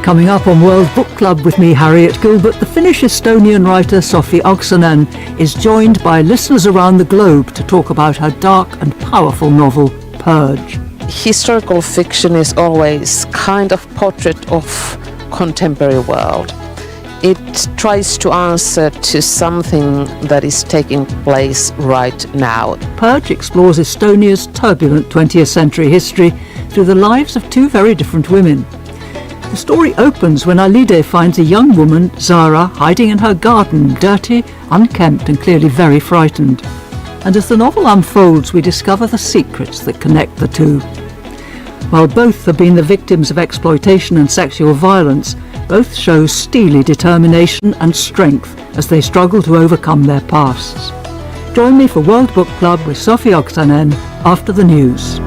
Coming up on World Book Club with me, Harriet Gilbert, the Finnish-Estonian writer Sofi Oksanen is joined by listeners around the globe to talk about her dark and powerful novel, Purge. Historical fiction is always kind of portrait of contemporary world. It tries to answer to something that is taking place right now. Purge explores Estonia's turbulent 20th century history through the lives of two very different women. The story opens when Alide finds a young woman, Zara, hiding in her garden, dirty, unkempt and clearly very frightened. And as the novel unfolds, we discover the secrets that connect the two. While both have been the victims of exploitation and sexual violence, both show steely determination and strength as they struggle to overcome their pasts. Join me for World Book Club with Sofi Oksanen after the news.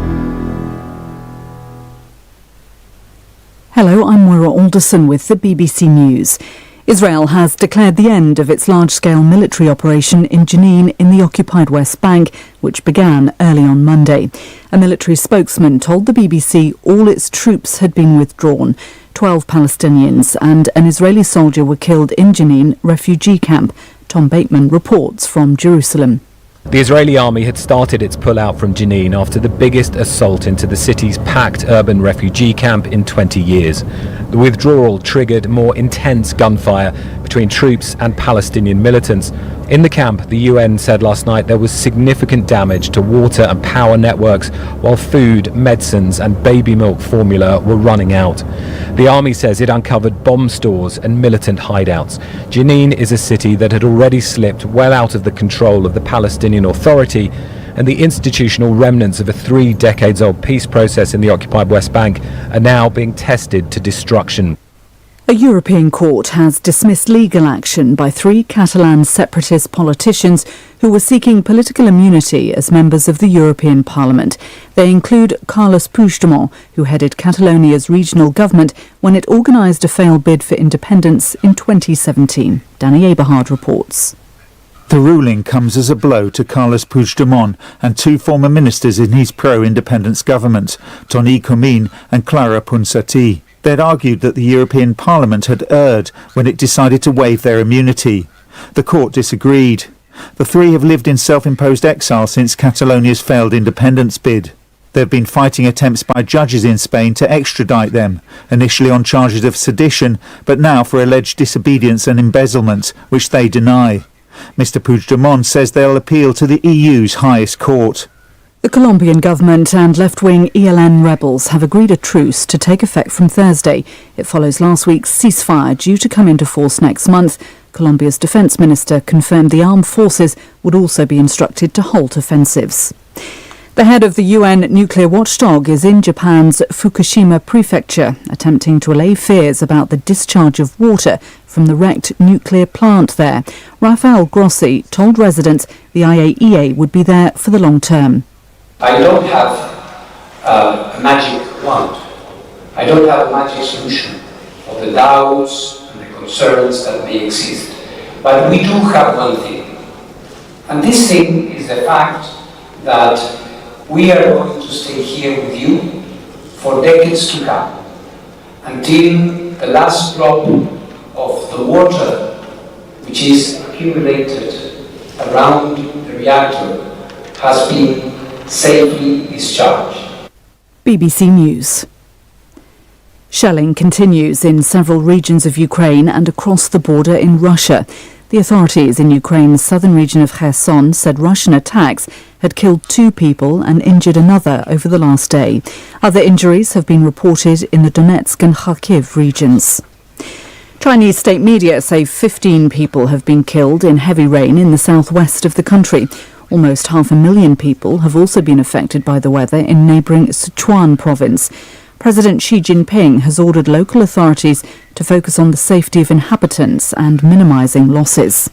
Hello, I'm Moira Alderson with the BBC News. Israel has declared the end of its large-scale military operation in Jenin in the occupied West Bank, which began early on Monday. A military spokesman told the BBC all its troops had been withdrawn. 12 Palestinians and an Israeli soldier were killed in Jenin refugee camp. Tom Bateman reports from Jerusalem. The Israeli army had started its pullout from Jenin after the biggest assault into the city's packed urban refugee camp in 20 years. The withdrawal triggered more intense gunfire between troops and Palestinian militants. In the camp, the UN said last night there was significant damage to water and power networks, while food, medicines and baby milk formula were running out. The army says it uncovered bomb stores and militant hideouts. Jenin is a city that had already slipped well out of the control of the Palestinian Authority, and the institutional remnants of a 3 decades old peace process in the occupied West Bank are now being tested to destruction. A European court has dismissed legal action by 3 Catalan separatist politicians who were seeking political immunity as members of the European Parliament. They include Carles Puigdemont, who headed Catalonia's regional government when it organised a failed bid for independence in 2017. Danny Eberhard reports. The ruling comes as a blow to Carles Puigdemont and 2 former ministers in his pro-independence government, Toni Comín and Clara Ponsatí. They'd argued that the European Parliament had erred when it decided to waive their immunity. The court disagreed. The 3 have lived in self-imposed exile since Catalonia's failed independence bid. There have been fighting attempts by judges in Spain to extradite them, initially on charges of sedition, but now for alleged disobedience and embezzlement, which they deny. Mr Puigdemont says they'll appeal to the EU's highest court. The Colombian government and left-wing ELN rebels have agreed a truce to take effect from Thursday. It follows last week's ceasefire due to come into force next month. Colombia's defence minister confirmed the armed forces would also be instructed to halt offensives. The head of the UN nuclear watchdog is in Japan's Fukushima prefecture, attempting to allay fears about the discharge of water from the wrecked nuclear plant there. Rafael Grossi told residents the IAEA would be there for the long term. I don't have a magic wand. I don't have a magic solution of the doubts and the concerns that may exist. But we do have one thing. And this thing is the fact that we are going to stay here with you for decades to come, until the last drop of the water which is accumulated around the reactor has been safely discharged. BBC News. Shelling continues in several regions of Ukraine and across the border in Russia. The authorities in Ukraine's southern region of Kherson said Russian attacks had killed 2 people and injured another over the last day. Other injuries have been reported in the Donetsk and Kharkiv regions. Chinese state media say 15 people have been killed in heavy rain in the southwest of the country. Almost 500,000 people have also been affected by the weather in neighbouring Sichuan province. President Xi Jinping has ordered local authorities to focus on the safety of inhabitants and minimising losses.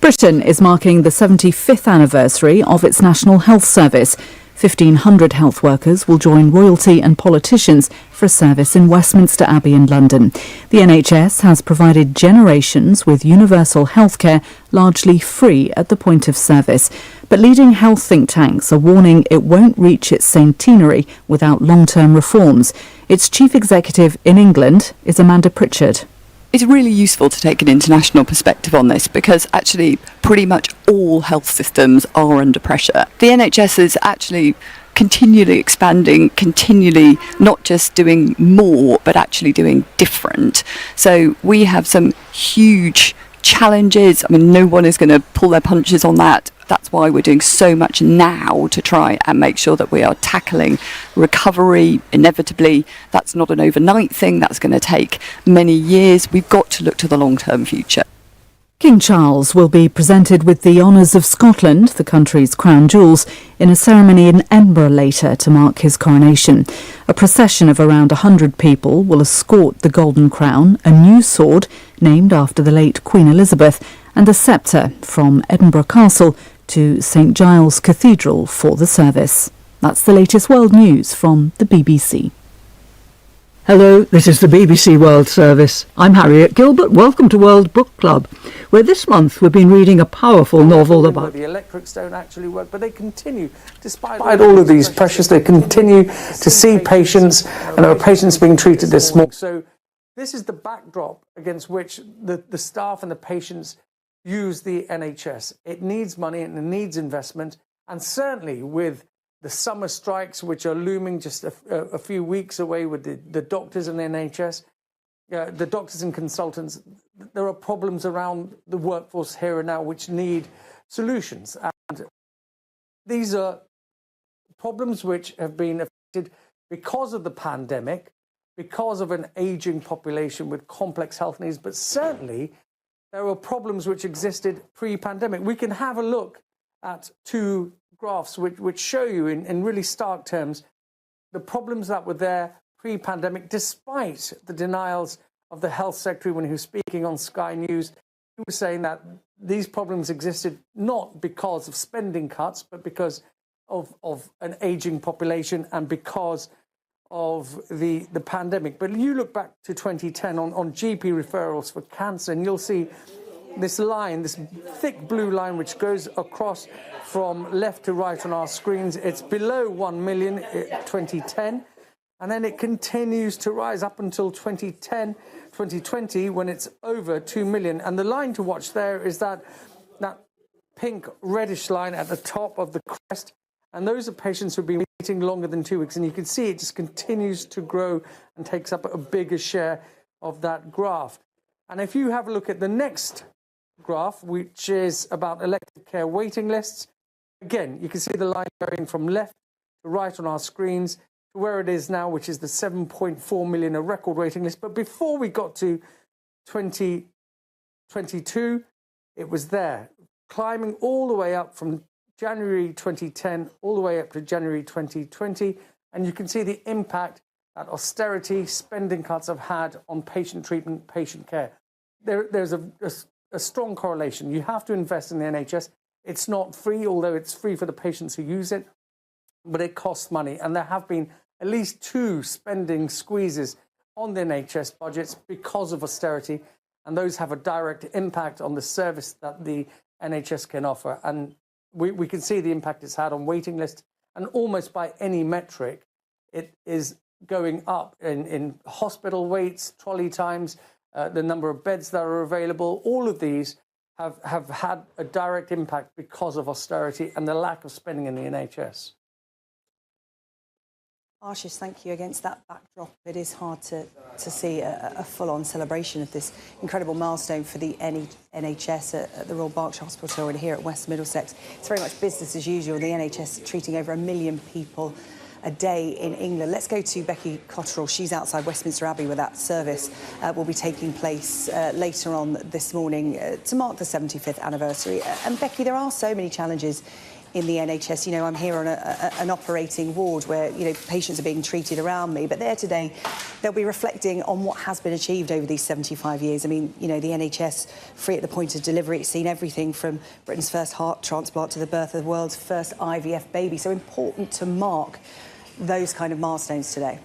Britain is marking the 75th anniversary of its National Health Service. 1,500 health workers will join royalty and politicians for a service in Westminster Abbey in London. The NHS has provided generations with universal healthcare, largely free at the point of service. But leading health think tanks are warning it won't reach its centenary without long-term reforms. Its chief executive in England is Amanda Pritchard. It's really useful to take an international perspective on this because actually pretty much all health systems are under pressure. The NHS is actually continually expanding, continually not just doing more but actually doing different. So we have some huge challenges. I mean, no one is going to pull their punches on that. That's why we're doing so much now to try and make sure that we are tackling recovery. Inevitably, that's not an overnight thing. That's going to take many years. We've got to look to the long-term future. King Charles will be presented with the Honours of Scotland, the country's crown jewels, in a ceremony in Edinburgh later to mark his coronation. A procession of around 100 people will escort the Golden Crown, a new sword named after the late Queen Elizabeth, and a sceptre from Edinburgh Castle to St Giles Cathedral for the service. That's the latest world news from the BBC. Hello, this is the BBC World Service. I'm Harriet Gilbert. Welcome to World Book Club, where this month we've been reading a powerful novel about... The electrics don't actually work, but they continue, despite all of these pressures, they continue to see patients, and there are patients being treated this morning. So this is the backdrop against which the staff and the patients use the NHS. It needs money and it needs investment, and certainly with the summer strikes, which are looming just a few weeks away with the doctors and the NHS, the doctors and consultants, there are problems around the workforce here and now which need solutions. And these are problems which have been affected because of the pandemic, because of an ageing population with complex health needs, but certainly there were problems which existed pre-pandemic. We can have a look at two graphs which show you in really stark terms the problems that were there pre-pandemic, despite the denials of the health secretary when he was speaking on Sky News. He was saying that these problems existed not because of spending cuts, but because of an ageing population and because of the pandemic. But you look back to 2010 on GP referrals for cancer, and you'll see this line, this thick blue line, which goes across from left to right on our screens. It's below 1 million in 2010, and then it continues to rise up until 2020, when it's over 2 million. And the line to watch there is that pink reddish line at the top of the crest, and those are patients who've been waiting longer than 2 weeks, and you can see it just continues to grow and takes up a bigger share of that graph. And if you have a look at the next graph, which is about elective care waiting lists, again, you can see the line going from left to right on our screens to where it is now, which is the 7.4 million, a record waiting list. But before we got to 2022, it was there, climbing all the way up from January 2010 all the way up to January 2020. And you can see the impact that austerity, spending cuts have had on patient treatment, patient care. There's a strong correlation. You have to invest in the NHS. It's not free, although it's free for the patients who use it, but it costs money. And there have been at least 2 spending squeezes on the NHS budgets because of austerity, and those have a direct impact on the service that the NHS can offer. And we can see the impact it's had on waiting lists, and almost by any metric, it is going up in hospital waits, trolley times, the number of beds that are available. All of these have had a direct impact because of austerity and the lack of spending in the NHS. Archie, thank you. Against that backdrop, it is hard to see a full-on celebration of this incredible milestone for the NHS at the Royal Berkshire Hospital and here at West Middlesex. It's very much business as usual. The NHS treating over 1 million people a day in England. Let's go to Becky Cotterill. She's outside Westminster Abbey where that service will be taking place later on this morning to mark the 75th anniversary. And Becky, there are so many challenges in the NHS. You know, I'm here on an operating ward where, you know, patients are being treated around me, but there today, they'll be reflecting on what has been achieved over these 75 years. I mean, you know, the NHS, free at the point of delivery, it's seen everything from Britain's first heart transplant to the birth of the world's first IVF baby. So important to mark those kind of milestones today.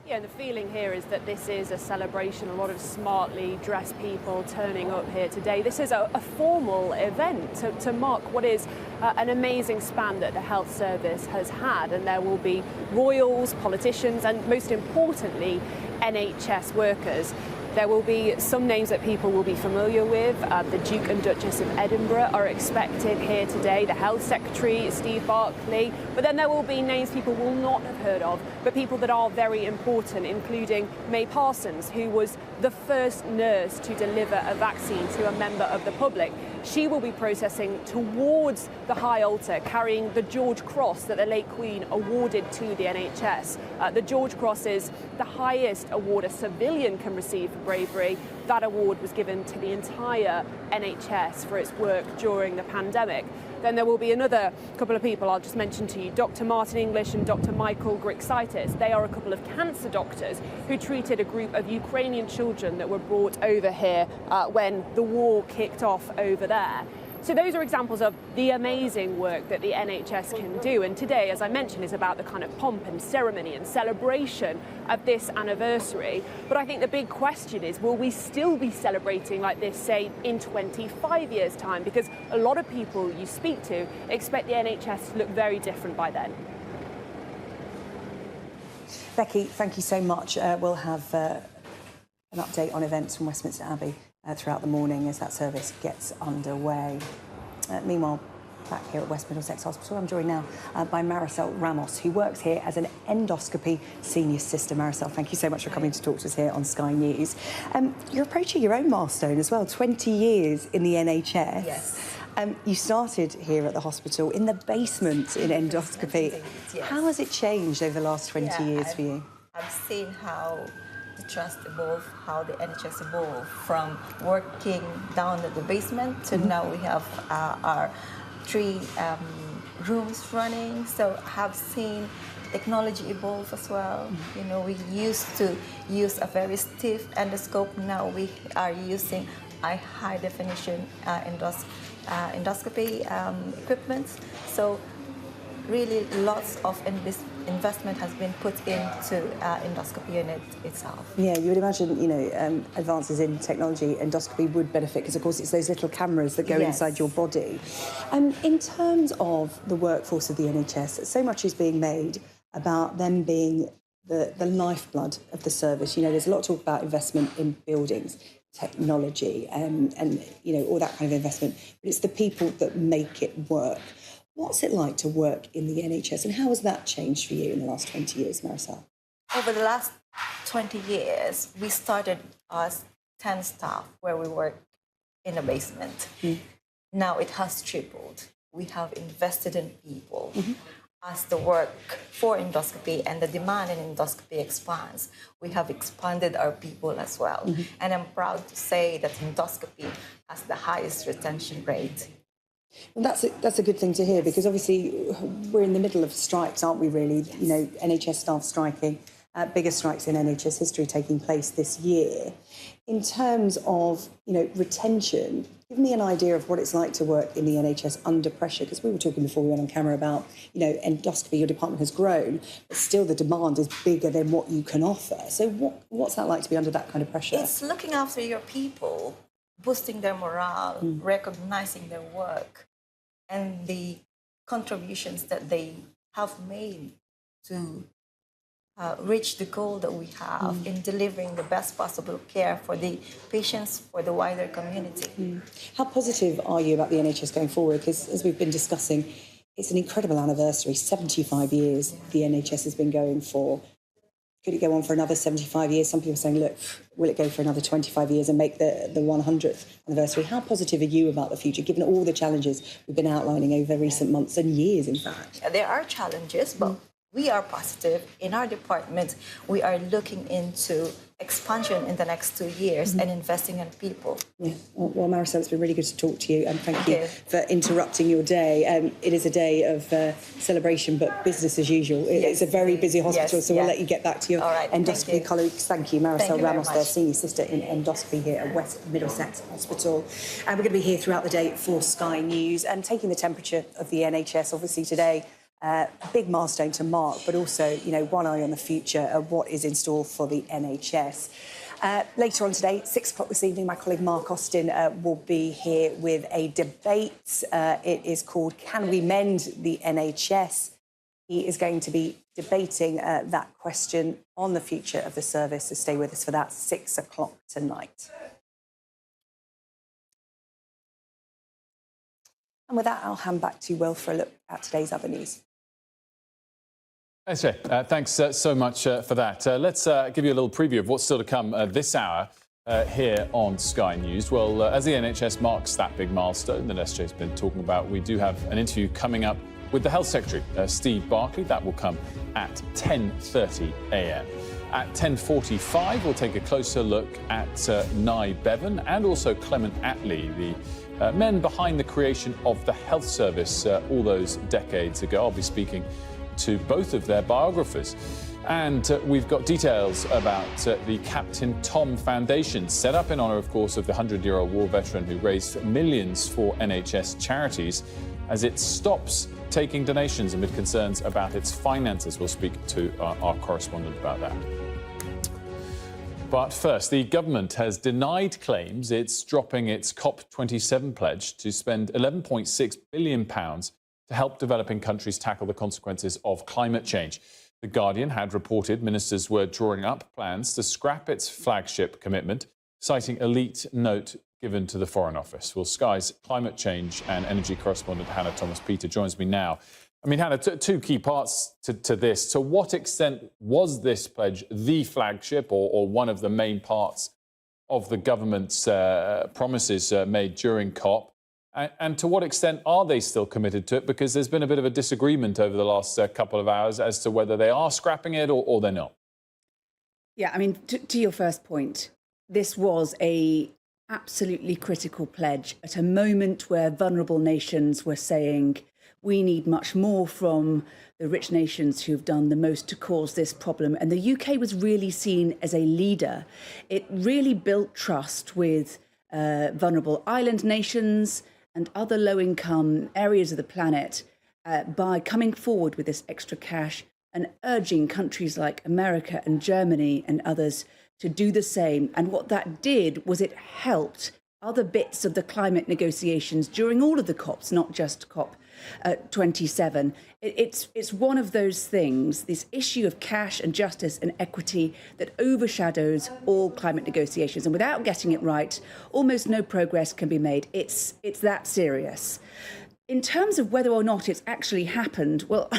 Yeah, the feeling here is that this is a celebration, a lot of smartly dressed people turning up here today. This is a formal event to mark what is an amazing span that the health service has had, and there will be royals, politicians and most importantly NHS workers. There will be some names that people will be familiar with. The Duke and Duchess of Edinburgh are expected here today, the Health Secretary, Steve Barclay, but then there will be names people will not have heard of, but people that are very important, including May Parsons, who was the first nurse to deliver a vaccine to a member of the public. She will be processing towards the high altar, carrying the George Cross that the late Queen awarded to the NHS. The George Cross is the highest award a civilian can receive for bravery. That award was given to the entire NHS for its work during the pandemic. Then there will be another couple of people I'll just mention to you, Dr. Martin English and Dr. Michael Grixaitis. They are a couple of cancer doctors who treated a group of Ukrainian children that were brought over here when the war kicked off over there. So those are examples of the amazing work that the NHS can do. And today, as I mentioned, is about the kind of pomp and ceremony and celebration of this anniversary. But I think the big question is, will we still be celebrating like this, say, in 25 years' time? Because a lot of people you speak to expect the NHS to look very different by then. Becky, thank you so much. We'll have an update on events from Westminster Abbey throughout the morning as that service gets underway. Meanwhile, back here at West Middlesex Hospital, I'm joined now by Marisol Ramos, who works here as an endoscopy senior sister. Marisol, thank you so much for coming to talk to us here on Sky News. You're approaching your own milestone as well, 20 years in the NHS. Yes. You started here at the hospital in the basement in endoscopy. Yes. How has it changed over the last 20 years for you? I've seen how the trust evolved, how the NHS evolved from working down at the basement to now we have our 3 rooms running. So I have seen technology evolve as well. You know, we used to use a very stiff endoscope. Now we are using a high definition endoscopy equipment. So really lots of investment has been put into endoscopy unit itself. Yeah, you would imagine, you know, advances in technology, endoscopy would benefit because, of course, it's those little cameras that go inside your body. In terms of the workforce of the NHS, so much is being made about them being the lifeblood of the service. You know, there's a lot of talk about investment in buildings, technology, and you know, all that kind of investment. But it's the people that make it work. What's it like to work in the NHS, and how has that changed for you in the last 20 years, Marisol? Over the last 20 years, we started as 10 staff where we work in a basement. Now it has tripled. We have invested in people. As the work for endoscopy and the demand in endoscopy expands, we have expanded our people as well. And I'm proud to say that endoscopy has the highest retention rate. Well, that's a good thing to hear, because obviously we're in the middle of strikes, aren't we, really? You know, NHS staff striking, biggest strikes in NHS history taking place this year. In terms of, you know, retention, give me an idea of what it's like to work in the NHS under pressure, because we were talking before we went on camera about, you know, endoscopy, your department has grown, but still the demand is bigger than what you can offer. So what's that like to be under that kind of pressure? It's looking after your people, boosting their morale, recognizing their work and the contributions that they have made to reach the goal that we have in delivering the best possible care for the patients, for the wider community. How positive are you about the NHS going forward? Because as we've been discussing, it's an incredible anniversary, 75 years the NHS has been going for. Could it go on for another 75 years? Some people are saying, look, will it go for another 25 years and make the 100th anniversary? How positive are you about the future, given all the challenges we've been outlining over recent months and years, in fact? There are challenges, but We are positive. In our department, we are looking into expansion in the next 2 years and investing in people. Yeah. Well, Marisol, it's been really good to talk to you, and thank you for interrupting your day. It is a day of celebration, but business as usual. It's a very busy hospital, so we'll let you get back to your endoscopy colleagues. Thank you, Marisol Ramos, there, Senior Sister in Endoscopy here at West Middlesex Hospital. And we're going to be here throughout the day for Sky News and taking the temperature of the NHS, obviously today. A big milestone to mark, but also, one eye on the future of what is in store for the NHS. Later on today, 6 o'clock this evening, my colleague Mark Austin will be here with a debate. It is called Can We Mend the NHS? He is going to be debating that question on the future of the service, so stay with us for that, 6 o'clock tonight. And with that, I'll hand back to Will for a look at today's other news. Thanks so much for that. Let's give you a little preview of what's still to come this hour here on Sky News. Well, as the NHS marks that big milestone that SJ's been talking about, we do have an interview coming up with the Health Secretary, Steve Barclay. That will come at 10:30 a.m. At 10:45, we'll take a closer look at Nye Bevan and also Clement Attlee, the men behind the creation of the health service all those decades ago. I'll be speaking to both of their biographers. And we've got details about the Captain Tom Foundation, set up in honour, of course, of the 100-year-old war veteran who raised millions for NHS charities, as it stops taking donations amid concerns about its finances. We'll speak to our correspondent about that. But first, the government has denied claims it's dropping its COP27 pledge to spend £11.6 billion to help developing countries tackle the consequences of climate change. The Guardian had reported ministers were drawing up plans to scrap its flagship commitment, citing a leaked note given to the Foreign Office. Well, Sky's climate change and energy correspondent Hannah Thomas-Peter joins me now. I mean, Hannah, two key parts to this. To what extent was this pledge the flagship or one of the main parts of the government's promises made during COP? And to what extent are they still committed to it? Because there's been a bit of a disagreement over the last couple of hours as to whether they are scrapping it or they're not. Yeah, I mean, to your first point, this was a absolutely critical pledge at a moment where vulnerable nations were saying we need much more from the rich nations who've done the most to cause this problem. And the UK was really seen as a leader. It really built trust with vulnerable island nations and other low-income areas of the planet by coming forward with this extra cash and urging countries like America and Germany and others to do the same. And what that did was it helped other bits of the climate negotiations during all of the COPs, not just COP 27. It's one of those things, this issue of cash and justice and equity that overshadows all climate negotiations. And without getting it right, almost no progress can be made. It's that serious. In terms of whether or not it's actually happened, well,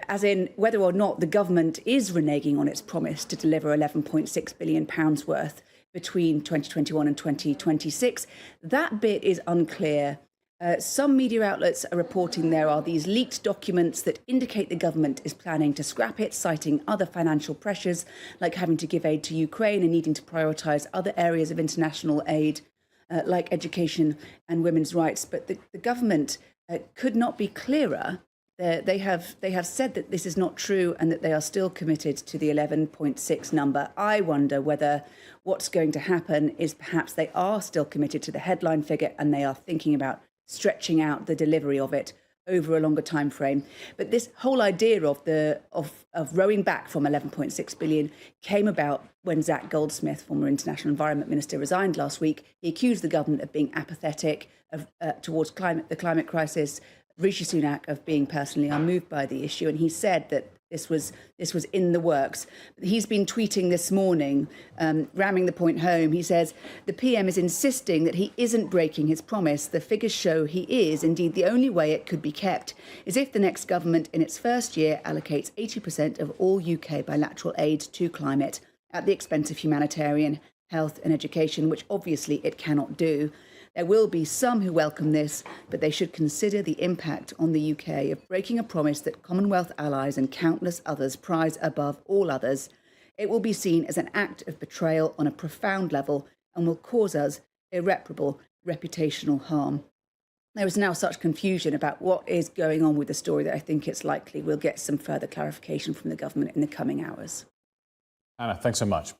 as in whether or not the government is reneging on its promise to deliver £11.6 billion worth between 2021 and 2026, that bit is unclear. Some media outlets are reporting there are these leaked documents that indicate the government is planning to scrap it, citing other financial pressures, like having to give aid to Ukraine and needing to prioritise other areas of international aid, like education and women's rights. But the government could not be clearer. They have said that this is not true and that they are still committed to the 11.6 number. I wonder whether what's going to happen is perhaps they are still committed to the headline figure and they are thinking about stretching out the delivery of it over a longer time frame. But this whole idea of rowing back from 11.6 billion came about when Zach Goldsmith, former International Environment Minister, resigned last week. He accused the government of being apathetic towards the climate crisis, Rishi Sunak of being personally unmoved by the issue, and he said that this was in the works. He's been tweeting this morning, ramming the point home. He says, the PM is insisting that he isn't breaking his promise. The figures show he is. Indeed, the only way it could be kept is if the next government in its first year allocates 80% of all UK bilateral aid to climate at the expense of humanitarian, health and education, which obviously it cannot do. There will be some who welcome this, but they should consider the impact on the UK of breaking a promise that Commonwealth allies and countless others prize above all others. It will be seen as an act of betrayal on a profound level and will cause us irreparable reputational harm. There is now such confusion about what is going on with the story that I think it's likely we'll get some further clarification from the government in the coming hours. Anna, thanks so much.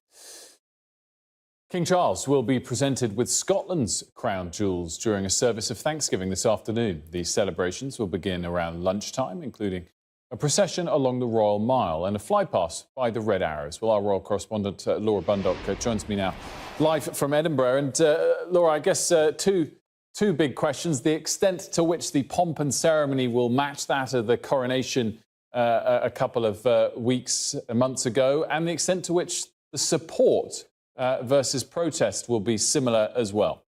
King Charles will be presented with Scotland's crown jewels during a service of Thanksgiving this afternoon. These celebrations will begin around lunchtime, including a procession along the Royal Mile and a flypast by the Red Arrows. Well, our royal correspondent Laura Bundock joins me now live from Edinburgh. And Laura, I guess two big questions: the extent to which the pomp and ceremony will match that of the coronation a couple of months ago, and the extent to which the support versus protest will be similar as well.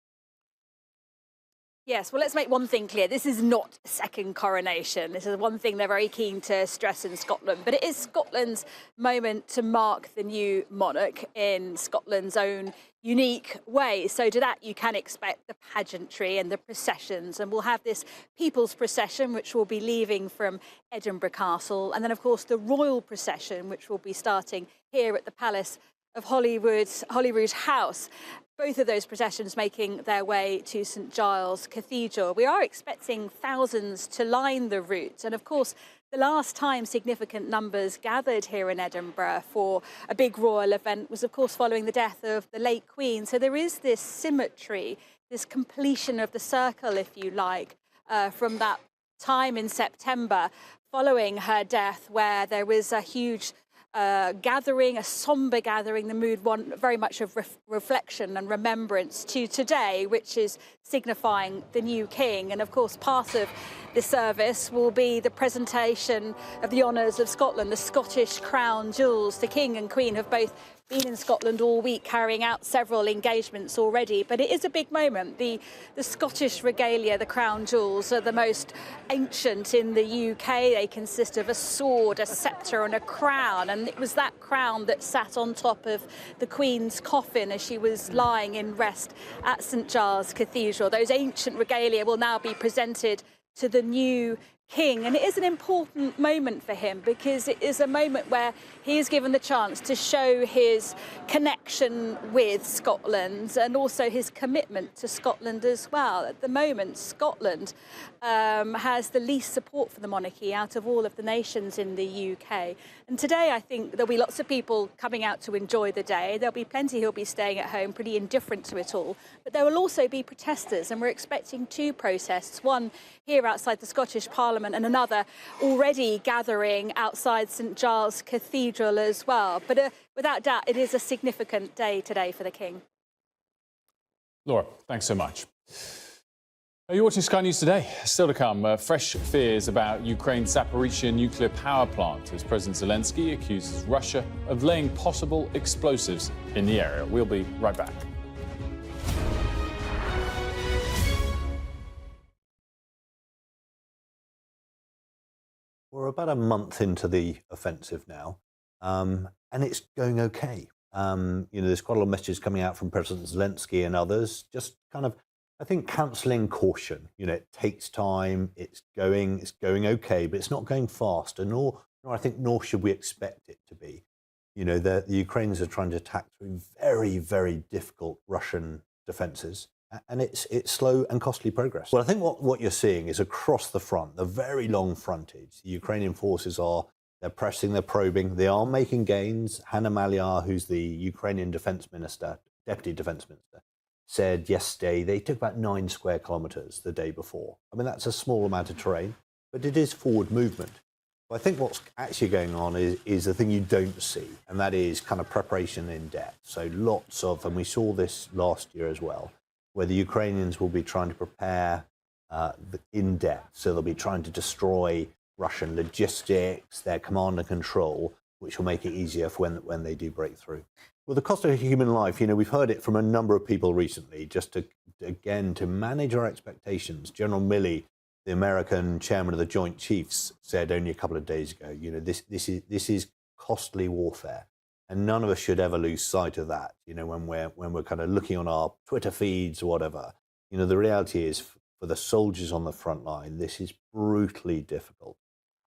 Yes, well, let's make one thing clear. This is not a second coronation. This is one thing they're very keen to stress in Scotland. But it is Scotland's moment to mark the new monarch in Scotland's own unique way. So to that, you can expect the pageantry and the processions. And we'll have this People's Procession, which will be leaving from Edinburgh Castle. And then, of course, the Royal Procession, which will be starting here at the Palace of Holyrood House. Both of those processions making their way to St Giles Cathedral. We are expecting thousands to line the route. And of course, the last time significant numbers gathered here in Edinburgh for a big royal event was, of course, following the death of the late Queen. So there is this symmetry, this completion of the circle, if you like, from that time in September following her death, where there was a huge gathering, a sombre gathering, the mood one very much of reflection and remembrance to today, which is signifying the new king. And of course, part of the service will be the presentation of the honours of Scotland, the Scottish crown jewels. The king and queen have both been in Scotland all week, carrying out several engagements already, but it is a big moment. The Scottish regalia, the crown jewels, are the most ancient in the UK. They consist of a sword, a sceptre and a crown, and it was that crown that sat on top of the Queen's coffin as she was lying in rest at St Giles Cathedral. Those ancient regalia will now be presented to the new king, and it is an important moment for him because it is a moment where he is given the chance to show his connection with Scotland and also his commitment to Scotland as well. At the moment, Scotland has the least support for the monarchy out of all of the nations in the UK. And today I think there'll be lots of people coming out to enjoy the day. There'll be plenty who'll be staying at home pretty indifferent to it all. But there will also be protesters, and we're expecting two protests, one here outside the Scottish Parliament and another already gathering outside St Giles Cathedral as well. But without doubt, it is a significant day today for the King. Laura, thanks so much. You're watching Sky News Today. Still to come, fresh fears about Ukraine's Zaporizhzhia nuclear power plant as President Zelensky accuses Russia of laying possible explosives in the area. We'll be right back. We're about a month into the offensive now, and it's going okay. There's quite a lot of messages coming out from President Zelensky and others, just kind of, I think, counselling caution. It takes time, it's going okay, but it's not going fast, and nor should we expect it to be. The Ukrainians are trying to attack through very, very difficult Russian defences. And it's slow and costly progress. Well, I think what you're seeing is across the front, the very long frontage, the Ukrainian forces they're pressing, they're probing, they are making gains. Hanna Maliar, who's the Ukrainian defense minister, deputy defense minister, said yesterday they took about 9 square kilometers the day before. I mean, that's a small amount of terrain, but it is forward movement. But I think what's actually going on is the thing you don't see, and that is kind of preparation in depth. So lots of, and we saw this last year as well, where the Ukrainians will be trying to prepare in depth. So they'll be trying to destroy Russian logistics, their command and control, which will make it easier for when they do break through. Well, the cost of human life, we've heard it from a number of people recently, just to manage our expectations. General Milley, the American chairman of the Joint Chiefs, said only a couple of days ago, this is costly warfare. And none of us should ever lose sight of that, when we're kind of looking on our Twitter feeds or whatever. the reality is for the soldiers on the front line, this is brutally difficult.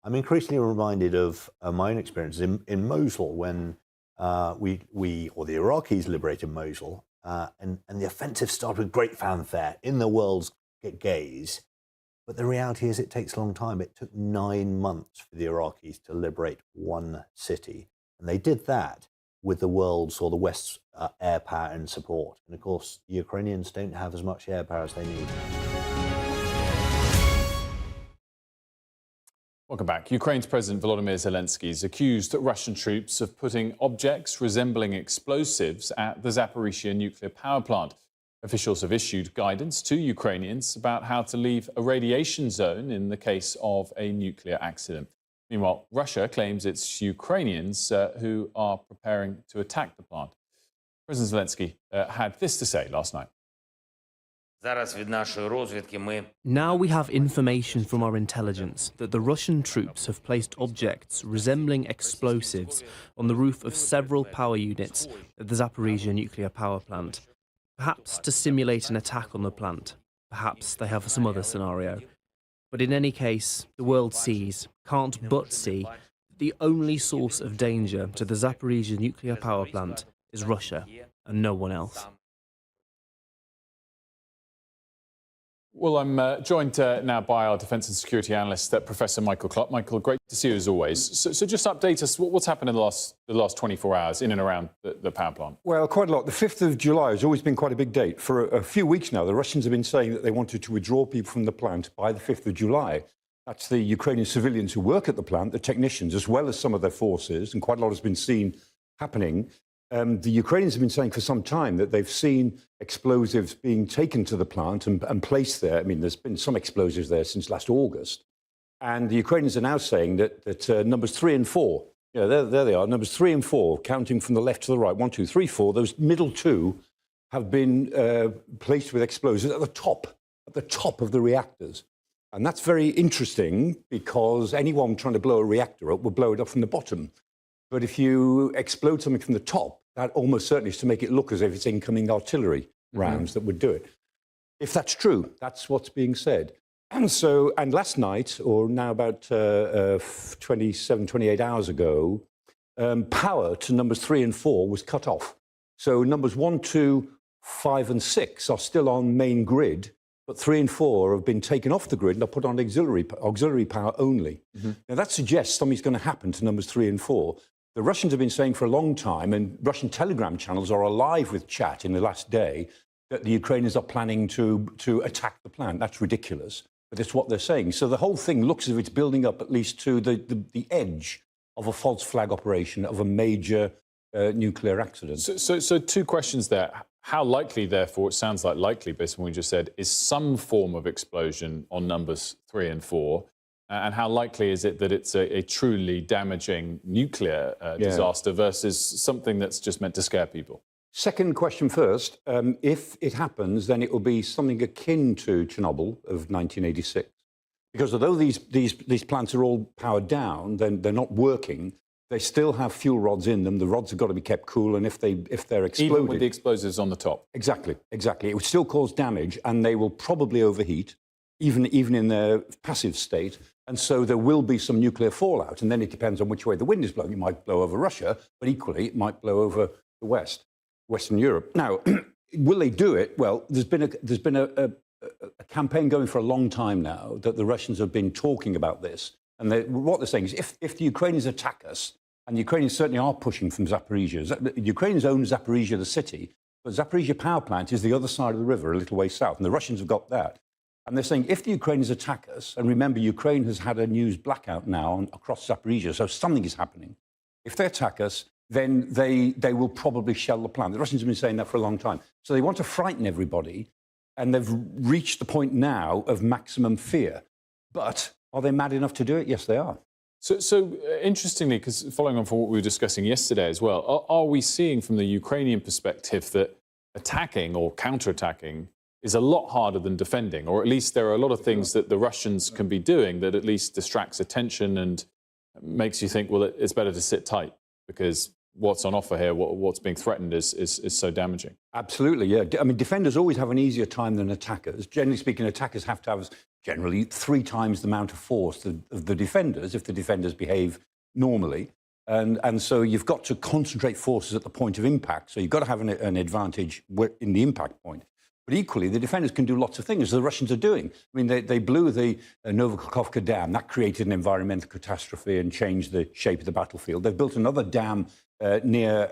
I'm increasingly reminded of my own experiences in Mosul when or the Iraqis liberated Mosul, and the offensive started with great fanfare in the world's gaze. But the reality is it takes a long time. It took 9 months for the Iraqis to liberate one city. And they did that with the world's or the West's air power and support. And of course, the Ukrainians don't have as much air power as they need. Welcome back. Ukraine's President Volodymyr Zelensky has accused Russian troops of putting objects resembling explosives at the Zaporizhzhia nuclear power plant. Officials have issued guidance to Ukrainians about how to leave a radiation zone in the case of a nuclear accident. Meanwhile, Russia claims it's Ukrainians who are preparing to attack the plant. President Zelensky had this to say last night. Now we have information from our intelligence that the Russian troops have placed objects resembling explosives on the roof of several power units at the Zaporizhzhia nuclear power plant. Perhaps to simulate an attack on the plant. Perhaps they have some other scenario. But in any case, the world can't but see, that the only source of danger to the Zaporizhzhia nuclear power plant is Russia and no one else. Well, I'm joined now by our defence and security analyst, Professor Michael Clark. Michael, great to see you as always. So just update us, what's happened in the last 24 hours in and around the power plant? Well, quite a lot. The 5th of July has always been quite a big date. For a few weeks now, the Russians have been saying that they wanted to withdraw people from the plant by the 5th of July. That's the Ukrainian civilians who work at the plant, the technicians, as well as some of their forces, and quite a lot has been seen happening. The Ukrainians have been saying for some time that they've seen explosives being taken to the plant and placed there. I mean, there's been some explosives there since last August. And the Ukrainians are now saying that numbers 3 and 4, there they are, numbers 3 and 4, counting from the left to the right, 1, 2, 3, 4, those middle two have been placed with explosives at the top of the reactors. And that's very interesting because anyone trying to blow a reactor up will blow it up from the bottom. But if you explode something from the top, that almost certainly is to make it look as if it's incoming artillery rounds that would do it. If that's true, that's what's being said. And last night, or now about 27, 28 hours ago, power to numbers 3 and 4 was cut off. So numbers 1, 2, 5 and 6 are still on main grid, but 3 and 4 have been taken off the grid and are put on auxiliary power only. Now that suggests something's going to happen to numbers 3 and 4. The Russians have been saying for a long time, and Russian telegram channels are alive with chat in the last day, that the Ukrainians are planning to attack the plant. That's ridiculous, but it's what they're saying. So the whole thing looks as if it's building up at least to the edge of a false flag operation, of a major nuclear accident. So two questions there. How likely, therefore, it sounds like likely, based on what we just said, is some form of explosion on numbers 3 and 4? And how likely is it that it's a truly damaging nuclear disaster versus something that's just meant to scare people? Second question first. If it happens, then it will be something akin to Chernobyl of 1986. Because although these plants are all powered down, then they're not working. They still have fuel rods in them. The rods have got to be kept cool, and if they're exploded, even with the explosives on the top. Exactly. It would still cause damage, and they will probably overheat, even in their passive state. And so there will be some nuclear fallout, and then it depends on which way the wind is blowing. It might blow over Russia, but equally it might blow over the Western Europe. Now, will they do it? Well, there's been a campaign going for a long time now that the Russians have been talking about this, and what they're saying is if the Ukrainians attack us, and the Ukrainians certainly are pushing from Zaporizhzhia. The Ukrainians own Zaporizhzhia, the city, but Zaporizhzhia power plant is the other side of the river, a little way south, and the Russians have got that. And they're saying if the Ukrainians attack us, and remember, Ukraine has had a news blackout now across Zaporizhzhia, so something is happening. If they attack us, then they will probably shell the plant. The Russians have been saying that for a long time. So they want to frighten everybody, and they've reached the point now of maximum fear. But are they mad enough to do it? Yes, they are. So interestingly, because following on from what we were discussing yesterday as well, are we seeing from the Ukrainian perspective that attacking or counterattacking is a lot harder than defending, or at least there are a lot of things that the Russians can be doing that at least distracts attention and makes you think, well, it's better to sit tight because what's on offer here, what's being threatened is so damaging. Absolutely, yeah. I mean, defenders always have an easier time than attackers. Generally speaking, attackers have to have generally 3 times the amount of force of the defenders if the defenders behave normally. And so you've got to concentrate forces at the point of impact. So you've got to have an advantage in the impact point. But equally, the defenders can do lots of things, as the Russians are doing. I mean, they blew the Novokhovka Dam. That created an environmental catastrophe and changed the shape of the battlefield. They've built another dam near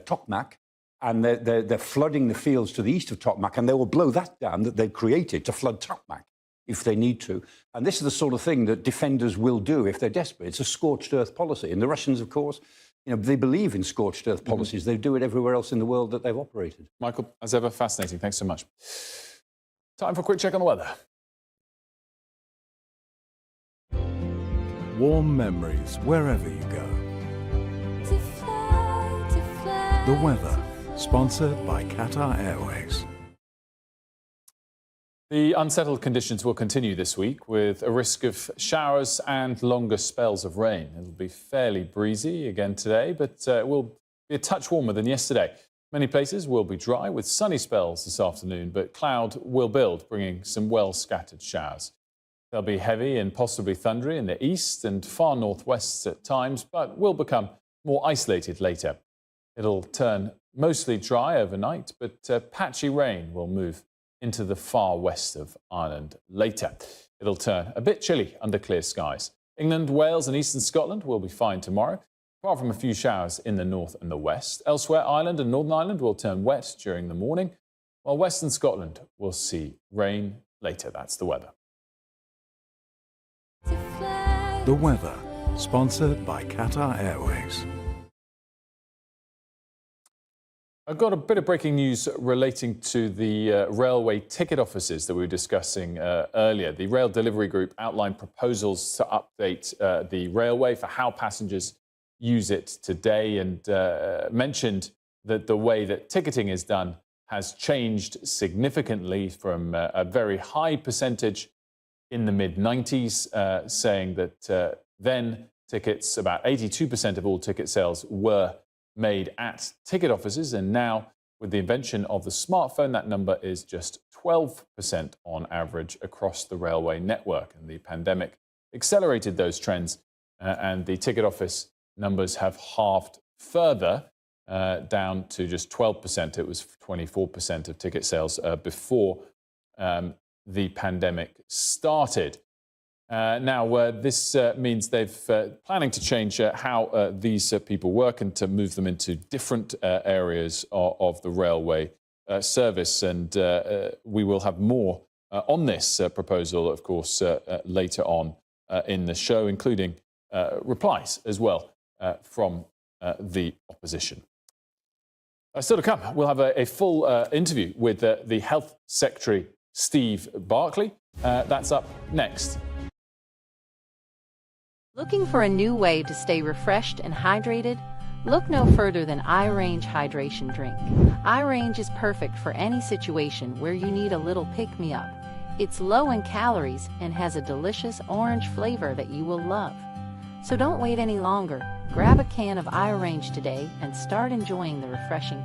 Tokmak, and they're flooding the fields to the east of Tokmak, and they will blow that dam that they've created to flood Tokmak if they need to. And this is the sort of thing that defenders will do if they're desperate. It's a scorched earth policy. And the Russians, of course, they believe in scorched earth policies. They do it everywhere else in the world that they've operated. Michael, as ever, fascinating. Thanks so much. Time for a quick check on the weather. Warm memories wherever you go. The weather, sponsored by Qatar Airways. The unsettled conditions will continue this week with a risk of showers and longer spells of rain. It'll be fairly breezy again today, but it will be a touch warmer than yesterday. Many places will be dry with sunny spells this afternoon, but cloud will build, bringing some well-scattered showers. They'll be heavy and possibly thundery in the east and far northwest at times, but will become more isolated later. It'll turn mostly dry overnight, but patchy rain will move into the far west of Ireland later. It'll turn a bit chilly under clear skies. England, Wales and eastern Scotland will be fine tomorrow, apart from a few showers in the north and the west. Elsewhere, Ireland and Northern Ireland will turn wet during the morning, while western Scotland will see rain later. That's the weather. The weather, sponsored by Qatar Airways. I've got a bit of breaking news relating to the railway ticket offices that we were discussing earlier. The Rail Delivery Group outlined proposals to update the railway for how passengers use it today, and mentioned that the way that ticketing is done has changed significantly from a very high percentage in the mid-90s, saying that then tickets, about 82% of all ticket sales were made at ticket offices, and now with the invention of the smartphone, that number is just 12% on average across the railway network. And the pandemic accelerated those trends, and the ticket office numbers have halved further, down to just 12%. It was 24% of ticket sales before the pandemic started. Now, this means they've planning to change how these people work and to move them into different areas of the railway service. And we will have more on this proposal, of course, later on in the show, including replies as well from the opposition. Still to come, we'll have a full interview with the Health Secretary, Steve Barclay. That's up next. Looking for a new way to stay refreshed and hydrated? Look no further than iRange Hydration Drink. iRange is perfect for any situation where you need a little pick-me-up. It's low in calories and has a delicious orange flavor that you will love. So don't wait any longer. Grab a can of iRange today and start enjoying the refreshing.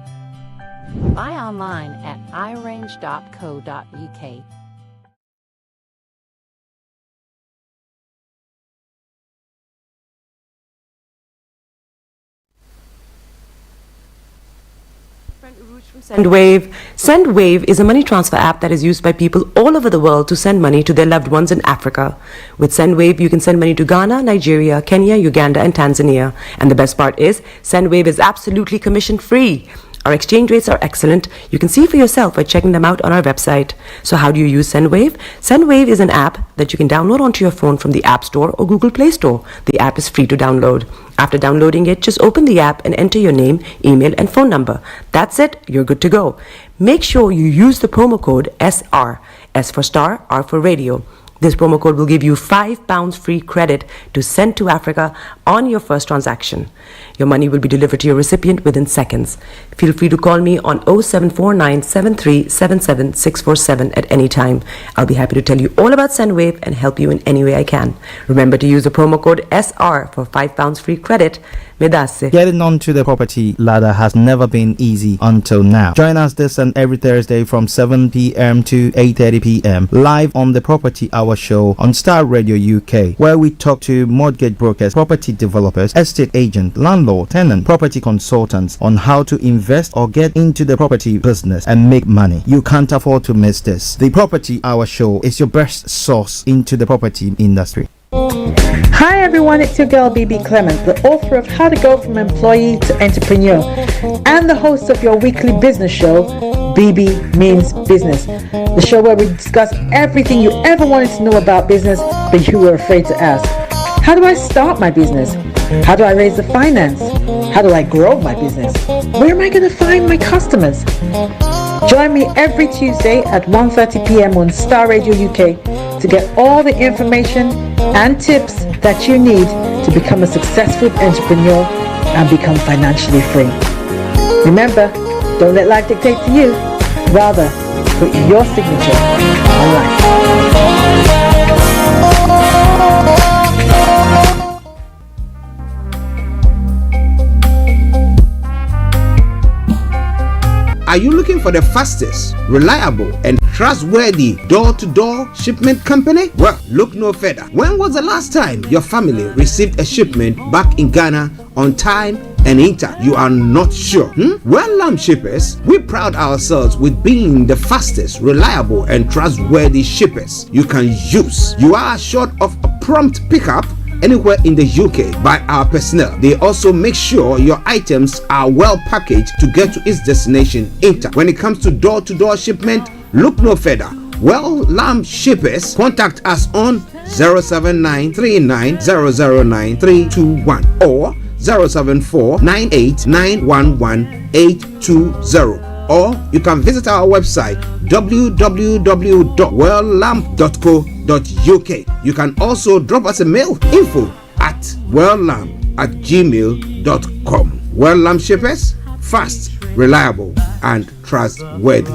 Buy online at irange.co.uk. SendWave. SendWave is a money transfer app that is used by people all over the world to send money to their loved ones in Africa. With SendWave, you can send money to Ghana, Nigeria, Kenya, Uganda, and Tanzania. And the best part is, SendWave is absolutely commission-free. Our exchange rates are excellent. You can see for yourself by checking them out on our website. So how do you use SendWave? SendWave is an app that you can download onto your phone from the App Store or Google Play Store. The app is free to download. After downloading it, just open the app and enter your name, email, and phone number. That's it. You're good to go. Make sure you use the promo code SR. S for Star, R for Radio. This promo code will give you £5 free credit to send to Africa on your first transaction. Your money will be delivered to your recipient within seconds. Feel free to call me on 0749 7377 647 at any time. I'll be happy to tell you all about SendWave and help you in any way I can. Remember to use the promo code SR for £5 free credit. Medase. Getting onto the property ladder has never been easy until now. Join us this and every Thursday from 7 p.m. to 8:30 p.m. live on the Property Hour show on Starr Radio UK, where we talk to mortgage brokers, property developers, estate agents, landlord, tenant, property consultants on how to invest or get into the property business and make money. You can't afford to miss this. The Property Hour show is your best source into the property industry. Hi everyone, it's your girl BB Clement, the author of How to Go From Employee to Entrepreneur and the host of your weekly business show, BB Means Business, the show where we discuss everything you ever wanted to know about business but you were afraid to ask. How do I start my business? How do I raise the finance? How do I grow my business? Where am I going to find my customers? Join me every Tuesday at 1:30 p.m. on Starr Radio UK to get all the information and tips that you need to become a successful entrepreneur and become financially free. Remember, don't let life dictate to you. Rather, put your signature on life. Are you looking for the fastest, reliable, and trustworthy door-to-door shipment company? Well, look no further. When was the last time your family received a shipment back in Ghana on time and in time? You are not sure? Well, Lamb Shippers, we pride ourselves with being the fastest, reliable, and trustworthy shippers you can use. You are assured of a prompt pickup anywhere in the UK by our personnel. They also make sure your items are well packaged to get to its destination in time. When it comes to door-to-door shipment, look no further. Well, Lamb Shippers, contact us on 07939009321 or 07498911820. Or you can visit our website www.welllamb.co.uk. You can also drop us a mail, info@welllamb@gmail.com. Well Lamb Shippers, fast, reliable, and trustworthy.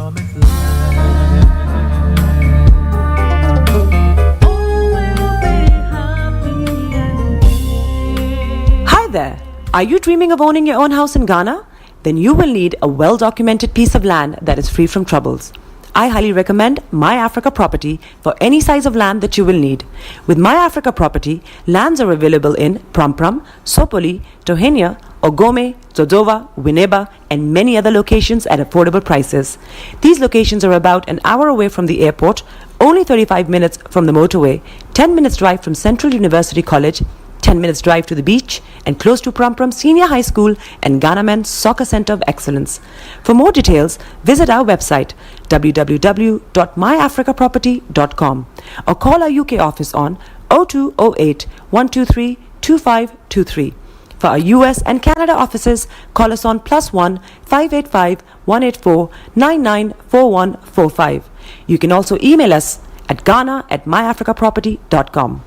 Hi there. Are you dreaming of owning your own house in Ghana? Then you will need a well-documented piece of land that is free from troubles. I highly recommend My Africa Property for any size of land that you will need. With My Africa Property, lands are available in Pram, Sopoli, Tohenia, Ogome, Dodova, Winneba, and many other locations at affordable prices. These locations are about an hour away from the airport, only 35 minutes from the motorway, 10 minutes drive from Central University College, 10 minutes drive to the beach, and close to Pram Senior High School and Ghana Men's Soccer Center of Excellence. For more details, visit our website www.myafricaproperty.com or call our UK office on 0208 123 2523. For our US and Canada offices, call us on +1 585 184 994145. You can also email us at ghana@myafricaproperty.com.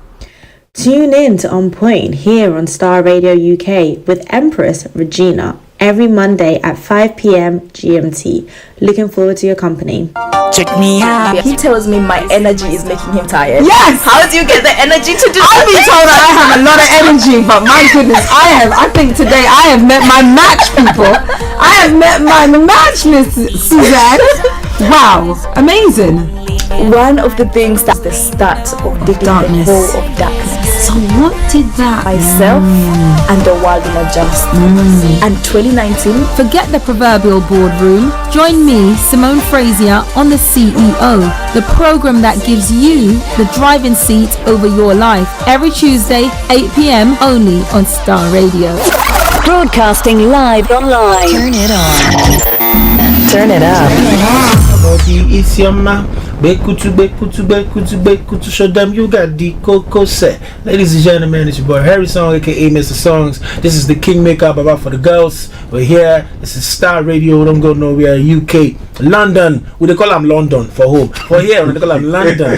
Tune in to On Point here on Starr Radio UK with Empress Regina every Monday at 5 p.m. GMT. Looking forward to your company. Check me out. He tells me my energy is making him tired. Yes! How do you get the energy to do I've been told that I have a lot of energy, but my goodness, I think today I have met my match, people. I have met my match, Miss Suzanne. Wow, amazing. One of the things that's the start of the darkness. The whole of darkness. So what did that myself and the world will adjust. And 2019. Forget the proverbial boardroom. Join me, Simone Frazier, on The CEO, the program that gives you the driving seat over your life. Every Tuesday, 8 p.m. only on Starr Radio. Broadcasting live online. Turn it on. Turn it up. It's your mouth. Bekutu, show them you got the cocoa set. Ladies and gentlemen, it's your boy Harry Song, aka Mr. Songs. This is the Kingmaker, Baba for the girls. We're here. This is Starr Radio. Don't go nowhere. UK, London. We they call them London for home. For here, we they call them London.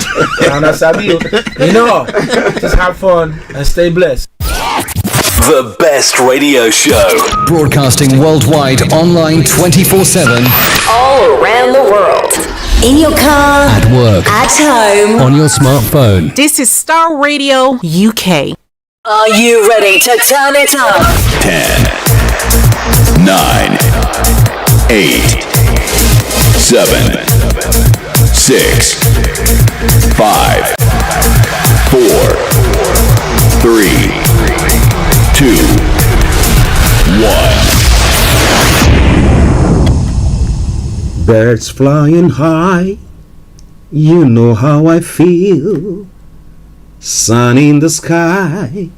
And that's how you know. Just have fun and stay blessed. The best radio show. Broadcasting worldwide, online 24/7. All around the world. In your car. At work. At home. On your smartphone. This is Starr Radio UK. Are you ready to turn it up? 10, 9, 8, 7, 6, 5, 4, 3, 2, 1. Birds flying high, you know how I feel. Sun in the sky,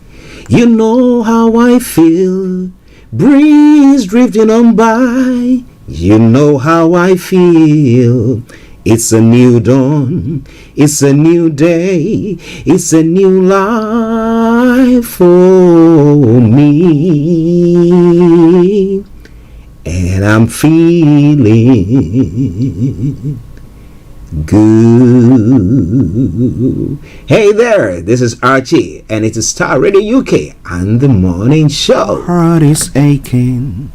you know how I feel. Breeze drifting on by, you know how I feel. It's a new dawn, it's a new day, it's a new life for me. And I'm feeling good. Hey there, this is Archie, and it's Starr Radio UK and the morning show. Heart is aching.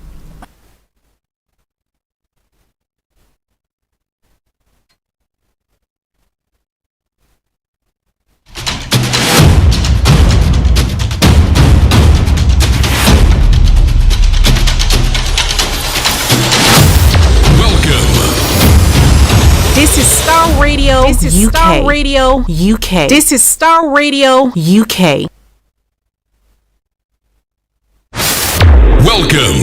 This is Starr Radio. This is UK. Starr Radio UK. This is Starr Radio UK. Welcome.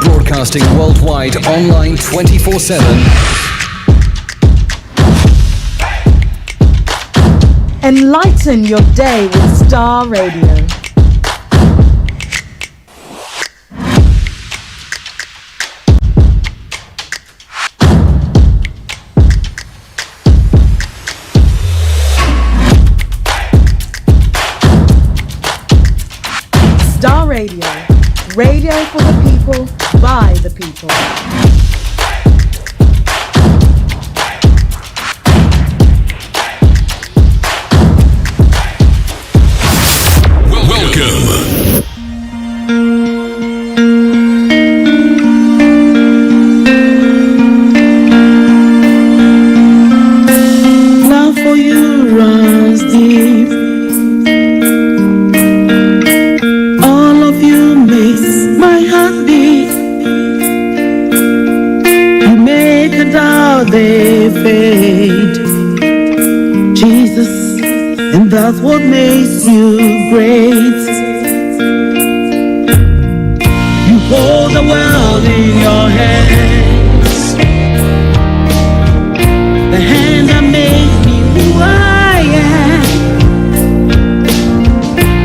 Broadcasting worldwide, online 24/7. Enlighten your day with Starr Radio. Starr Radio. Radio for the people, by the people. Love for you runs deep. All of you makes my heart beat. You make a doubt they fade. Jesus, and that's what makes you great. You hold the world in your hands, the hand that made me who I am.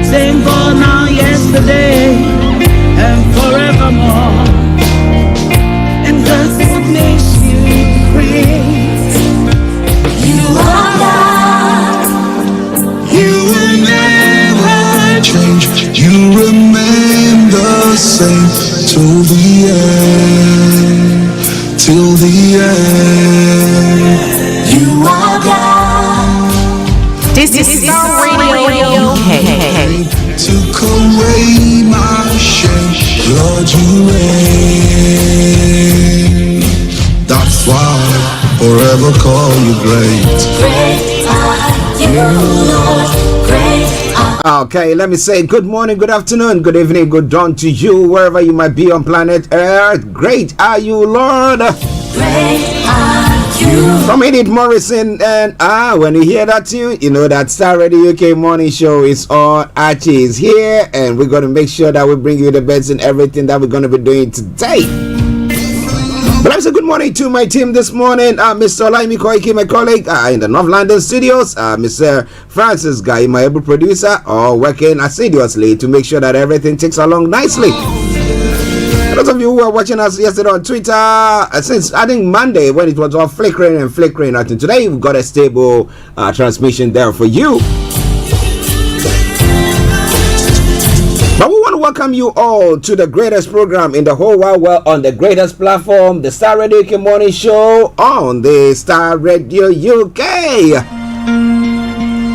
Same for now, yesterday, and forevermore. And that's what makes you great. You are God. You will never change. You remain the same till the end. Till the end. You are God. This is Starr Radio UK. Took away my shame. Lord, you reign. That's why I forever call you great. Great are you, Lord. Great are. Okay, let me say good morning, good afternoon, good evening, good dawn to you, wherever you might be on planet Earth. Great are you, Lord. Great are you. From Edith Morrison, and when you hear that tune, you know that Starr Radio UK morning show is on. Archie is here, and we're going to make sure that we bring you the best in everything that we're going to be doing today. But I'm saying good morning to my team this morning. Mr. Olayomi Koiki, my colleague in the North London studios. Mr. Francis Guy, my able producer, all working assiduously to make sure that everything ticks along nicely. Those of you who were watching us yesterday on Twitter, since I think Monday when it was all flickering, I think today we've got a stable transmission there for you. But we want to welcome you all to the greatest program in the whole wide world on the greatest platform, the Starr Radio UK Morning Show on the Starr Radio UK.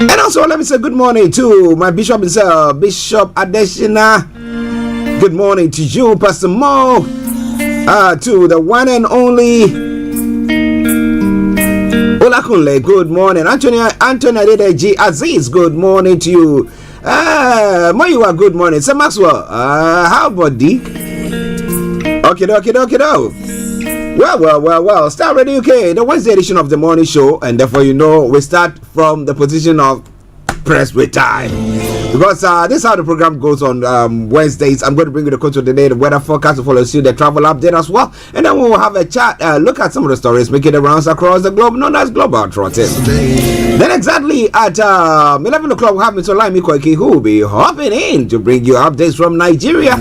And Also, let me say good morning to my bishop himself, Bishop Adeshina. Good morning to you, Pastor Mo. To the one and only Olakunle, good morning. Anthony Adedeji Aziz, good morning to you. Moyiwa, good morning. Sir Maxwell, how about Dick? Okay. Well. Starr Radio UK, the Wednesday edition of the morning show, and therefore we start from the position of press with time. Because this is how the program goes on Wednesdays. I'm going to bring you the coach of the day, the weather forecast, to follow you, the travel update as well. And then we'll have a chat, look at some of the stories making the rounds across the globe, known as Global Trotting. Then exactly at 11 o'clock, we'll have Mr. Koiki, who will be hopping in to bring you updates from Nigeria.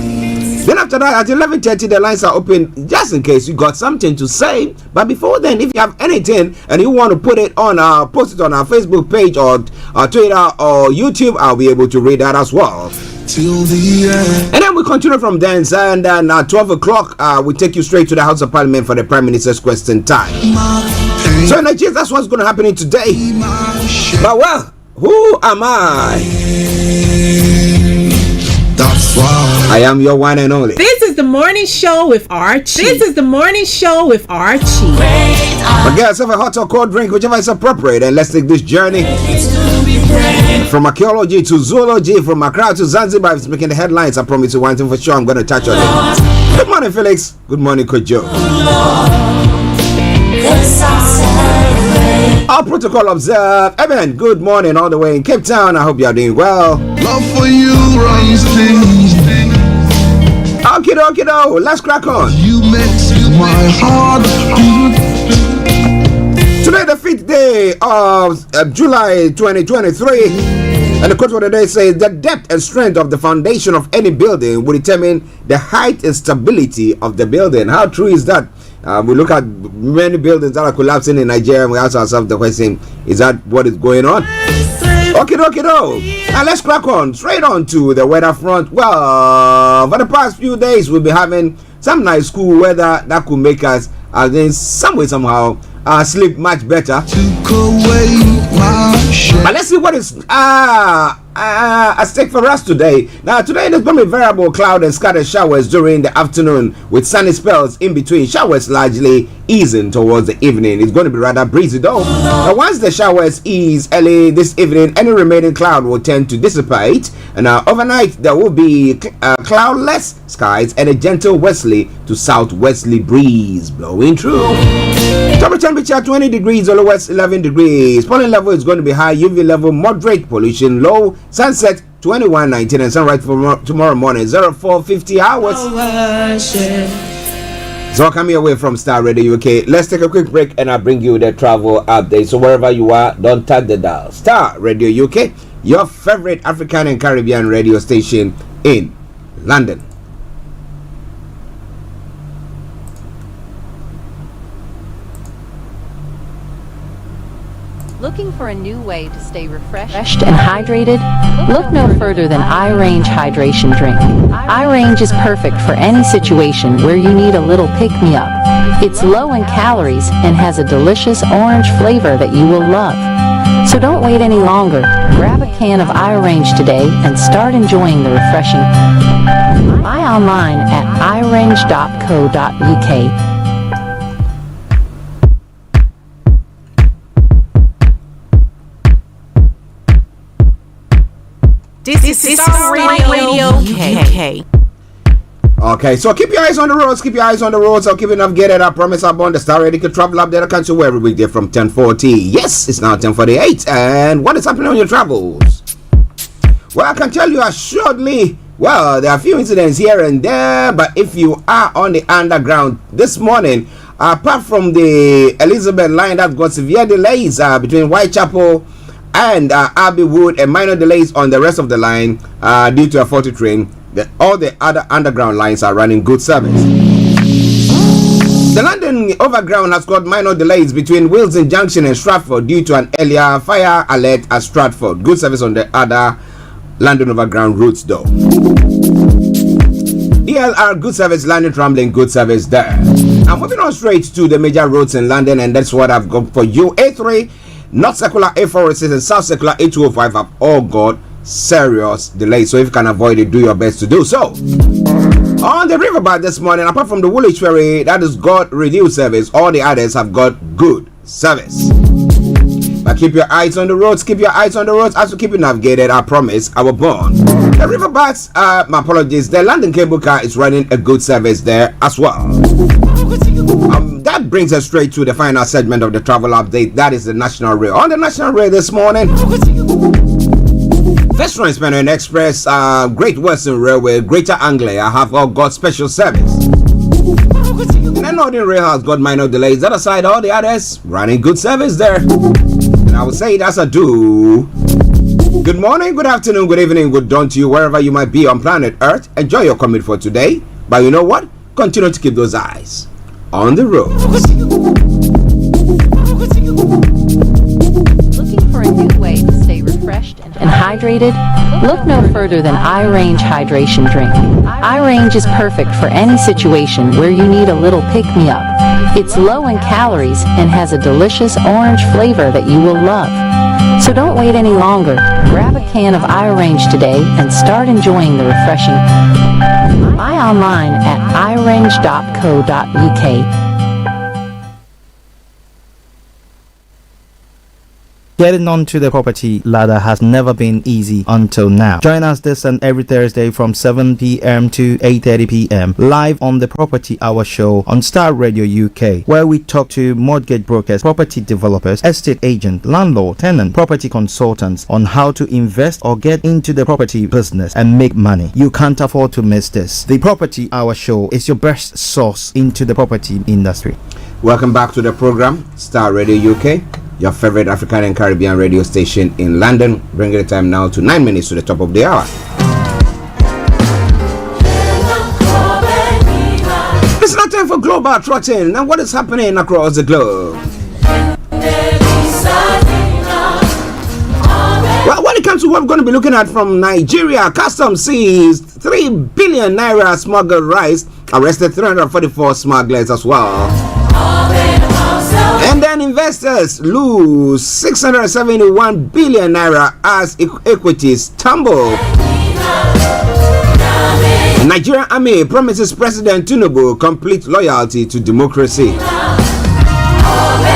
Then after that, at 11:30, the lines are open just in case you got something to say. But before then, if you have anything and you want to put it on post it on our Facebook page or Twitter or YouTube, I'll be able to read that as well. Till the end. And then we continue from there, and then at 12 o'clock, we take you straight to the House of Parliament for the Prime Minister's question time. So in Nigeria, that's what's going to happen today. But well, who am I? That's why I am your one and only. This is the morning show with Archie. But get yourself a hot or cold drink, whichever is appropriate, and let's take this journey from archaeology to zoology, from Accra to Zanzibar. It's making the headlines. I promise you one thing for sure, I'm going to touch on it. Good morning, Felix. Good morning, Kojo. Our protocol observed. Eben, good morning all the way in Cape Town. I hope you are doing well. Love for you runs things. Okay, let's crack on. You makes my heart beat. Today, the 5th day of July 2023, and the quote for the day says, the depth and strength of the foundation of any building will determine the height and stability of the building. How true is that? We look at many buildings that are collapsing in Nigeria, and we ask ourselves the question, is that what is going on? Okay. Now let's crack on straight on to the weather front. Well, for the past few days, we'll be having some nice cool weather that could make us, in some way, somehow, sleep much better. But let's see what is at stake for us today. Now, today there's going to be variable cloud and scattered showers during the afternoon, with sunny spells in between. Showers largely easing towards the evening. It's going to be rather breezy though. Now, once the showers ease early this evening, any remaining cloud will tend to dissipate, and overnight there will be cloudless skies and a gentle westerly to southwesterly breeze blowing through. Top temperature 20 degrees, or lowest 11 degrees. Pollen level is going to be high, UV level moderate, pollution low, sunset 21:19, and sunrise tomorrow morning 04:50 hours. So coming away from Starr Radio UK, let's take a quick break and I'll bring you the travel update. So wherever you are, don't tap the dial. Starr Radio UK, your favorite African and Caribbean radio station in London. Looking for a new way to stay refreshed and hydrated? Look no further than iRange Hydration Drink. iRange is perfect for any situation where you need a little pick-me-up. It's low in calories and has a delicious orange flavor that you will love. So don't wait any longer. Grab a can of iRange today and start enjoying the refreshing. Buy online at irange.co.uk. This is Starr Radio UK. Okay, so keep your eyes on the roads. I'll keep it updated. I promise I'm on the Starr Radio Travel Update. I can't show every weekday from 10:40. Yes, it's now 10:48. And what is happening on your travels? Well, I can tell you assuredly, well, there are a few incidents here and there, but if you are on the underground this morning, apart from the Elizabeth line that got severe delays between Whitechapel and Abbey Wood, and minor delays on the rest of the line due to a faulty train, all the other underground lines are running good service. The London Overground has got minor delays between Wilson Junction and Stratford due to an earlier fire alert at Stratford. Good service on the other London Overground routes though. ELR good service, London Rambling good service there. I'm moving on straight to the major roads in London, and that's what I've got for you. A3 North Circular A406 and South Circular A205 have all got serious delays. So if you can avoid it, do your best to do so. On the riverbank this morning, apart from the Woolwich Ferry that has got reduced service, all the others have got good service. But keep your eyes on the roads, as we keep you navigated, I promise, our bond. The riverbanks, my apologies, the London cable car is running a good service there as well. That brings us straight to the final segment of the travel update. That is the National Rail. On the National Rail this morning, Western Independent Express, Great Western Railway, Greater Anglia have all got special service. The Northern Rail has got minor delays. That aside, all the others running good service there. And I will say it as I do. Good morning, good afternoon, good evening, good dawn to you, wherever you might be on planet Earth. Enjoy your commute for today. But you know what? Continue to keep those eyes on the road. Looking for a new way to stay refreshed and hydrated? Look no further than iRange Hydration Drink. iRange is perfect for any situation where you need a little pick-me-up. It's low in calories and has a delicious orange flavor that you will love. So don't wait any longer. Grab a can of iRange today and start enjoying the refreshing. Buy online at irange.co.uk. Getting onto the property ladder has never been easy until now. Join us this and every Thursday from 7 p.m. to 8:30 p.m. live on the Property Hour show on Starr Radio UK, where we talk to mortgage brokers, property developers, estate agents, landlord, tenant, property consultants on how to invest or get into the property business and make money. You can't afford to miss this. The Property Hour show is your best source into the property industry. Welcome back to the program, Starr Radio UK, your favorite African and Caribbean radio station in London, bringing the time now to 9 minutes to the top of the hour. It's not time for global trotting. Now, what is happening across the globe? Well, when it comes to what we're going to be looking at from Nigeria, customs seized 3 billion naira smuggled rice, arrested 344 smugglers as well. And then investors lose 671 billion naira as equities tumble. The Nigerian army promises President Tinubu complete loyalty to democracy.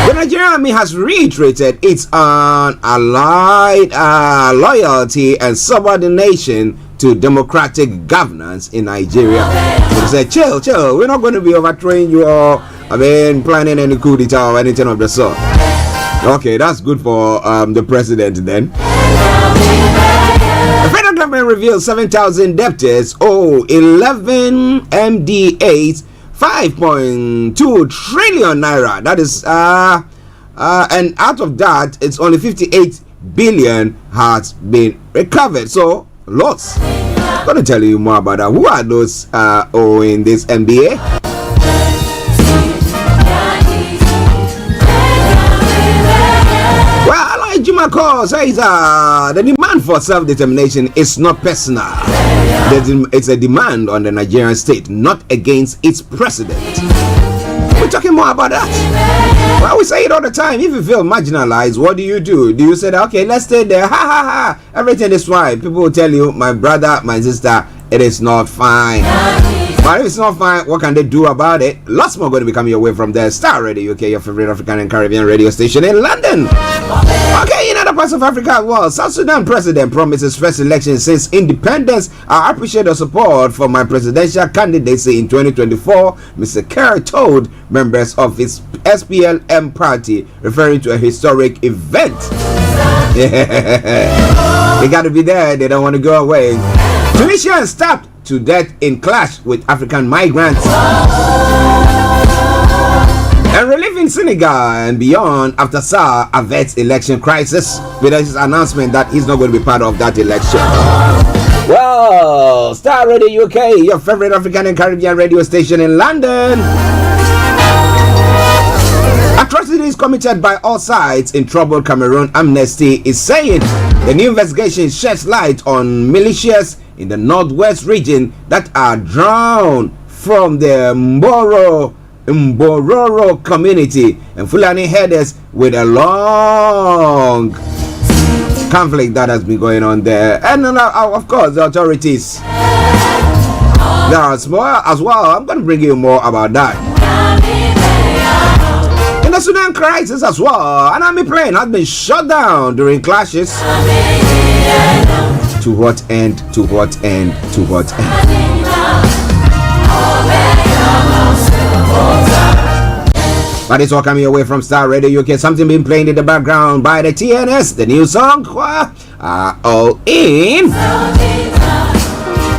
The Nigerian army has reiterated its unallied loyalty and subordination to democratic governance in Nigeria. They said, chill, we're not going to be overthrowing you or planning any coup d'etat or anything of the sort. Okay, that's good for the president then. The federal government reveals 7,000 debtors owe 11 MDAs 5.2 trillion naira. That is, and out of that, it's only 58 billion has been recovered. So, lots. I'm going to tell you more about that. Who are those owing this MBA? Jumako says the demand for self-determination is not personal. It's a demand on the Nigerian state, not against its president. We're talking more about that. Well, we say it all the time. If you feel marginalized, what do? Do you say that, okay, let's stay there, ha ha ha, everything is fine? People will tell you, my brother, my sister, it is not fine. But if it's not fine, what can they do about it? Lots more going to be coming your way from the Starr Radio UK, your favorite African and Caribbean radio station in London. Okay, in other parts of Africa as well, South Sudan president promises first election since independence. I appreciate the support for my presidential candidacy in 2024, Mr. Kerr told members of his SPLM party, referring to a historic event. They got to be there, they don't want to go away. Tunisians stabbed to death in clash with African migrants. And relief in Senegal and beyond after Starr averts election crisis with his announcement that he's not going to be part of that election. Well, Starr Radio UK, your favorite African and Caribbean radio station in London. Atrocities committed by all sides in troubled Cameroon, Amnesty is saying the new investigation sheds light on militias in the northwest region that are drawn from the Mboro Mbororo community, and Fulani headers with a long conflict that has been going on there. And of course, the authorities. There's more as well. I'm going to bring you more about that. In the Sudan crisis as well, an army plane has been shot down during clashes. To what end? To what end? To what end? But it's all coming away from Starr Radio UK. Something being played in the background by the TNS. The new song are all in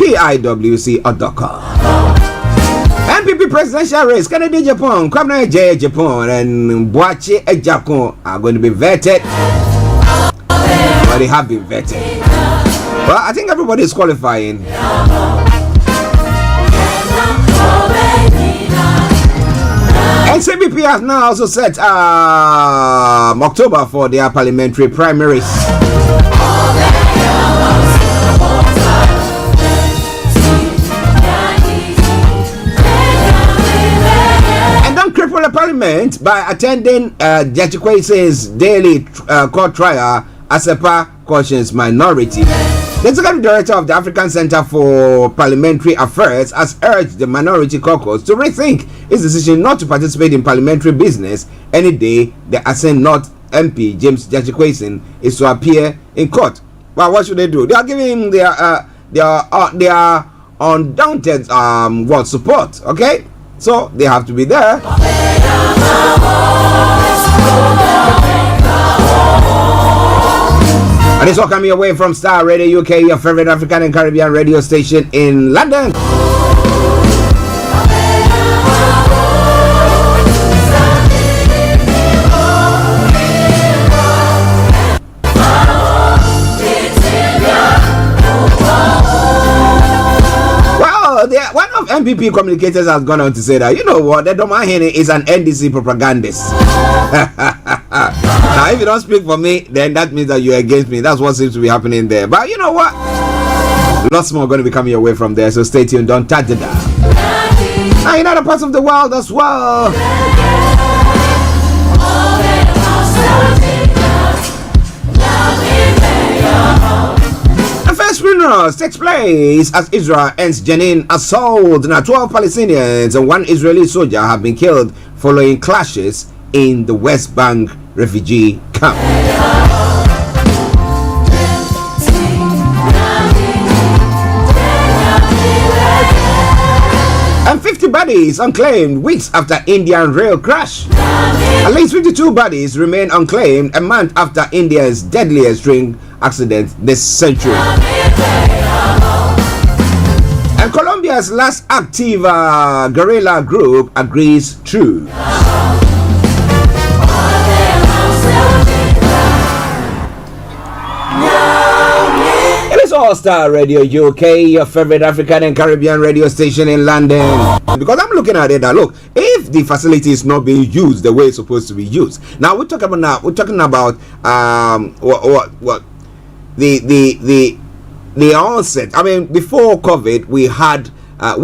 PIWC.com. NPP presidential race, Kennedy Japan, Kwame J Japan, and Boache Japan are going to be vetted. But they have been vetted. Well, I think everybody is qualifying. NCBP has now also set October for their parliamentary primaries. And don't cripple the parliament by attending Judge Kwesi's daily court trial as a cautions minority. The Executive Director of the African Center for Parliamentary Affairs has urged the minority caucus to rethink its decision not to participate in parliamentary business any day the Asen North MP James Jachikwesi is to appear in court. Well, what should they do? They are giving their undaunted support. Okay, so they have to be there. And it's all coming away from Starr Radio UK, your favorite African and Caribbean radio station in London. Well, one of MPP communicators has gone on to say that, you know what, the Domahene is an NDC propagandist. Now, if you don't speak for me, then that means that you're against me. That's what seems to be happening there. But you know what? Lots more going to be coming away from there, so stay tuned. Don't touch the dial. Now, in other parts of the world as well. The first funerals takes place as Israel ends Jenin assault. Now, 12 Palestinians and 1 Israeli soldier have been killed following clashes in the West Bank refugee camp. And 50 bodies unclaimed weeks after Indian rail crash. At least 52 bodies remain unclaimed a month after India's deadliest train accident this century. And Colombia's last active guerrilla group agrees true. All Starr Radio UK, your favorite African and Caribbean radio station in London. Because I'm looking at it now, look, if the facility is not being used the way it's supposed to be used. Now we're talking about the onset. I mean, before COVID, we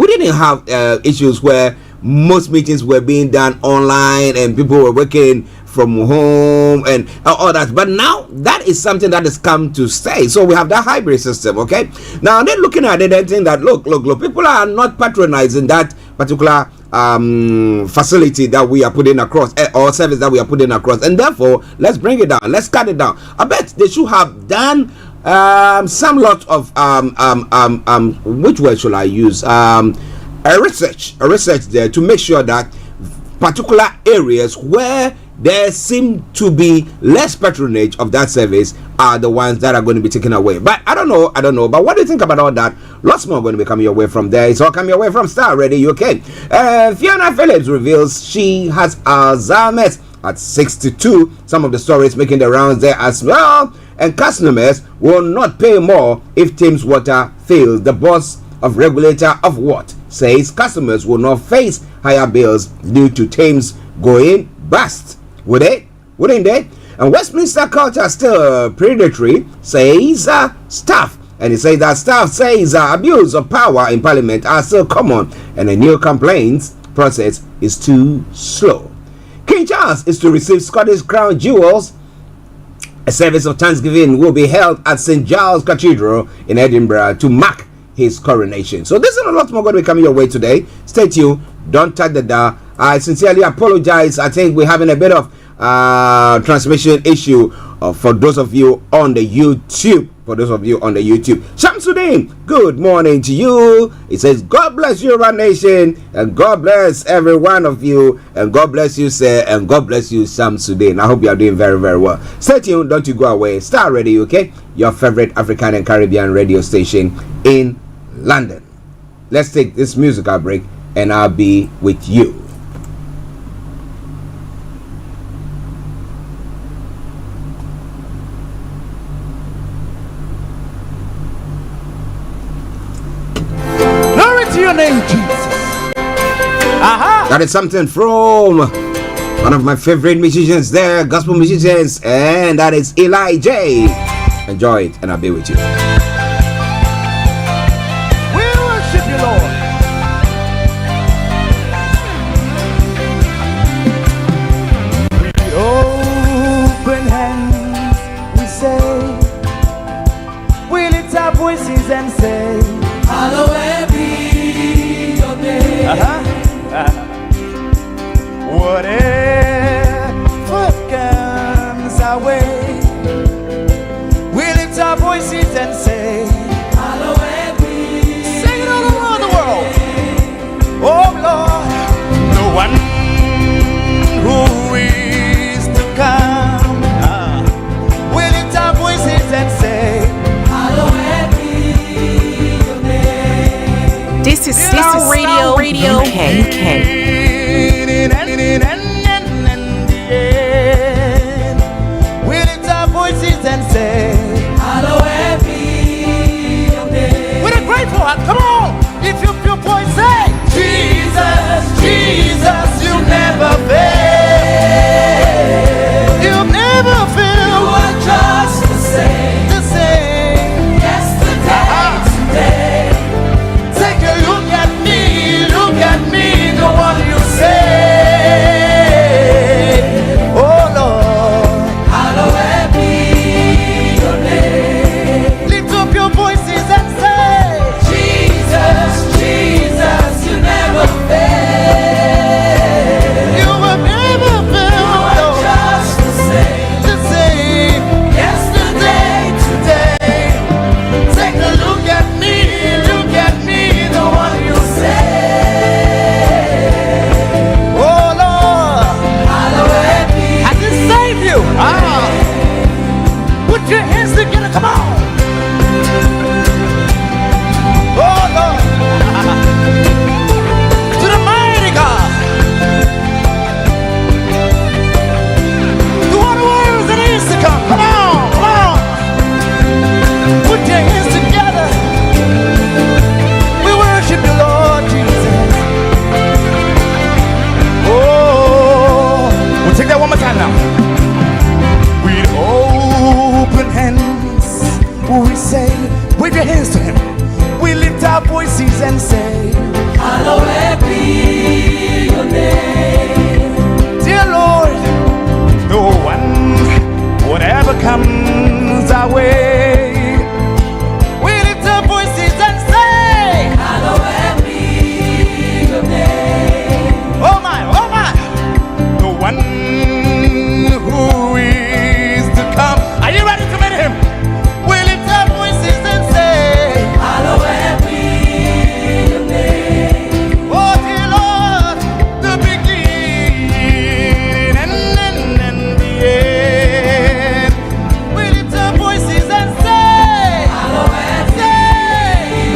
didn't have issues where most meetings were being done online and people were working from home and all that, but now that is something that has come to stay. So we have that hybrid system. Okay, now they're looking at it and saying that look, people are not patronizing that particular facility that we are putting across, or service that we are putting across, and therefore let's bring it down, let's cut it down. I bet they should have done some lot of which word should I use, a research there to make sure that particular areas where there seem to be less patronage of that service are the ones that are going to be taken away. But I don't know. But what do you think about all that? Lots more going to be coming your way from there. It's all coming your way from Starr Radio UK. Fiona Phillips reveals she has Alzheimer's at 62. Some of the stories making the rounds there as well. And customers will not pay more if Thames Water fails. The boss of regulator of what says customers will not face higher bills due to Thames going bust. Would they? Wouldn't they? And Westminster culture still predatory, says staff. And he says that staff says abuse of power in Parliament are still common. And a new complaint process is too slow. King Charles is to receive Scottish crown jewels. A service of thanksgiving will be held at St. Giles Cathedral in Edinburgh to mark his coronation. So this and a lot more going to be coming your way today. Stay tuned. Don't touch the dial. I sincerely apologize. I think we're having a bit of transmission issue for those of you on the YouTube. Shamsuddin, good morning to you. It says, God bless you, our nation, and God bless every one of you, and God bless you, sir, and God bless you, Shamsuddin. I hope you are doing very, very well. Stay tuned, don't you go away. Starr Radio, okay? Your favorite African and Caribbean radio station in London. Let's take this musical break, and I'll be with you. Name Jesus. That is something from one of my favorite musicians there, gospel musicians, and that is Eli J. Enjoy it, and I'll be with you. We worship you, Lord. With open hands, we say, we lift our voices and say, Hallowed be. Whatever comes our way, we lift our voices and say, Hallowed be. Sing it all around the world. Oh Lord, the one who is to come. We lift our voices and say, Hallowed be your name. This is Starr Radio UK. We lift our voices and say, Hallowed be your name. With a grateful heart, come on. If you feel voice, say, Jesus, Jesus, you never fail. You never fail. You are just the same. The same. Yesterday, today. Take a look at me, the one you say. Oh Lord, hallowed be your name. Lift up your voices and say, Jesus, Jesus, you never fail. You will never fail. You are just the same. The same. Yesterday, today. Take a look at me, the one you say. Put your hands together, come on. Oh Lord, to the mighty God, to all the words that is to come. Come on, come on. Put your hands together. We worship you, Lord Jesus. Oh, we'll take that one more time now. Open hands, we say, wave your hands to him. We lift our voices and say, Hallowed be your name. Dear Lord, the one, whatever comes our way, we lift our voices and say, Hallowed be your name. Oh my, the one who is to come. Are you ready to meet him? We lift our voices and say, Hallowed be your name. Oh dear Lord, the beginning and the end. We lift our voices and say, Hallowed be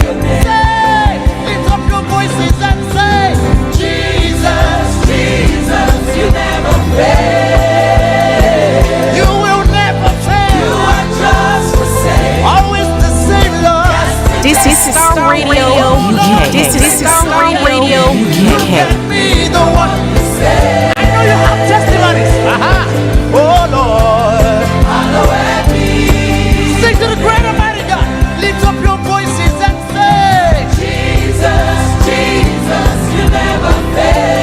your name. Say, lift up your voices and say, Jesus, Jesus, you never fail. This is Starr Radio UK. This is Starr Radio UK. Be the one you say. I know you have testimonies. Oh Lord, hallowed be. Sing to the great Almighty God. Lift up your voices and say, Jesus, Jesus, you never fail.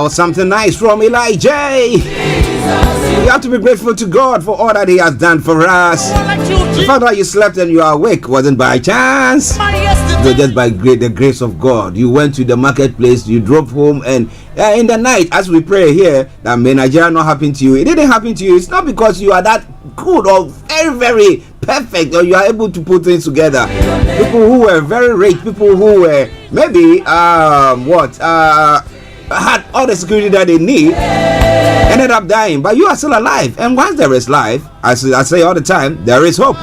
was something nice from Elijah. We have to be grateful to God for all that He has done for us. The fact that you slept and you are awake wasn't by chance. It was just by the grace of God. You went to the marketplace, you drove home, and in the night, as we pray here, that may Nigeria not happen to you. It didn't happen to you. It's not because you are that good or very, very perfect, or you are able to put things together. People who were very rich, people who were maybe had all the security that they need, ended up dying, but you are still alive. And once there is life, as I say all the time, there is hope.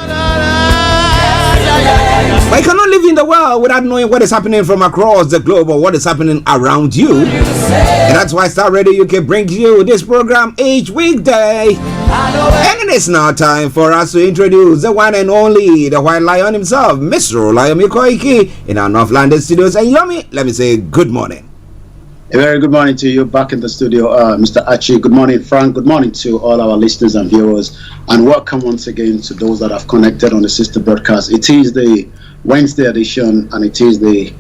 But you cannot live in the world without knowing what is happening from across the globe or what is happening around you. And that's why Star Radio UK brings you this program each weekday. And it is now time for us to introduce the one and only, the White Lion himself, Mr. Olayomi Koiki, in our North London studios. And Yomi, let me say good morning. A very good morning to you back in the studio, Mr. Archie. Good morning, Frank. Good morning to all our listeners and viewers. And welcome once again to those that have connected on the sister broadcast. It is the Wednesday edition, and it is the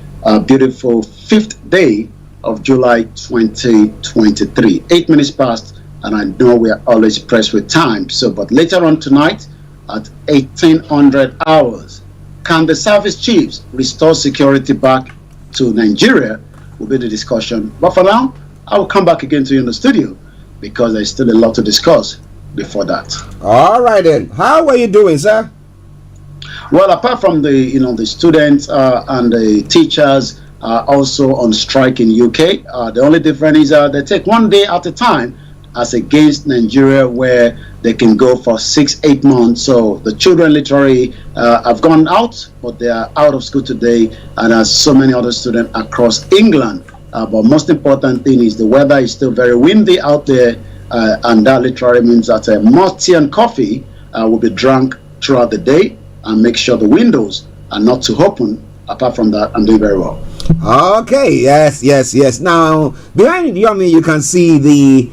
beautiful 5th day of July 2023. 8 minutes past, and I know we are always pressed with time. But later on tonight at 1800 hours, can the service chiefs restore security back to Nigeria? Will be the discussion. But for now, I will come back again to you in the studio because there's still a lot to discuss before that. All right then. How are you doing, sir? Well, apart from the students and the teachers also on strike in UK, the only difference is they take one day at a time, as against Nigeria, where they can go for 6-8 months. So the children literally have gone out, but they are out of school today, and as so many other students across England. But most important thing is the weather is still very windy out there, and that literally means that more tea and coffee will be drunk throughout the day, and make sure the windows are not too open. Apart from that, I'm doing very well. Okay, yes. Now, behind Yomi, you can see the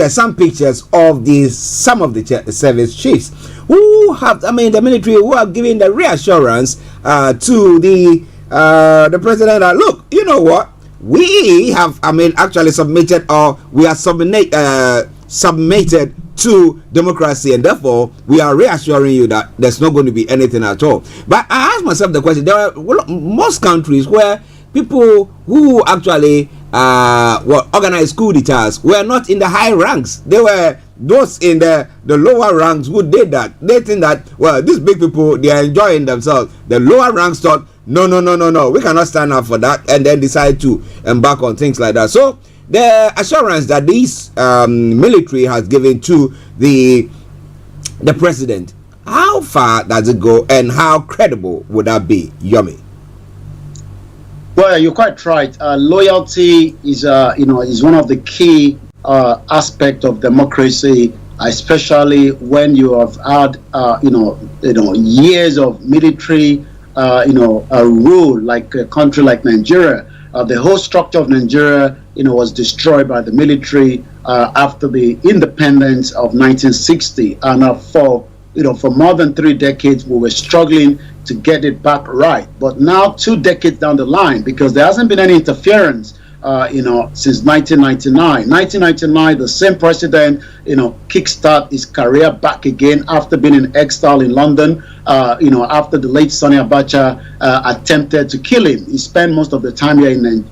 some pictures of some of the service chiefs who have, the military, who are giving the reassurance to the president that, look, you know what, we have, actually submitted, or we are submitted to democracy, and therefore we are reassuring you that there's not going to be anything at all. But I ask myself the question: there are most countries where people who actually organized coup d'etats were not in the high ranks. They were those in the lower ranks who did that. They think that, well, these big people, they are enjoying themselves. The lower ranks thought, no, we cannot stand up for that, and then decide to embark on things like that. So the assurance that this military has given to the president, how far does it go, and how credible would that be, Yomi? Well, you're quite right. Loyalty is one of the key aspects of democracy, especially when you have had years of military rule, like a country like Nigeria. The whole structure of Nigeria, was destroyed by the military after the independence of 1960, and for more than 3 decades we were struggling to get it back right. But now, 2 decades down the line, because there hasn't been any interference since 1999. 1999, the same president, kickstart his career back again after being in exile in London. After the late Sani Abacha attempted to kill him, he spent most of the time here in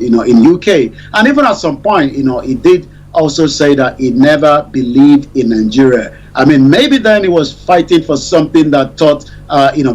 UK. And even at some point, he did also say that he never believed in Nigeria. Maybe then he was fighting for something that thought,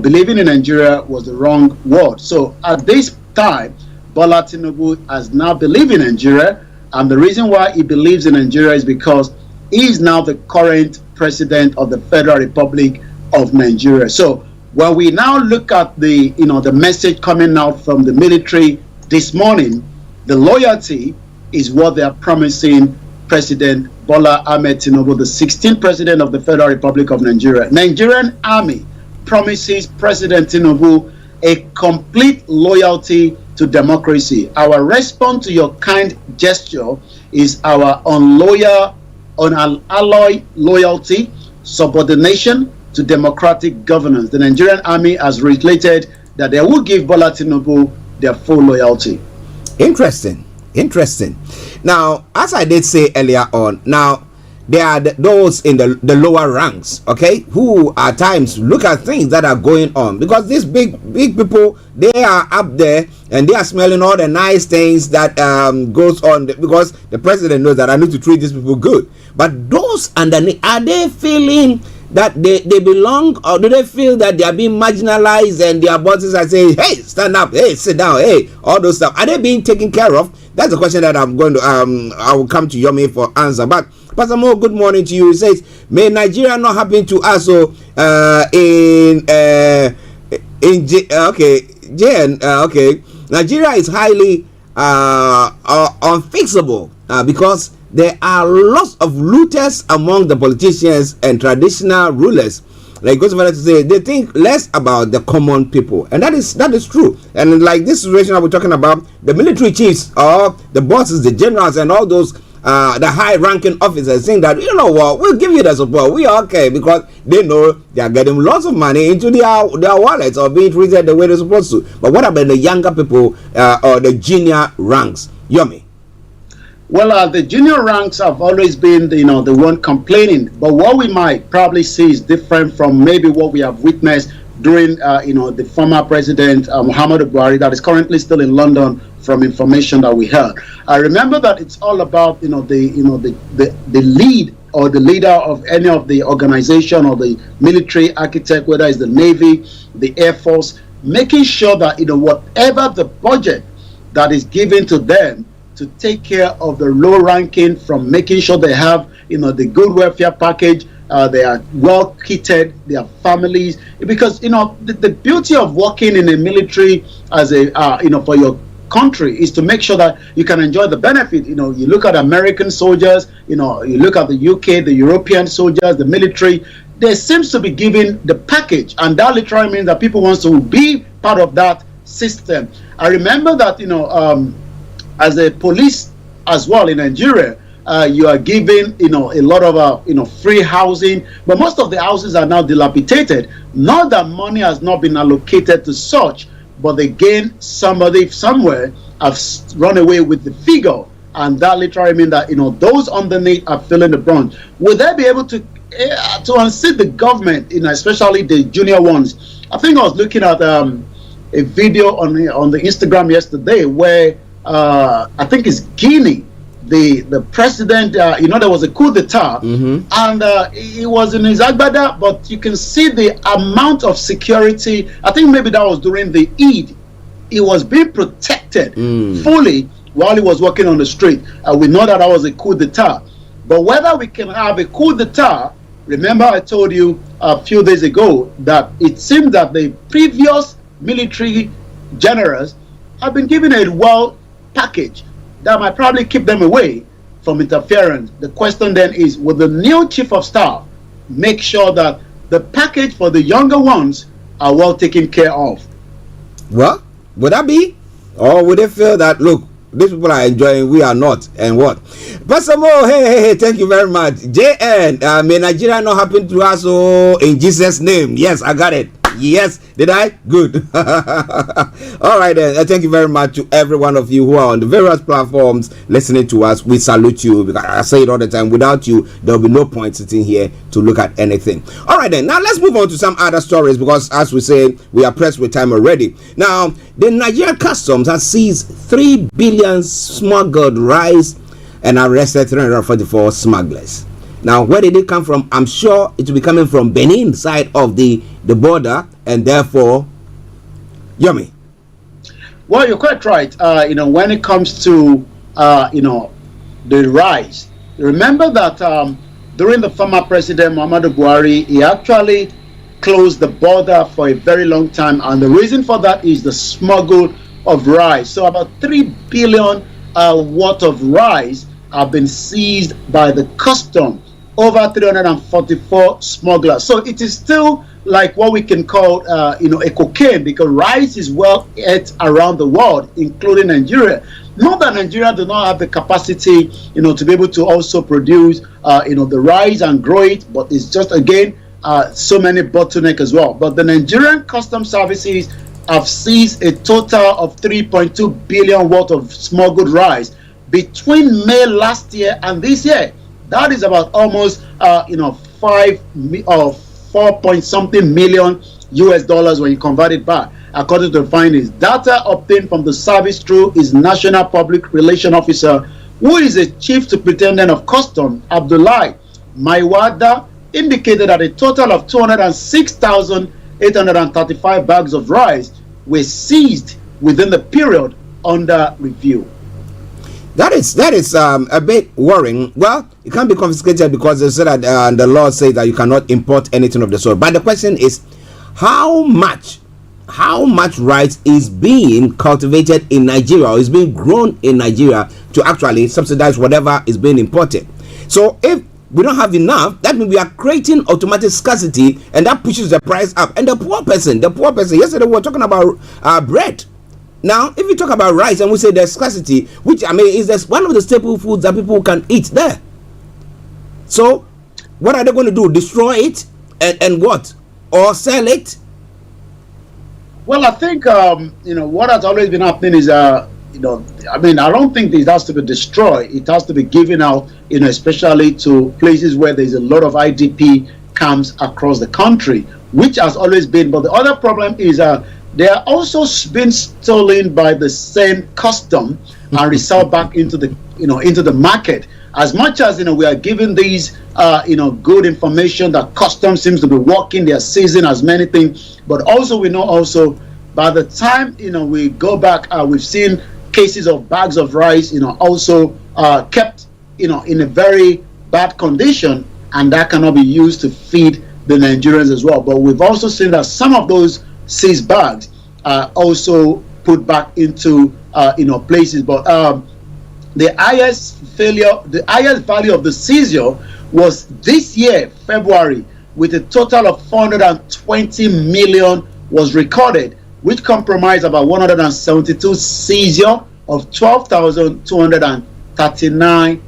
believing in Nigeria was the wrong word. So at this time, Bola Tinubu has now believed in Nigeria, and the reason why he believes in Nigeria is because he is now the current president of the Federal Republic of Nigeria. So when we now look at the message coming out from the military this morning, the loyalty is what they are promising President Bola Ahmed Tinubu, the 16th president of the Federal Republic of Nigeria. Nigerian Army promises President Tinubu a complete loyalty to democracy. Our response to your kind gesture is our unalloyed loyalty, subordination to democratic governance. The Nigerian Army has reiterated that they will give Bola Tinubu their full loyalty. Interesting. Interesting. Now, as I did say earlier on, now there are those in the lower ranks, okay, who at times look at things that are going on, because these big people, they are up there and they are smelling all the nice things that goes on, because the president knows that I need to treat these people good. But those underneath, are they feeling that they belong, or do they feel that they are being marginalized and their bosses are saying, hey, stand up, hey, sit down, hey, all those stuff? Are they being taken care of? That's a question that I'm going to I will come to Yomi for answer. But Pastor Mo, good morning to you. He says, may Nigeria not happen to us okay, Nigeria is highly unfixable because there are lots of looters among the politicians and traditional rulers. Like goes further to say, they think less about the common people, and that is true. And like this situation I was talking about, the military chiefs or the bosses, the generals, and all those the high-ranking officers saying that, you know what, we'll give you the support, we are okay, because they know they are getting lots of money into their wallets or being treated the way they're supposed to. But what about the younger people or the junior ranks? Yomi. Well, the junior ranks have always been, the one complaining. But what we might probably see is different from maybe what we have witnessed during, the former president Muhammadu Buhari, that is currently still in London, from information that we heard. I remember that it's all about, the lead or the leader of any of the organization or the military architect, whether it's the Navy, the Air Force, making sure that, whatever the budget that is given to them, to take care of the low ranking, from making sure they have, the good welfare package, they are well kitted, their families, because, the beauty of working in a military as a, for your country is to make sure that you can enjoy the benefit. You look at American soldiers, you look at the UK, the European soldiers, the military, they seems to be given the package, and that literally means that people want to be part of that system. I remember that, as a police as well in Nigeria, you are given, a lot of, free housing, but most of the houses are now dilapidated. Not that money has not been allocated to such, but again, somebody somewhere have run away with the figure, and that literally means that, those underneath are feeling the brunt. Will they be able to unseat the government, especially the junior ones? I think I was looking at a video on the Instagram yesterday where I think it's Guinea, the president, there was a coup d'etat, and he was in his agbada, but you can see the amount of security. I think maybe that was during the Eid. He was being protected fully while he was walking on the street. We know that was a coup d'etat, but whether we can have a coup d'etat, remember I told you a few days ago that it seemed that the previous military generals have been given a package that might probably keep them away from interference. The question then is, will the new chief of staff make sure that the package for the younger ones are well taken care of? Well, would that be? Or would they feel that, look, these people are enjoying, we are not, and what? Pastor Mo, hey, thank you very much. JN, may Nigeria not happen to us, in Jesus' name. Yes, I got it. Yes, did I? Good. All right then. Thank you very much to every one of you who are on the various platforms listening to us. We salute you, because I say it all the time. Without you, there will be no point sitting here to look at anything. All right then. Now let's move on to some other stories, because as we say, we are pressed with time already. Now, the Nigerian Customs has seized 3 billion smuggled rice and arrested 344 smugglers. Now, where did it come from? I'm sure it will be coming from Benin side of the border, and therefore, Yomi. Well, you're quite right. When it comes to, the rice, remember that during the former president Muhammadu Buhari, he actually closed the border for a very long time, and the reason for that is the smuggle of rice. So about 3 billion worth of rice have been seized by the custom. Over 344 smugglers. So it is still like what we can call, a cocaine, because rice is well ate around the world, including Nigeria. Not that Nigeria do not have the capacity, to be able to also produce, the rice and grow it, but it's just, again, so many bottlenecks as well. But the Nigerian Customs Services have seized a total of 3.2 billion worth of smuggled rice, between May last year and this year. That is about almost 4 point something million US dollars when you convert it back, according to the findings. Data obtained from the service through its National Public Relations Officer, who is a Chief Superintendent of Customs, Abdullahi Maiwada, indicated that a total of 206,835 bags of rice were seized within the period under review. That is a bit worrying. Well, it can't be confiscated because they said that the law says that you cannot import anything of the sort. But the question is, how much rice is being cultivated in Nigeria or is being grown in Nigeria to actually subsidize whatever is being imported? So if we don't have enough, that means we are creating automatic scarcity, and that pushes the price up. And the poor person, yesterday we were talking about bread. Now, if we talk about rice and we say there's scarcity, which is just one of the staple foods that people can eat there. So, what are they going to do? Destroy it and what? Or sell it? Well, I think what has always been happening is I don't think it has to be destroyed. It has to be given out, especially to places where there's a lot of IDP camps across the country, which has always been. But the other problem is they are also being stolen by the same custom and resold back into the market. As much as we are giving these good information that customs seems to be working, they are seizing as many things, but also we know by the time we go back, we've seen cases of bags of rice also kept in a very bad condition, and that cannot be used to feed the Nigerians as well. But we've also seen that some of those seized bags are also put back into places. But the highest value of the seizure was this year, February, with a total of 420 million was recorded, which comprised about 172 seizure of 12,239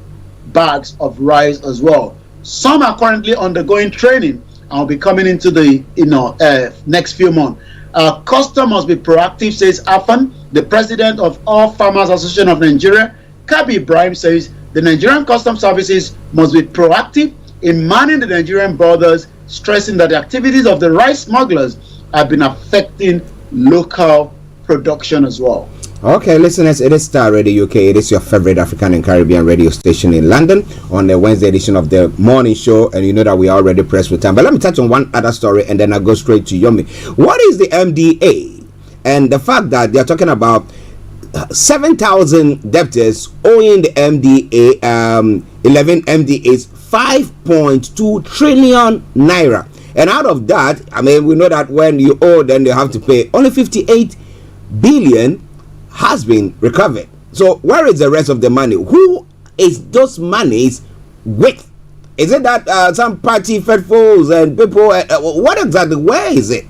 bags of rice as well. Some are currently undergoing training and will be coming into the next few months. Custom must be proactive, says Afan, the president of All Farmers Association of Nigeria. Kabi Ibrahim says the Nigerian Customs Services must be proactive in manning the Nigerian borders, stressing that the activities of the rice smugglers have been affecting local production as well. Okay, listeners, it is Star Radio UK. It is your favorite African and Caribbean radio station in London on the Wednesday edition of the morning show, and you know that we are already pressed with time. But let me touch on one other story and then I'll go straight to Yomi. What is the MDA? And the fact that they are talking about 7,000 debtors owing the MDA, 11 MDAs, 5.2 trillion naira. And out of that, we know that when you owe, then they have to pay. Only 58 billion has been recovered. So where is the rest of the money? Who is those monies with? Is it that some party faithfuls and people? What exactly? Where is it?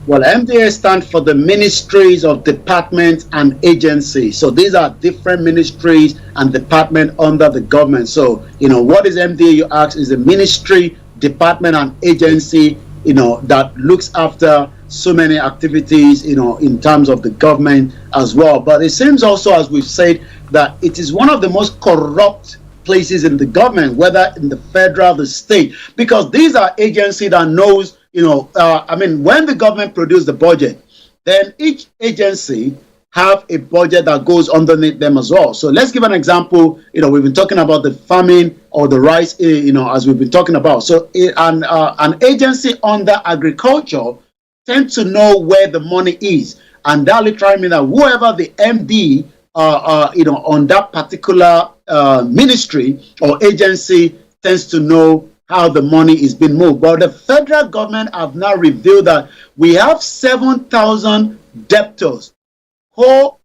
Well, MDA stands for the Ministries of Department and Agencies. So these are different ministries and department under the government. So, what is MDA, you ask, is a ministry, department and agency, that looks after so many activities, in terms of the government as well. But it seems also, as we've said, that it is one of the most corrupt places in the government, whether in the federal, the state, because these are agencies that knows, when the government produces the budget, then each agency have a budget that goes underneath them as well. So let's give an example. We've been talking about the farming or the rice, as we've been talking about. So an agency under agriculture tends to know where the money is, and that literally means that whoever the MD on that particular ministry or agency tends to know how the money is being moved. But the federal government have now revealed that we have 7,000 debtors who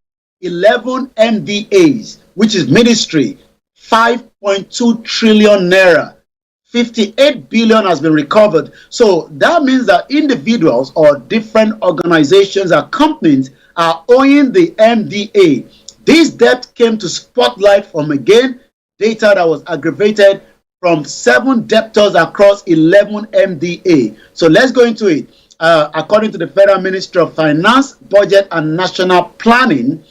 11 MDAs, which is ministry, 5.2 trillion naira, 58 billion has been recovered. So that means that individuals or different organizations or companies are owing the MDA. This debt came to spotlight from, again, data that was aggravated from 7 debtors across 11 MDA. So let's go into it. According to the Federal Ministry of Finance, Budget and National Planning,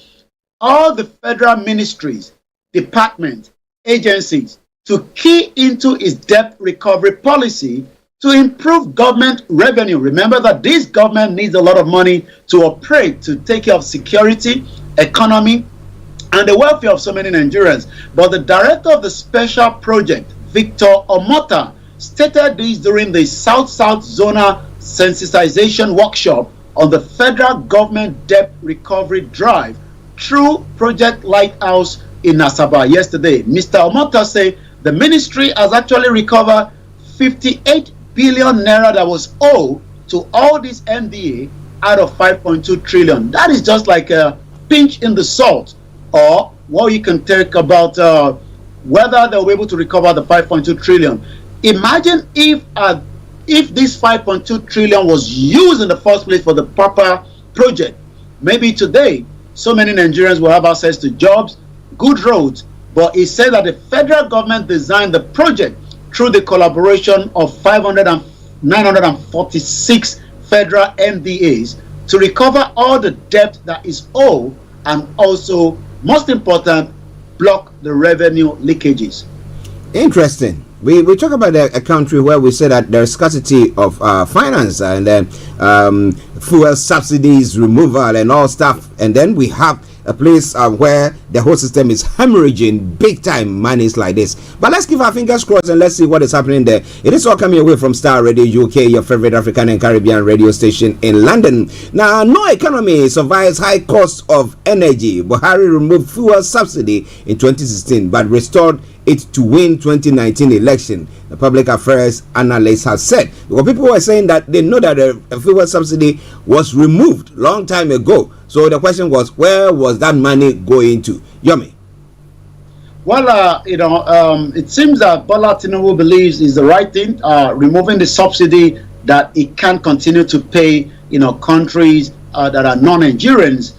all the federal ministries, departments, agencies to key into its debt recovery policy to improve government revenue. Remember that this government needs a lot of money to operate, to take care of security, economy, and the welfare of so many Nigerians. But the director of the special project, Victor Omota, stated this during the South-South Zonal Sensitization Workshop on the federal government debt recovery drive through Project Lighthouse in Asaba yesterday. Mr. Omota said the ministry has actually recovered 58 billion naira that was owed to all these NDA out of 5.2 trillion. That is just like a pinch in the salt. Or what you can take about whether they'll be able to recover the 5.2 trillion. Imagine if this 5.2 trillion was used in the first place for the proper project. Maybe today, so many Nigerians will have access to jobs, good roads, but he said that the federal government designed the project through the collaboration of 946 federal NDAs to recover all the debt that is owed and also, most important, block the revenue leakages. Interesting. We talk about a country where we say that there's scarcity of finance and then fuel subsidies removal and all stuff, and then we have a place where the whole system is hemorrhaging big time monies like this. But let's keep our fingers crossed and let's see what is happening there. It is all coming away from Starr Radio UK, your favorite African and Caribbean radio station in London. Now, no economy survives high cost of energy. Buhari removed fuel subsidy in 2016 but restored it to win 2019 election. The public affairs analysts have said. Because people were saying that they know that the fuel subsidy was removed long time ago. So the question was, where was that money going to? Yomi. Well, it seems that Bola Tinubu believes is the right thing, removing the subsidy that it can't continue to pay, countries that are non-Nigerians,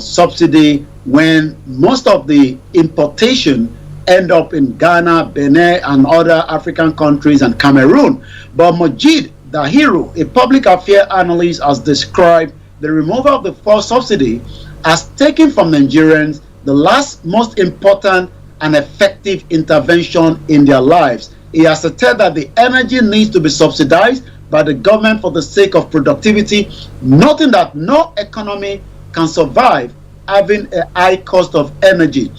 subsidy when most of the importation end up in Ghana, Benin, and other African countries and Cameroon. But Majid Dahiru, a public affairs analyst, has described the removal of the fuel subsidy as taking from Nigerians the last most important and effective intervention in their lives. He has said that the energy needs to be subsidized by the government for the sake of productivity, noting that no economy can survive having a high cost of energy.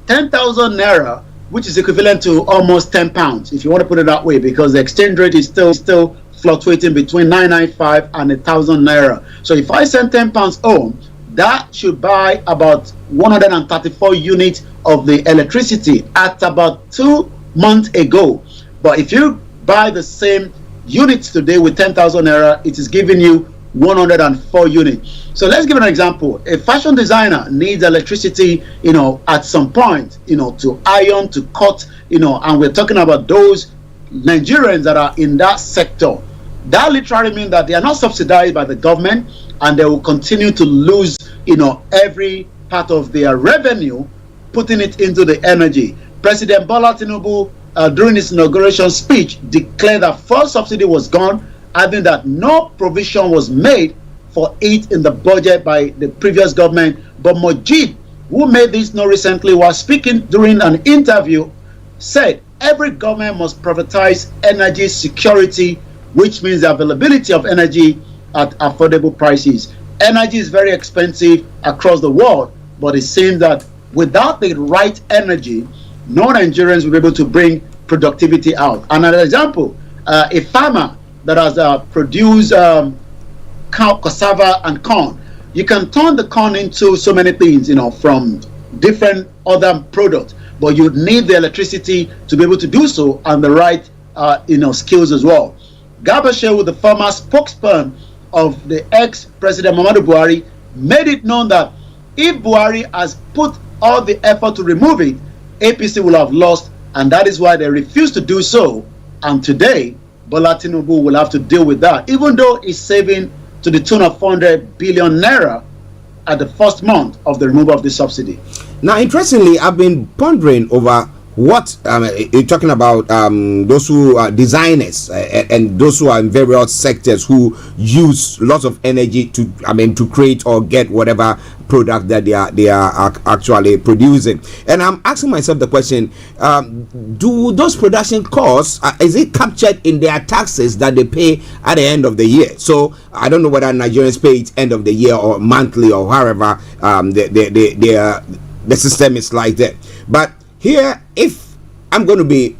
10,000 naira, which is equivalent to almost 10 pounds, if you want to put it that way, because the exchange rate is still fluctuating between 995 and 1,000 naira. So if I send 10 pounds home, that should buy about 134 units of the electricity at about 2 months ago. But if you buy the same units today with 10,000 naira, it is giving you 104 units. So let's give an example. A fashion designer needs electricity, at some point, to iron, to cut, and we're talking about those Nigerians that are in that sector. That literally means that they are not subsidized by the government and they will continue to lose, every part of their revenue, putting it into the energy. President Bola Tinubu, during his inauguration speech, declared that fuel subsidy was gone, adding that no provision was made for it in the budget by the previous government. But Majid, who made this known recently, was speaking during an interview, said every government must privatize energy security, which means the availability of energy at affordable prices. Energy is very expensive across the world, but it seems that without the right energy, no Nigerians will be able to bring productivity out. Another example, a farmer that has produced cassava and corn. You can turn the corn into so many things, from different other products, but you need the electricity to be able to do so and the right, skills as well. Garba Shehu, the former spokesperson of the ex-president Muhammadu Buhari, made it known that if Buhari has put all the effort to remove it, APC will have lost, and that is why they refuse to do so. And today, Bola Tinubu will have to deal with that, even though he's saving to the tune of 400 billion naira at the first month of the removal of the subsidy. Now, interestingly, I've been pondering over what you're talking about, those who are designers and those who are in various sectors who use lots of energy to create or get whatever product that they are actually producing. And I'm asking myself the question, do those production costs, is it captured in their taxes that they pay at the end of the year? So I don't know whether Nigerians pay it end of the year or monthly or however the system is like that. But here, if I'm going to be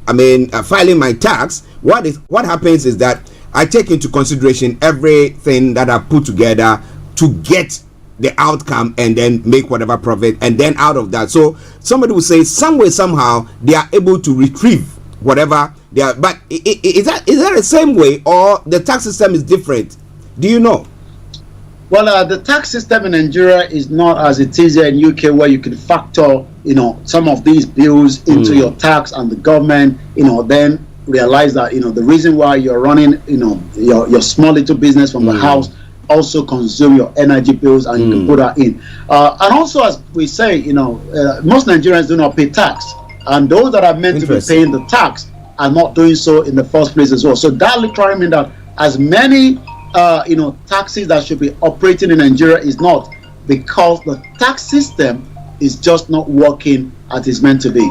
filing my tax, what happens is that I take into consideration everything that I put together to get the outcome and then make whatever profit, and then out of that, so somebody will say some way somehow they are able to retrieve whatever they are. But is that the same way, or the tax system is different? Do you know? Well, the tax system in Nigeria is not as it is here in UK, where you can factor, some of these bills into your tax, and the government, then realize that, the reason why you're running, your small little business from the house also consume your energy bills, and you can put that in. And also, as we say, most Nigerians do not pay tax, and those that are meant to be paying the tax are not doing so in the first place as well. So that literally means that as many taxes that should be operating in Nigeria is not, because the tax system is just not working as it's meant to be.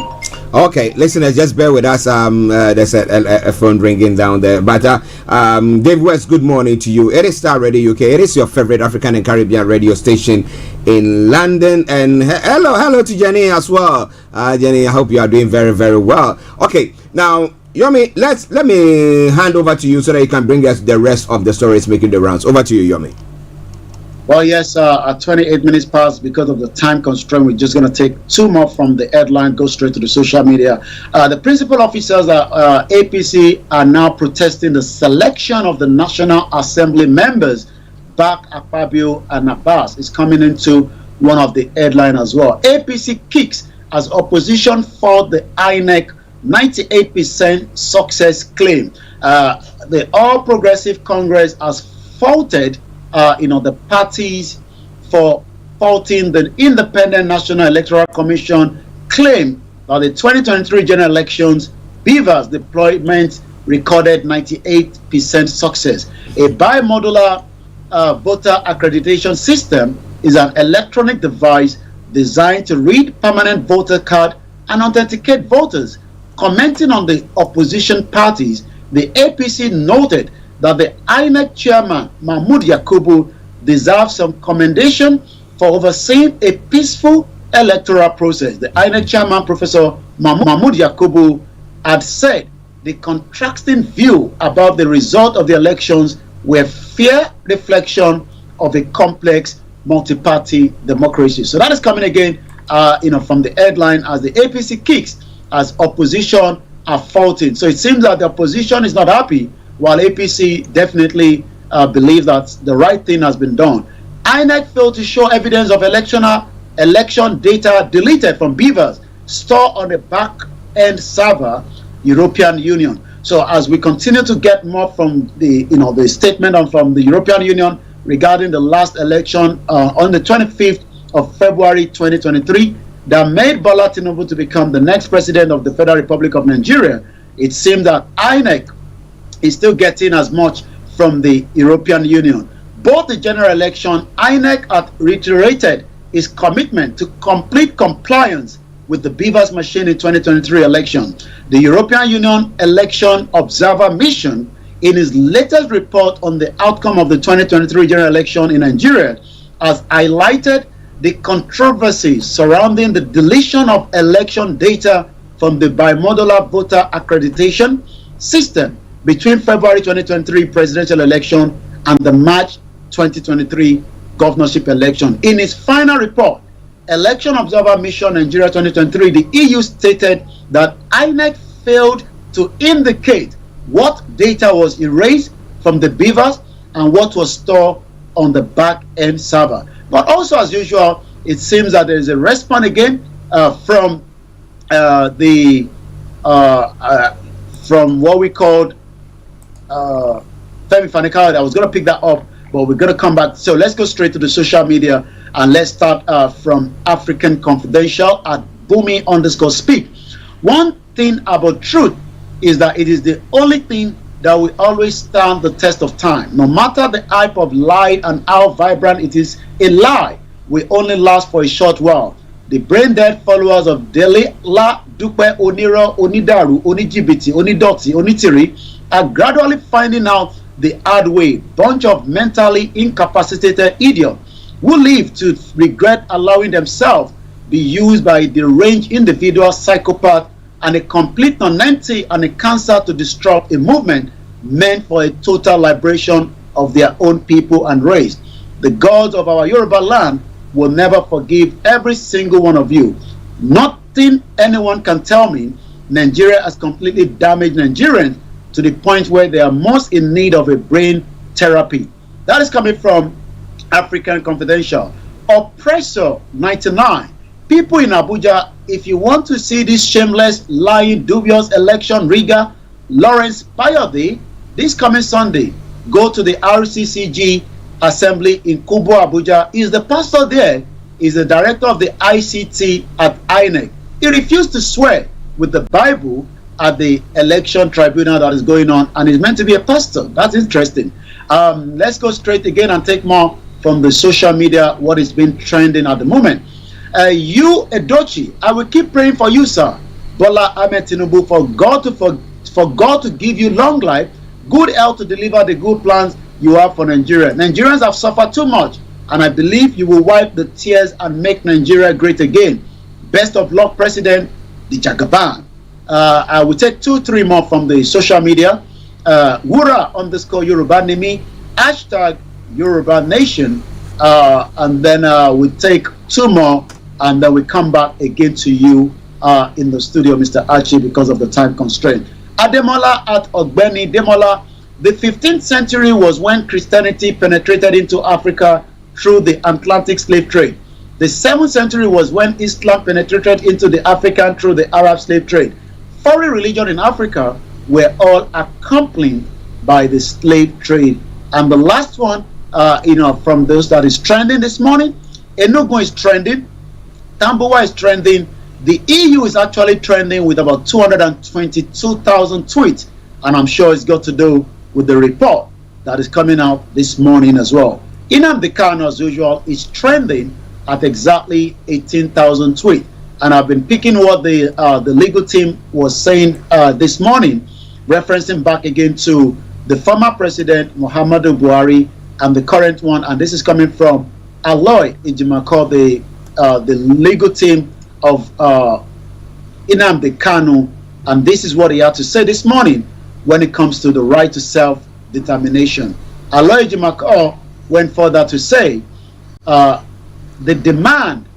Okay, listeners, just bear with us. There's a phone ringing down there. But Dave West, good morning to you. It is Starr Radio UK. It is your favorite African and Caribbean radio station in London. And hello to Jenny as well. Jenny, I hope you are doing very, very well. Okay, now, Yomi, let me hand over to you so that you can bring us the rest of the stories making the rounds. Over to you, Yomi. Well, yes, at 28 minutes past, because of the time constraint, we're just going to take two more from the headline, go straight to the social media. The principal officers at APC are now protesting the selection of the National Assembly members. Back Akpabio and Abbas is coming into one of the headline as well. APC kicks as opposition fought the INEC 98% success claim. The All Progressive Congress has faulted the parties for faulting the Independent National Electoral Commission claim that the 2023 general elections, Beavers deployment recorded 98% success. A bimodular voter accreditation system is an electronic device designed to read permanent voter card and authenticate voters. Commenting on the opposition parties, the APC noted that the INEC chairman, Mahmoud Yakubu, deserves some commendation for overseeing a peaceful electoral process. The INEC chairman, Professor Mahmoud Yakubu, had said the contrasting view about the result of the elections were fair reflection of a complex multi-party democracy. So that is coming again, from the headline, as the APC kicks as opposition are faulting. So it seems that the opposition is not happy, while APC definitely believe that the right thing has been done. INEC failed to show evidence of election data deleted from Beavers stored on a back-end server, European Union. So as we continue to get more from the statement from the European Union regarding the last election on the 25th of February 2023 that made Bola Tinubu to become the next president of the Federal Republic of Nigeria, it seems that INEC is still getting as much from the European Union. Both the general election, INEC had reiterated its commitment to complete compliance with the Beavers machine in 2023 election. The European Union Election Observer Mission, in its latest report on the outcome of the 2023 general election in Nigeria, has highlighted the controversies surrounding the deletion of election data from the bimodular voter accreditation system between February 2023 presidential election and the March 2023 governorship election. In its final report, Election Observer Mission Nigeria 2023, the EU stated that INEC failed to indicate what data was erased from the Beavers and what was stored on the back-end server. But also, as usual, it seems that there is a response again from what we called Femi Fanikawa. I was going to pick that up, but we're going to come back. So let's go straight to the social media, and let's start from African Confidential at Bumi_speak. One thing about truth is that it is the only thing that will always stand the test of time. No matter the hype of lie and how vibrant it is, a lie will only last for a short while. The brain-dead followers of Dele, La, Dupe, Oniro, Onidaru, Onijibiti, Onidoti, Onitiri are gradually finding out the hard way. Bunch of mentally incapacitated idiots who live to regret allowing themselves be used by a deranged individual psychopath and a complete nonentity and a cancer to disrupt a movement meant for a total liberation of their own people and race. The gods of our Yoruba land will never forgive every single one of you. Nothing anyone can tell me Nigeria has completely damaged Nigerians to the point where they are most in need of a brain therapy. That is coming from African Confidential. Oppressor 99. People in Abuja, if you want to see this shameless, lying, dubious election rigger, Lawrence Bayode, this coming Sunday, go to the RCCG Assembly in Kubo, Abuja. He's the pastor there. He's the director of the ICT at INEC. He refused to swear with the Bible at the election tribunal that is going on, and he's meant to be a pastor. That's interesting. Let's go straight again and take more from the social media, what is been trending at the moment. You, Edochi, I will keep praying for you, sir. Bola Ahmed Tinubu, for God to give you long life, good health to deliver the good plans you have for Nigeria. Nigerians have suffered too much, and I believe you will wipe the tears and make Nigeria great again. Best of luck, President the Jagaban. I will take 2-3 more from the social media. Wura _ Yoruba Nimi, hashtag Yoruba Nation, and then we take 2 more, and then we come back again to you in the studio, Mr. Archie, because of the time constraint. Ademola at Ogbeni Demola. The 15th century was when Christianity penetrated into Africa through the Atlantic slave trade. The 7th century was when Islam penetrated into the African through the Arab slave trade. Foreign religion in Africa were all accompanied by the slave trade. And the last one, from those that is trending this morning, Enugu is trending, Tambuwa is trending, the EU is actually trending with about 222,000 tweets, and I'm sure it's got to do with the report that is coming out this morning as well. Nnamdi Kanu, as usual, is trending at exactly 18,000 tweets, and I've been picking what the legal team was saying this morning, referencing back again to the former president Muhammadu Buhari and the current one, and this is coming from Aloy Ijimako, the legal team of Nnamdi Kanu, and this is what he had to say this morning when it comes to the right to self-determination. Aloy Ijimako went further to say the demand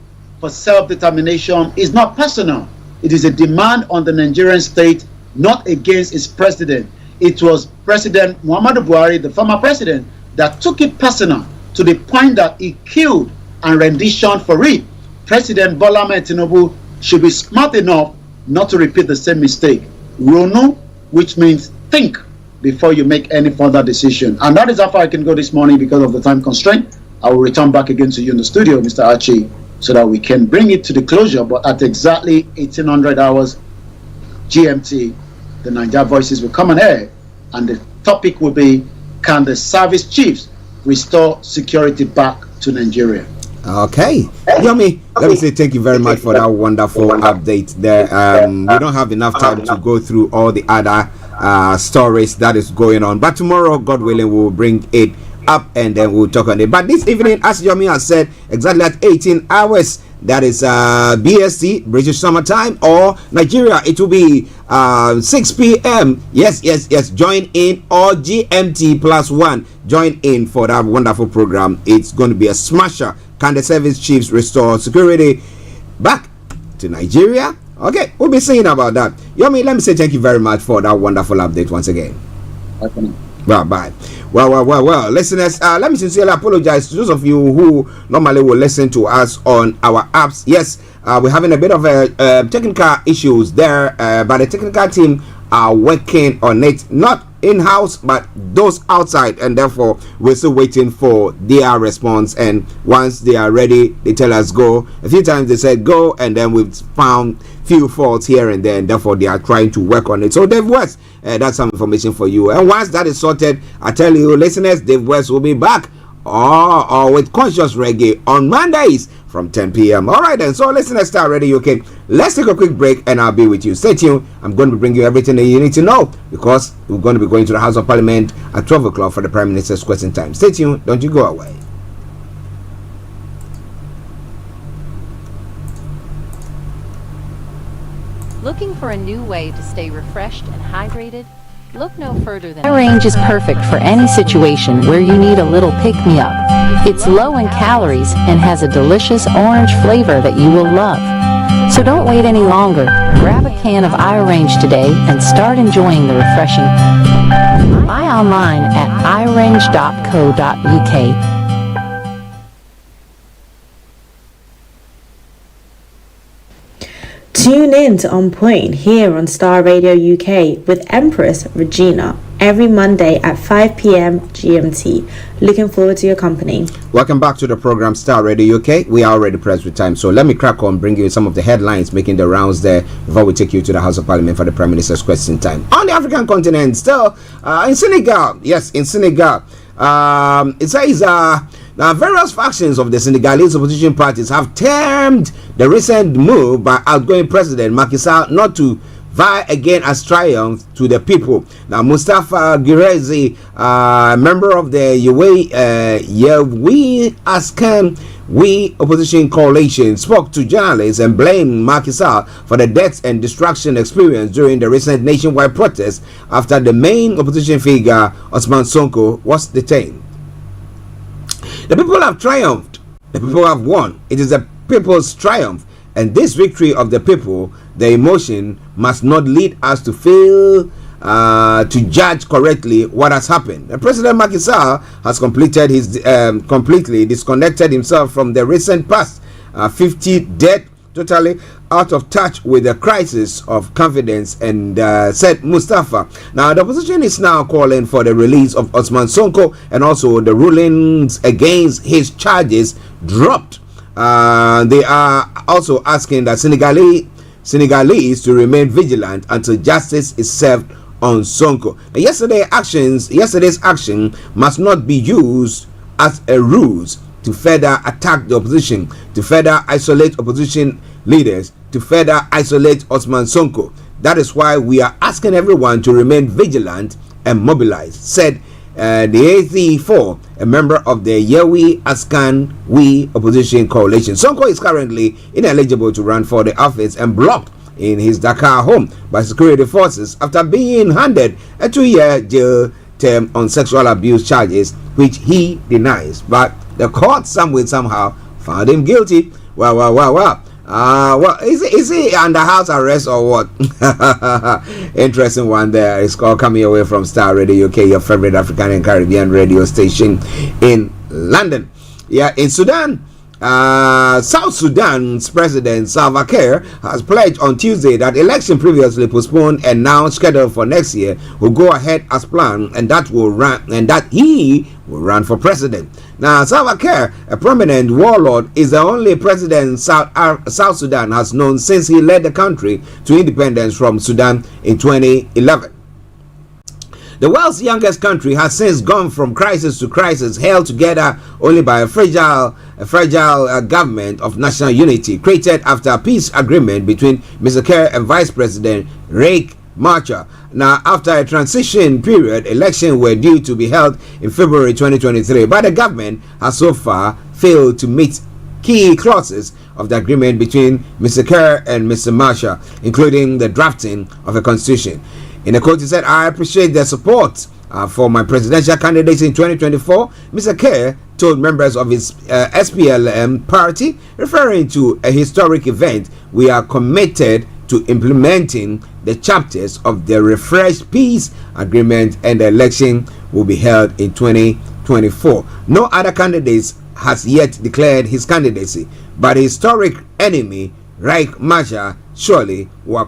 for self-determination is not personal. It is a demand on the Nigerian state, not against its president. It was President Muhammadu Buhari, the former president, that took it personal to the point that he killed and renditioned for it. President Bola Ahmed Tinubu should be smart enough not to repeat the same mistake. Ronu, which means think before you make any further decision. And that is how far I can go this morning because of the time constraint. I will return back again to you in the studio, Mr. Archie, so that we can bring it to the closure. But at exactly 1800 hours GMT, the Niger Voices will come on air, and the topic will be, can the service chiefs restore security back to Nigeria? Okay, Yomi, let me say thank you very much for that wonderful update there. We don't have enough time to go through all the other stories that is going on, but tomorrow, God willing, we will bring it up and then we'll talk on it. But this evening, as Yomi has said, exactly at 18 hours, that is BST, British Summer Time, or Nigeria, it will be 6 p.m. Yes, join in, or GMT +1, join in for that wonderful program. It's going to be a smasher. Can the service chiefs restore security back to Nigeria? Okay, we'll be saying about that. Yomi, let me say thank you very much for that wonderful update once again. Okay. Bye. Well, listeners, let me sincerely apologize to those of you who normally will listen to us on our apps. Yes, we're having a bit of technical issues there, but the technical team are working on it, not in-house, but those outside, and therefore we're still waiting for their response. And once they are ready, they tell us go. A few times they said go, and then we've found few faults here and there, and therefore they are trying to work on it. So Dave West, that's some information for you. And once that is sorted, I tell you, listeners, Dave West will be back or with Conscious Reggae on Mondays from 10 p.m. All right, then. So listeners, Starr Radio UK. Let's take a quick break, and I'll be with you. Stay tuned. I'm going to bring you everything that you need to know, because we're going to be going to the House of Parliament at 12 o'clock for the Prime Minister's question time. Stay tuned. Don't you go away. Looking for a new way to stay refreshed and hydrated? Look no further than iRange is perfect for any situation where you need a little pick-me-up. It's low in calories and has a delicious orange flavor that you will love. So don't wait any longer. Grab a can of iRange today and start enjoying the refreshing. Buy online at irange.co.uk. Tune in to On Point here on Starr Radio UK with Empress Regina every Monday at 5 p.m. GMT. Looking forward to your company. Welcome back to the program Starr Radio UK. We are already pressed with time, so let me crack on, bring you some of the headlines making the rounds there before we take you to the House of Parliament for the Prime Minister's question time. On the African continent, still in Senegal, yes, in Senegal, it says now, various factions of the Senegalese opposition parties have termed the recent move by outgoing President Macky Sall not to vie again as triumph to the people. Now, Mustafa Girezi, member of the Yewi Askan We Opposition Coalition, spoke to journalists and blamed Macky Sall for the deaths and destruction experienced during the recent nationwide protests after the main opposition figure, Ousmane Sonko, was detained. The people have triumphed. The people have won. It is the people's triumph. And this victory of the people, the emotion, must not lead us to fail to judge correctly what has happened. And President Macky Sall has completely disconnected himself from the recent past. 50 dead, totally out of touch with the crisis of confidence, and said Mustafa. Now, the opposition is now calling for the release of Ousmane Sonko and also the rulings against his charges dropped. They are also asking that Senegalese to remain vigilant until justice is served on Sonko. Now, yesterday's action must not be used as a ruse to further attack the opposition, to further isolate opposition leaders, to further isolate Ousmane Sonko. That is why we are asking everyone to remain vigilant and mobilized, said the AZ4, a member of the Yewi Askan We Opposition Coalition. Sonko is currently ineligible to run for the office and blocked in his Dakar home by security forces after being handed a 2-year jail term on sexual abuse charges, which he denies. But the court somehow found him guilty. Wow. Well, is he under house arrest or what? Interesting one there. It's called coming away from Starr Radio UK, your favorite African and Caribbean radio station in London. Yeah, in Sudan, South Sudan's President Salva Kiir has pledged on Tuesday that election previously postponed and now scheduled for next year will go ahead as planned, and that he will run for president. Now, Salva Kiir, a prominent warlord, is the only president South Sudan has known since he led the country to independence from Sudan in 2011. The world's youngest country has since gone from crisis to crisis, held together only by a fragile government of national unity created after a peace agreement between Mr. Kiir and Vice President Riek Machar. Now, after a transition period, elections were due to be held in February 2023, but the government has so far failed to meet key clauses of the agreement between Mr. Kiir and Mr. Machar, including the drafting of a constitution. In a quote, he said, "I appreciate their support for my presidential candidacy in 2024. Mr. Kiir told members of his SPLM party, referring to a historic event. We are committed to implementing the chapters of the refreshed peace agreement, and the election will be held in 2024. No other candidates has yet declared his candidacy, but his historic enemy, Riek Machar, surely will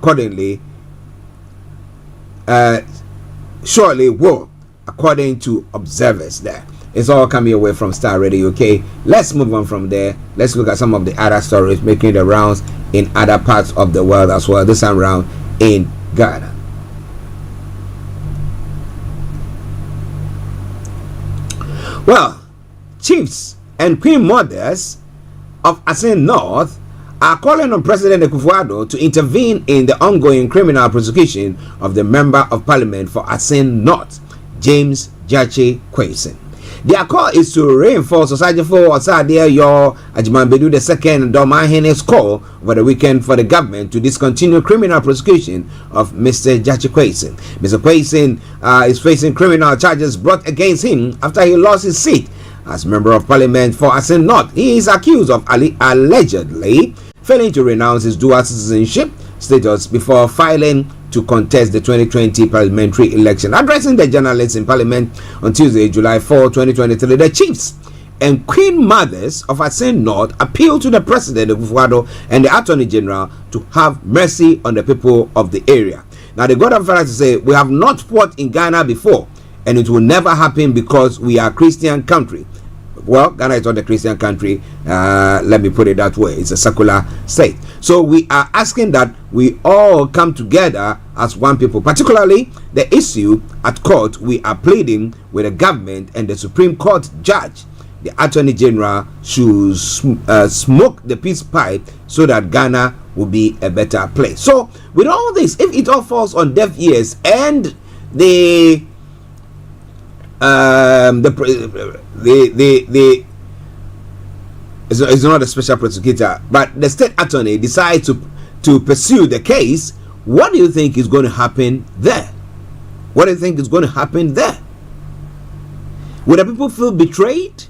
according to observers there." It's all coming away from Starr Radio UK. Let's move on from there. Let's look at some of the other stories making the rounds in other parts of the world as well, this time around in Ghana. Well, chiefs and queen mothers of Asin North are calling on President Akufo-Addo to intervene in the ongoing criminal prosecution of the Member of Parliament for Asin North, James Jachi Kwesi. Their call is to reinforce Osajifo Osadeyo Yor Ajimanbedu II and Domahene's call over the weekend for the government to discontinue criminal prosecution of Mr. Jachi Kwesi. Mr. Kwesi is facing criminal charges brought against him after he lost his seat as Member of Parliament for Asin North. He is accused of allegedly failing to renounce his dual citizenship status before filing to contest the 2020 parliamentary election. Addressing the journalists in Parliament on Tuesday, July 4, 2023, the chiefs and queen mothers of Asin North appealed to the President of Akufo-Addo and the Attorney General to have mercy on the people of the area. Now, they got on further to say, we have not fought in Ghana before, and it will never happen because we are a Christian country. Well, Ghana is not a Christian country. Let me put it that way. It's a secular state. So we are asking that we all come together as one people. Particularly the issue at court, we are pleading with the government and the Supreme Court judge. The Attorney General should smoke the peace pipe so that Ghana will be a better place. So with all this, if it all falls on deaf ears and it's not a special prosecutor, but the state attorney decides to pursue the case, what do you think is going to happen there? What do you think is going to happen there? Would the people feel betrayed?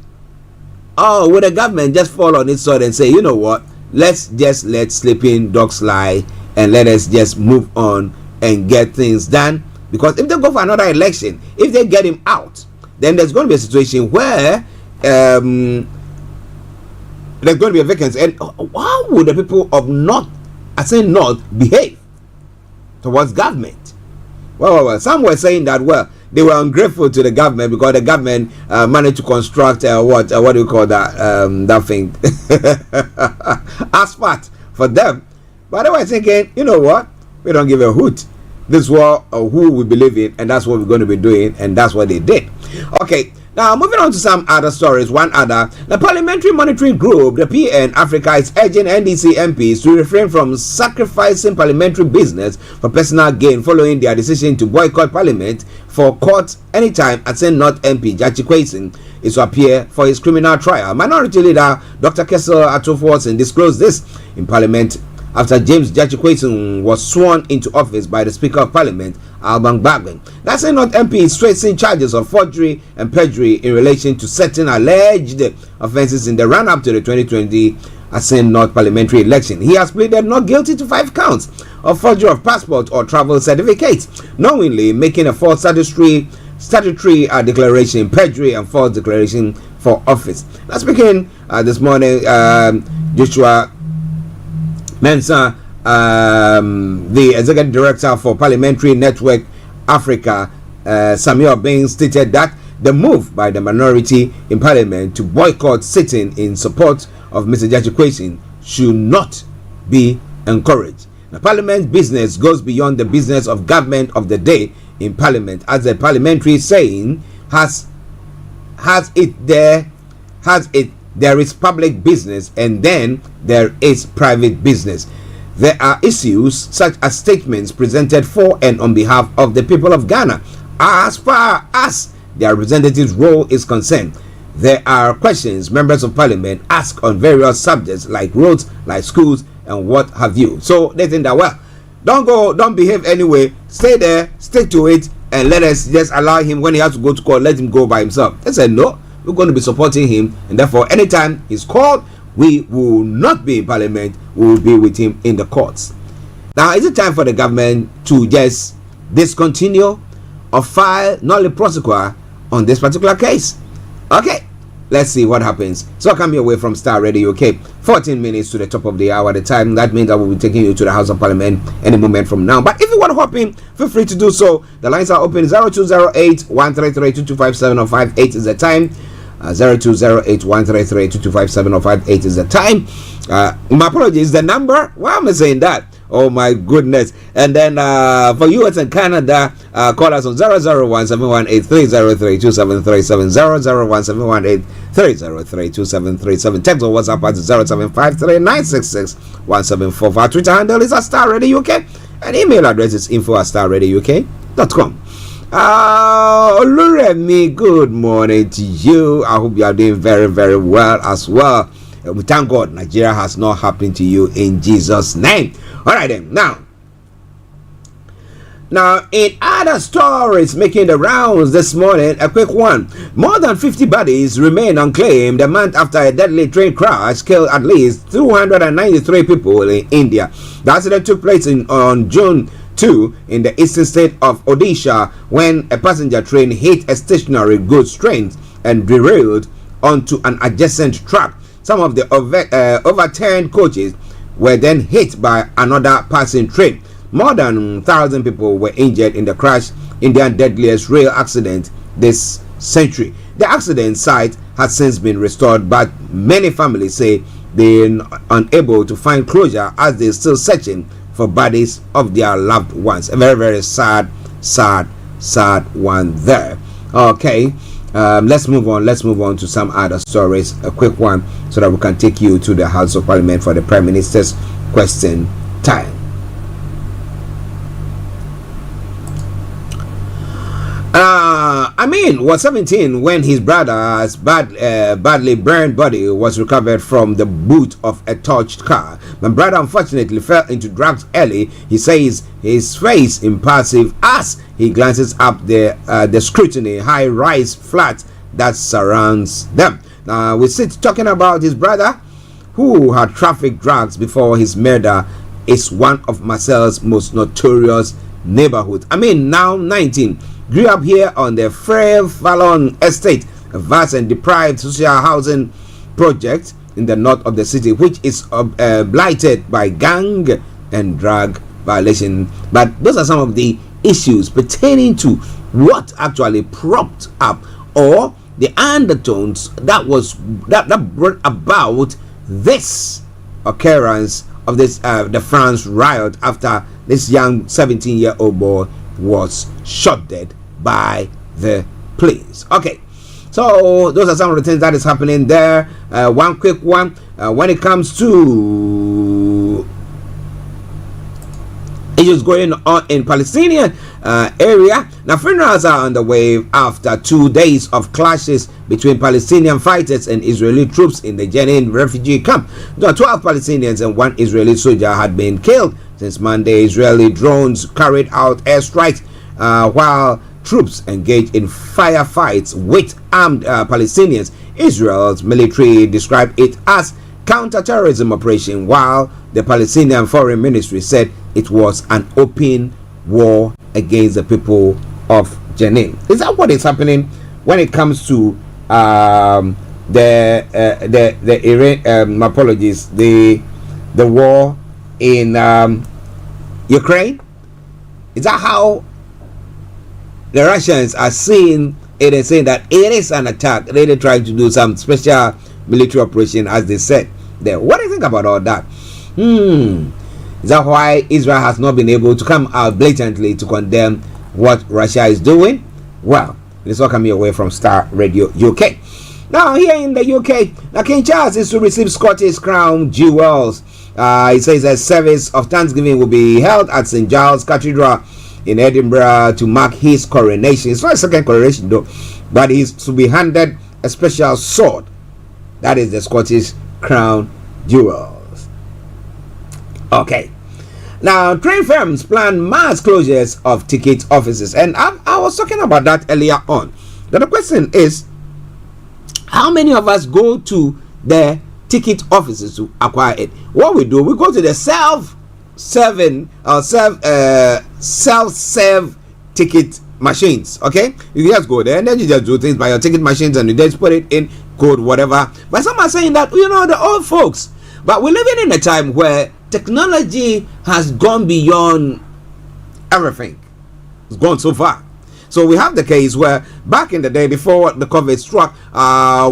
Or would the government just fall on its sword and say, you know what, let's just let sleeping dogs lie and let us just move on and get things done? Because if they go for another election, if they get him out, then there's going to be a situation where there's going to be a vacancy. And how would the people of North behave towards government? Well, some were saying that, well, they were ungrateful to the government because the government managed to construct what do you call that thing asphalt for them. But they were thinking, you know what, we don't give a hoot. This is what who we believe in, and that's what we're going to be doing, and that's what they did. Okay, now moving on to some other stories. One other, the Parliamentary Monitoring Group, the PN Africa, is urging NDC MPs to refrain from sacrificing parliamentary business for personal gain following their decision to boycott Parliament for court anytime Asin North MP Jachi Kwesi is to appear for his criminal trial. Minority Leader Dr. Kessel Atofo-Watson disclosed this in Parliament after James Jachi Kwesi was sworn into office by the Speaker of Parliament, Alban Bagwin. That's not MP is facing charges of forgery and perjury in relation to certain alleged offences in the run-up to the 2020 Asin North parliamentary election. He has pleaded not guilty to 5 counts of forgery of passport or travel certificates, knowingly making a false statutory declaration, perjury, and false declaration for office. Now, speaking this morning, Joshua Mensah, the executive director for Parliamentary Network Africa, Samuel Bain, stated that the move by the minority in Parliament to boycott sitting in support of Mr. Jachi Kwesi should not be encouraged. The Parliament's business goes beyond the business of government of the day in Parliament, as the parliamentary saying there is public business and then there is private business. There are issues such as statements presented for and on behalf of the people of Ghana. As far as their representative's role is concerned, there are questions members of Parliament ask on various subjects like roads, like schools, and what have you. So they think that, well, don't behave anyway, stay there, stick to it, and let us just allow him, when he has to go to court, let him go by himself. They said no, we're going to be supporting him, and therefore anytime he's called, we will not be in Parliament, we will be with him in the courts. Now, is it time for the government to just discontinue or file nolle prosequi on this particular case? Okay, let's see what happens. So come your way from Starr Radio UK. 14 minutes to the top of the hour at the time. That means I will be taking you to the House of Parliament any moment from now. But if you want to hop in, feel free to do so. The lines are open. 0208 133 2257 or 58 is the time. 0208-133-2257 or 58 is the time. My apologies, the number. Why am I saying that? Oh my goodness. And then for US and Canada, call us on 001-718-303-2737, 001-718-303-2737. Text or WhatsApp at 0753-966-1745. Our Twitter handle is Starr Radio UK, and email address is info@starradiouk.com. Oluremi, good morning to you. I hope you are doing very, very well as well. We thank God Nigeria has not happened to you in Jesus' name. All right then. Now, in other stories making the rounds this morning, a quick one. More than 50 bodies remain unclaimed a month after a deadly train crash killed at least 293 people in India. The accident took place on June 2 in the eastern state of Odisha when a passenger train hit a stationary goods train and derailed onto an adjacent track. Some of the overturned coaches were then hit by another passing train. More than 1,000 people were injured in the crash, India's deadliest rail accident this century. The accident site has since been restored, but many families say they're unable to find closure as they're still searching for bodies of their loved ones. A very, very sad one there. Okay, let's move on to some other stories. A quick one so that we can take you to the House of Parliament for the Prime Minister's question time. Amin was 17 when his brother's badly burned body was recovered from the boot of a torched car. My brother unfortunately fell into drugs early. He says his face impassive as he glances up the scrutiny high-rise flat that surrounds them. We sit talking about his brother who had trafficked drugs before his murder is one of Marseille's most notorious neighborhoods. Amin, now 19, grew up here on the Frère Fallon estate, a vast and deprived social housing project in the north of the city, which is blighted by gang and drug violation. But those are some of the issues pertaining to what actually propped up or the undertones that brought about this occurrence of this the France riot after this young 17-year-old boy was shot dead by the police. Okay, so those are some of the things that is happening there. One quick one when it comes to issues going on in Palestinian area. Now, funerals are on the way after 2 days of clashes between Palestinian fighters and Israeli troops in the Jenin refugee camp. 12 Palestinians and 1 Israeli soldier had been killed since Monday. Israeli drones carried out airstrikes while troops engaged in firefights with armed Palestinians. Israel's military described it as counter-terrorism operation, while the Palestinian Foreign Ministry said it was an open war against the people of Jenin. Is that what is happening when it comes to the Iran? Apologies, the war in Ukraine? Is that how the Russians are seeing it and saying that it is an attack? They're trying to do some special military operation, as they said there. What do you think about all that? Is that why Israel has not been able to come out blatantly to condemn what Russia is doing? Well, it's all coming away from Starr Radio UK. Now, here in the UK, now King Charles is to receive Scottish Crown jewels. He says a service of Thanksgiving will be held at St. Giles Cathedral in Edinburgh to mark his coronation. It's not a second coronation though, but he's to be handed a special sword. That is the Scottish Crown jewels. Okay. Now, train firms plan mass closures of ticket offices, and I was talking about that earlier on. Now, the question is, how many of us go to the ticket offices to acquire it? What we do, we go to the self-serve ticket machines. Okay, you just go there and then you just do things by your ticket machines and you just put it in code, whatever. But some are saying that, you know, the old folks. But we're living in a time where technology has gone beyond everything. It's gone so far. So we have the case where back in the day before the COVID struck,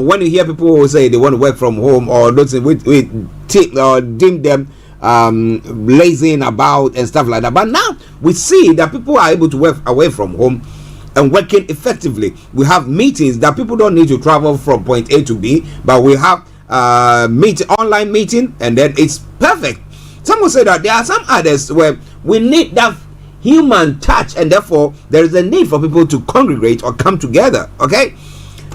when you hear people who say they want to work from home or those we deem them lazing about and stuff like that. But now we see that people are able to work away from home and working effectively. We have meetings that people don't need to travel from point A to B, but we have online meeting, and then it's perfect. Some will say that there are some others where we need that human touch, and therefore there is a need for people to congregate or come together. Okay,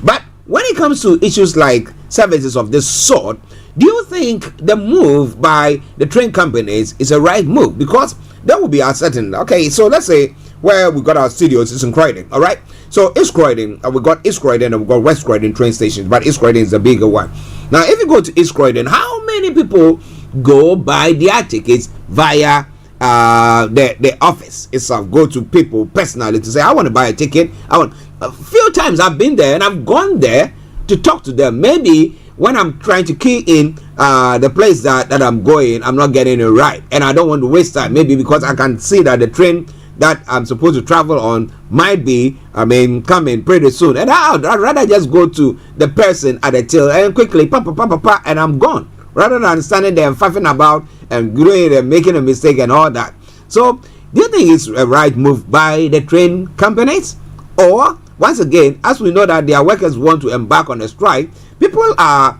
but when it comes to issues like services of this sort, do you think the move by the train companies is a right move? Because that will be uncertain. Okay, so let's say where we got our studios is in Croydon. All right, so East Croydon, we got East Croydon and we got West Croydon train stations, but East Croydon is the bigger one. Now, if you go to East Croydon, how many people go buy their tickets via the office itself? Go to people personally to say, I want to buy a ticket. A few times I've been there and I've gone there to talk to them. Maybe when I'm trying to key in the place that I'm going, I'm not getting it right, and I don't want to waste time. Maybe because I can see that the train that I'm supposed to travel on might be, coming pretty soon, and I'd rather just go to the person at the till and quickly and I'm gone, rather than standing there and faffing about and doing and making a mistake and all that. So, do you think it's a right move by the train companies? Or, once again, as we know that their workers want to embark on a strike, people are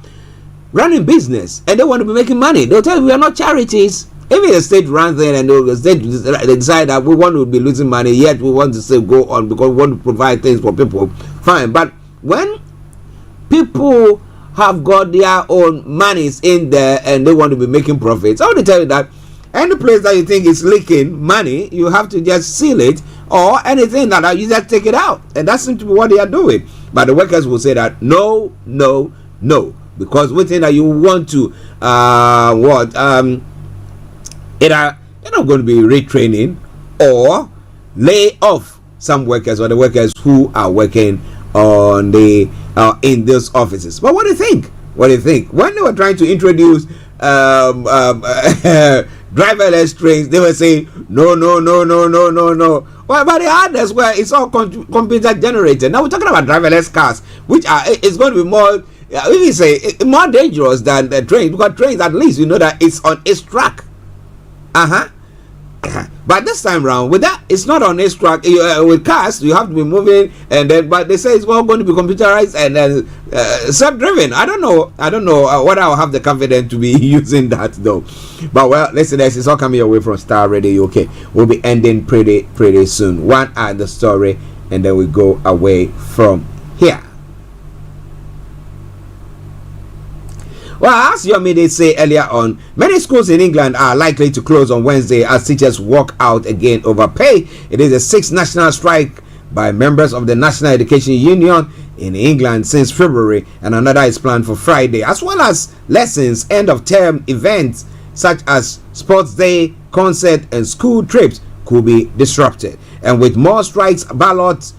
running business and they want to be making money. They'll tell you we are not charities. Even the state runs in and the state they decide that we want to be losing money, yet we want to still go on because we want to provide things for people. Fine, but when people have got their own monies in there and they want to be making profits, I want to tell you that any place that you think is leaking money, you have to just seal it, or anything that you just take it out, and that seems to be what they are doing. But the workers will say that no, because we think that you want to either they're not going to be retraining or lay off some workers or the workers who are working on the in those offices. But what do you think? When they were trying to introduce driverless trains, they were saying no. Well, but the others where it's all computer generated. Now we're talking about driverless cars, which it's going to be more, we say, more dangerous than the trains, because trains, at least you know that it's on its track. But this time round, with that, it's not on its track. With cars, you have to be moving, and then, but they say it's all going to be computerized and then self-driven. I don't know whether I'll have the confidence to be using that though. But well, listen, it's all coming away from Starr Radio UK. We'll be ending pretty soon. One at the story, and then we go away from here. Well, as Yomi did say earlier on, many schools in England are likely to close on Wednesday as teachers walk out again over pay. It is the sixth national strike by members of the National Education Union in England since February, and another is planned for Friday, as well as lessons, end-of-term events such as sports day, concert, and school trips could be disrupted. And with more strikes ballots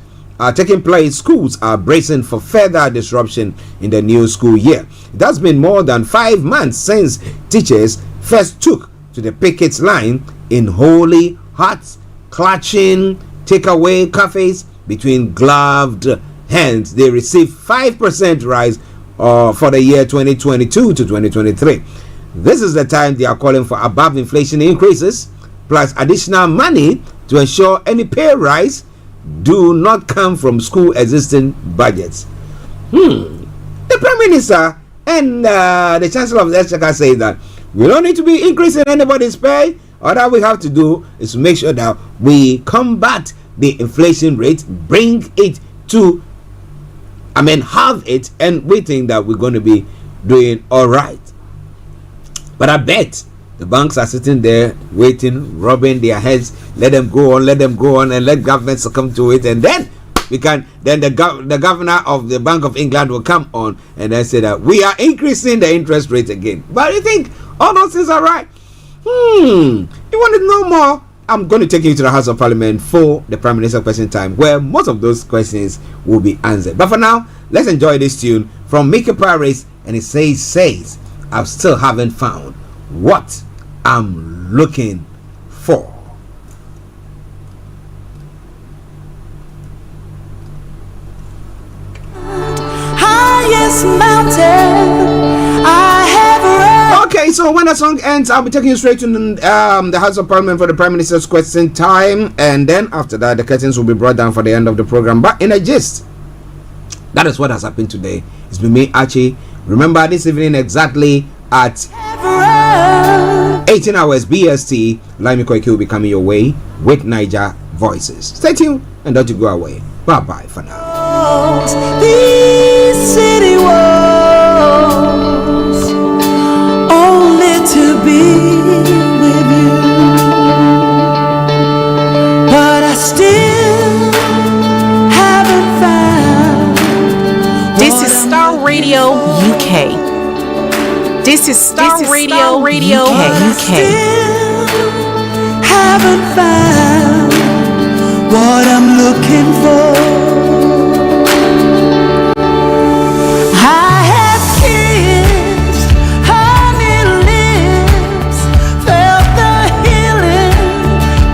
taking place, schools are bracing for further disruption in the new school year. It has been more than 5 months since teachers first took to the picket line in holy huts, clutching takeaway cafes between gloved hands. They received 5% rise for the year 2022 to 2023. This is the time they are calling for above inflation increases plus additional money to ensure any pay rise do not come from school existing budgets. The Prime Minister and the Chancellor of the Exchequer say that we don't need to be increasing anybody's pay. All that we have to do is to make sure that we combat the inflation rate, bring it to, halve it, and we think that we're going to be doing all right. But I bet the banks are sitting there waiting, rubbing their heads. Let them go on, and let government succumb to it, and then the governor of the Bank of England will come on and then say that we are increasing the interest rate again. But you think all those things are right? You want to know more? I'm going to take you to the House of Parliament for the Prime Minister question time, where most of those questions will be answered. But for now, let's enjoy this tune from Mickey Paris, and it says, I still haven't found what I'm looking for. Okay, so when the song ends, I'll be taking you straight to the House of Parliament for the Prime Minister's question time, and then after that, the curtains will be brought down for the end of the program. But in a gist, that is what has happened today. It's been me, Archie. Remember, this evening exactly at 18 hours BST, Olayomi Koiki will be coming your way with Niger Voices. Stay tuned and don't you go away. Bye bye for now. These city walls, only to be with you, but I still haven't found. This is Starr Radio UK. This is Starr Radio UK. Haven't found what I'm looking for. I have kissed honey lips, felt the healing,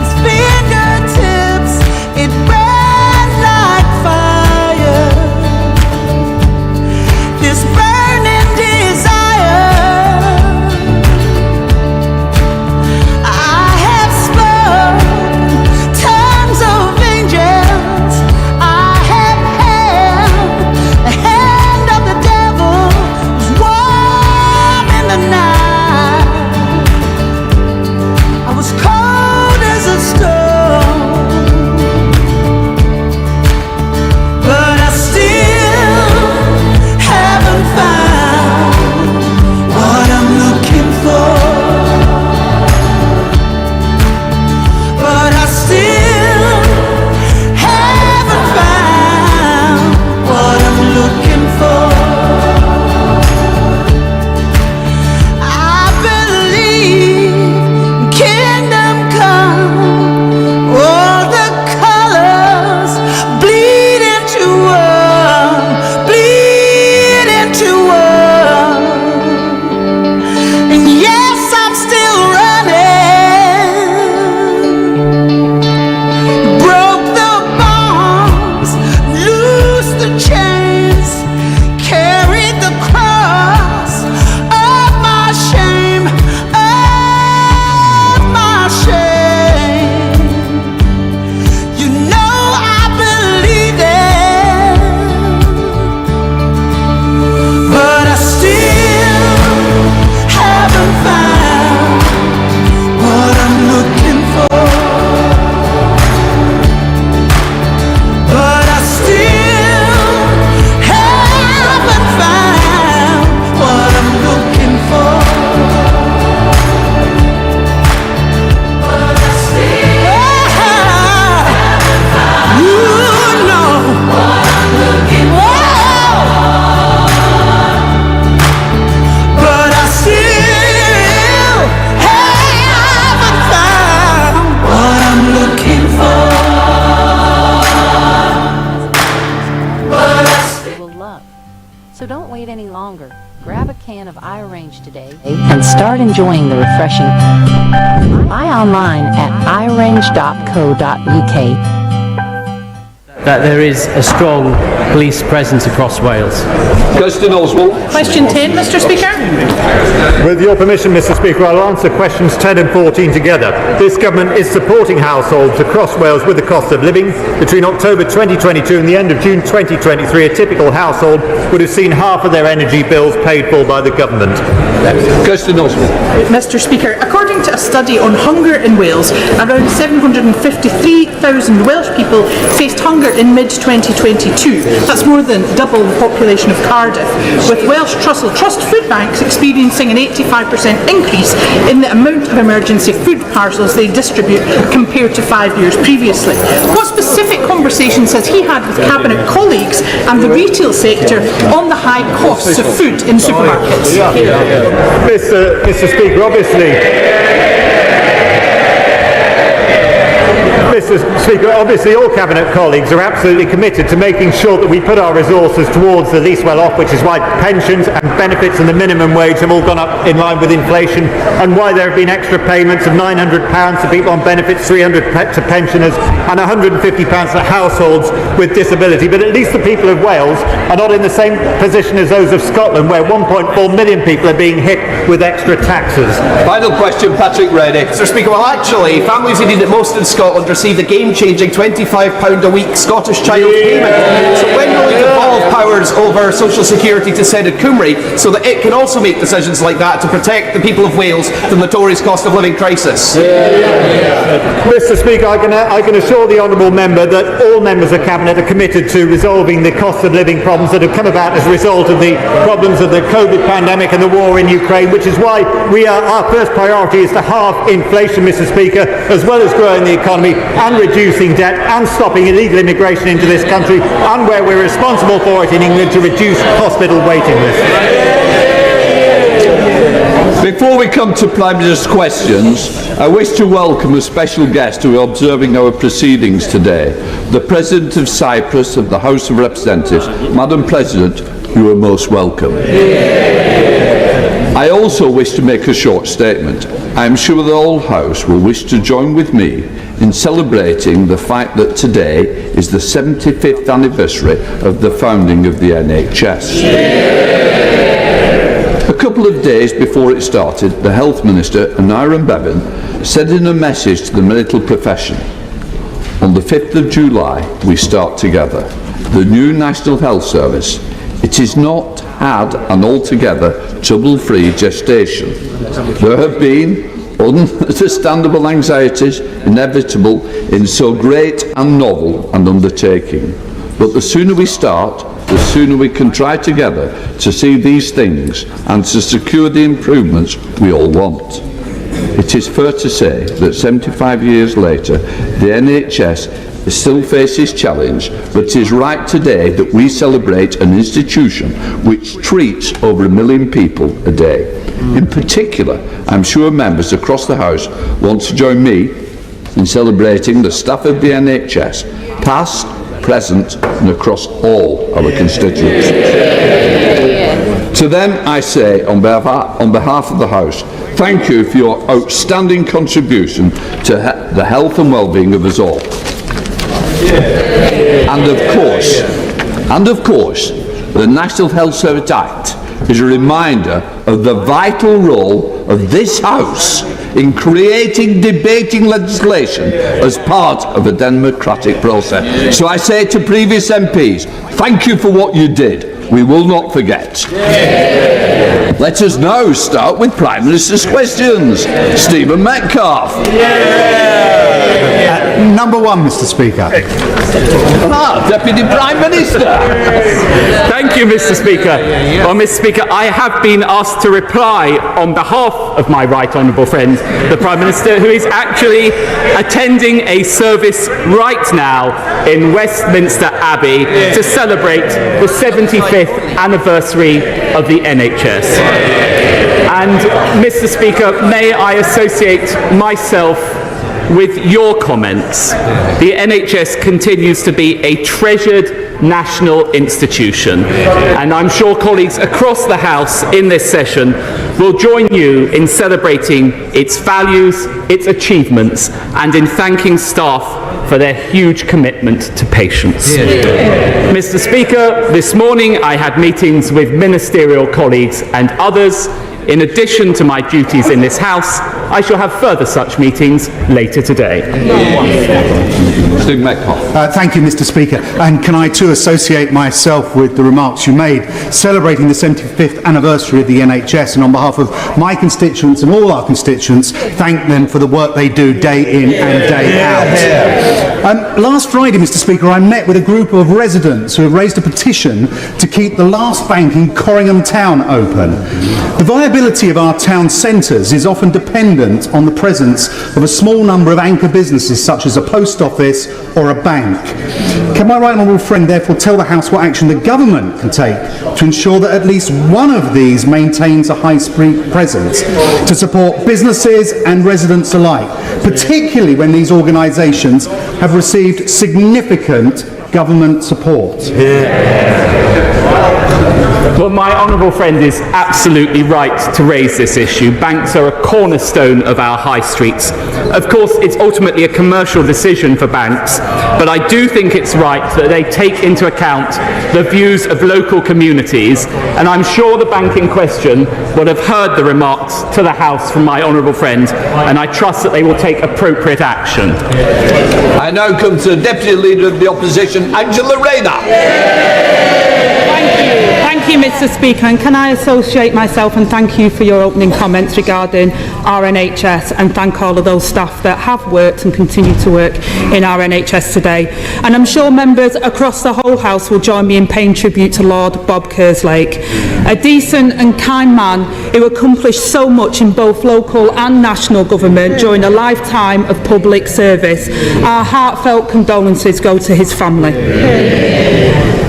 his fingertips, it ran like fire. This burning desire, I have spoken tongues of angels, I have held the hand of the devil, was warm in the night, I was cold as a stone, but I still haven't found what I'm looking for. But I still haven't found what I'm looking for. I believe kingdom come, all the colors bleed into one, bleed into one. And yes, I'm still running. Broke the bonds, loose the chains, carried the cross of my shame, of my shame. You know I believe it, but I still haven't found what I'm looking for. But I still haven't found what I'm looking for. But I still haven't found, you know what I'm looking for. But I still haven't found what I'm looking for. You will love. So don't wait any longer. Grab a can of iRange today and start enjoying the refreshing. Buy online at irange.co.uk. That there is a strong police presence across Wales. Question 10, Mr. Speaker. With your permission, Mr. Speaker, I'll answer questions 10 and 14 together. This government is supporting households across Wales with the cost of living. Between October 2022 and the end of June 2023, a typical household would have seen half of their energy bills paid for by the government. Question Mr. Speaker, according to a study on hunger in Wales, around 753,000 Welsh people faced hunger in mid-2022. That's more than double the population of Cardiff, with Welsh Trussell Trust food banks experiencing an 85% increase in the amount of emergency food parcels they distribute compared to 5 years previously. What specific conversations has he had with Cabinet colleagues and the retail sector on the high costs of food in supermarkets? Mr. Speaker, Mr. Speaker, obviously all Cabinet colleagues are absolutely committed to making sure that we put our resources towards the least well off, which is why pensions and benefits and the minimum wage have all gone up in line with inflation, and why there have been extra payments of £900 to people on benefits, £300 to pensioners, and £150 to households with disability. But at least the people of Wales are not in the same position as those of Scotland, where 1.4 million people are being hit with extra taxes. Final question, Patrick Reddy. Mr. Speaker, well actually, families who need it most in Scotland received a game-changing £25 a week Scottish Child payment. So when will it devolve powers over social security to Senator Cymru so that it can also make decisions like that to protect the people of Wales from the notorious cost of living crisis? Mr. Speaker, I can assure the honourable member that all members of Cabinet are committed to resolving the cost of living problems that have come about as a result of the problems of the COVID pandemic and the war in Ukraine, which is why our first priority is to halve inflation, Mr. Speaker, as well as growing the economy and reducing debt and stopping illegal immigration into this country, and where we're responsible for it in England, to reduce hospital waiting lists. Before we come to Prime Minister's questions, I wish to welcome a special guest who are observing our proceedings today, the President of Cyprus of the House of Representatives. Madam President, you are most welcome. I also wish to make a short statement. I am sure the whole House will wish to join with me in celebrating the fact that today is the 75th anniversary of the founding of the NHS. A couple of days before it started, the Health Minister, Aneurin Bevan, said in a message to the medical profession, on the 5th of July we start together, the new National Health Service. It has not had an altogether trouble-free gestation. There have been understandable anxieties inevitable in so great and novel an undertaking. But the sooner we start, the sooner we can try together to see these things and to secure the improvements we all want. It is fair to say that 75 years later, the NHS still faces challenge, but it is right today that we celebrate an institution which treats over 1 million people a day. In particular, I'm sure members across the House want to join me in celebrating the staff of the NHS, past, present and across all our constituencies. To them I say, on behalf of the House, thank you for your outstanding contribution to the health and well-being of us all. And of course, the National Health Service Act is a reminder of the vital role of this House in creating debating legislation as part of a democratic process. So I say to previous MPs, thank you for what you did. We will not forget. Let us now start with Prime Minister's questions. Stephen Metcalfe. Number one, Mr. Speaker. Deputy Prime Minister. Thank you, Mr. Speaker. Well, Mr. Speaker, I have been asked to reply on behalf of my right honourable friend, the Prime Minister, who is actually attending a service right now in Westminster Abbey to celebrate the 75th anniversary of the NHS. And, Mr. Speaker, may I associate myself with your comments. The NHS continues to be a treasured national institution, and I'm sure colleagues across the House in this session will join you in celebrating its values, its achievements, and in thanking staff for their huge commitment to patients. Mr. Speaker, this morning I had meetings with ministerial colleagues and others. In addition to my duties in this House, I shall have further such meetings later today. Thank you, Mr. Speaker. And can I too associate myself with the remarks you made, celebrating the 75th anniversary of the NHS, and on behalf of my constituents and all our constituents, thank them for the work they do day in and day out. Last Friday, Mr. Speaker, I met with a group of residents who have raised a petition to keep the last bank in Corringham Town open. The viability of our town centres is often dependent on the presence of a small number of anchor businesses such as a post office or a bank. Can my right honourable friend therefore tell the House what action the government can take to ensure that at least one of these maintains a high street presence to support businesses and residents alike, particularly when these organisations have received significant government support. Well, my honourable friend is absolutely right to raise this issue. Banks are a cornerstone of our high streets. Of course, it's ultimately a commercial decision for banks, but I do think it's right that they take into account the views of local communities, and I'm sure the bank in question will have heard the remarks to the House from my honourable friend, and I trust that they will take appropriate action. I now come to the Deputy Leader of the Opposition, Angela Rayner. Thank you, Mr. Speaker, and can I associate myself and thank you for your opening comments regarding our NHS, and thank all of those staff that have worked and continue to work in our NHS today. And I'm sure members across the whole House will join me in paying tribute to Lord Bob Kerslake, a decent and kind man who accomplished so much in both local and national government during a lifetime of public service. Our heartfelt condolences go to his family.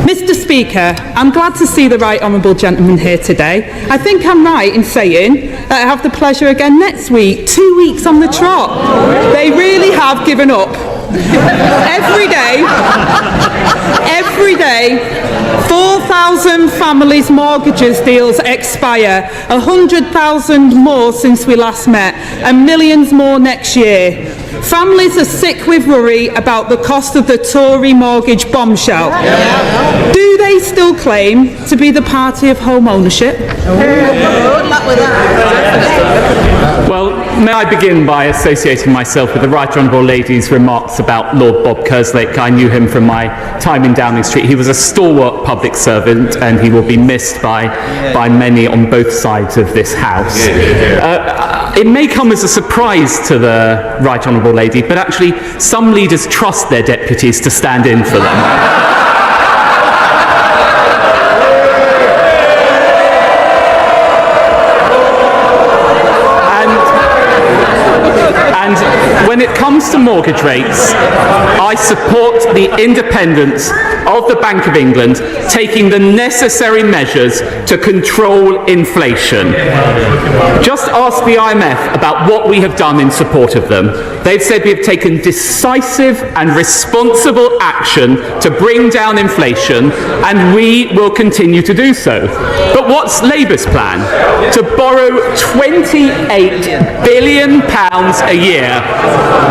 Mr. Speaker, I'm glad to see the right honourable gentleman here today. I think I'm right in saying that I have the pleasure again next week, 2 weeks on the trot. They really have given up. Every day, 4,000 families' mortgages deals expire, 100,000 more since we last met, and millions more next year. Families are sick with worry about the cost of the Tory mortgage bombshell. Do they still claim to be the party of home ownership? Good luck with that. Well, may I begin by associating myself with the Right Honourable Lady's remarks about Lord Bob Kerslake. I knew him from my time in Downing Street. He was a stalwart public servant, and he will be missed by many on both sides of this House. It may come as a surprise to the Right Honourable Lady, but actually some leaders trust their deputies to stand in for them. When it comes to mortgage rates, I support the independence of the Bank of England taking the necessary measures to control inflation. Just ask the IMF about what we have done in support of them. They've said we have taken decisive and responsible action to bring down inflation, and we will continue to do so. But what's Labour's plan? To borrow £28 billion a year,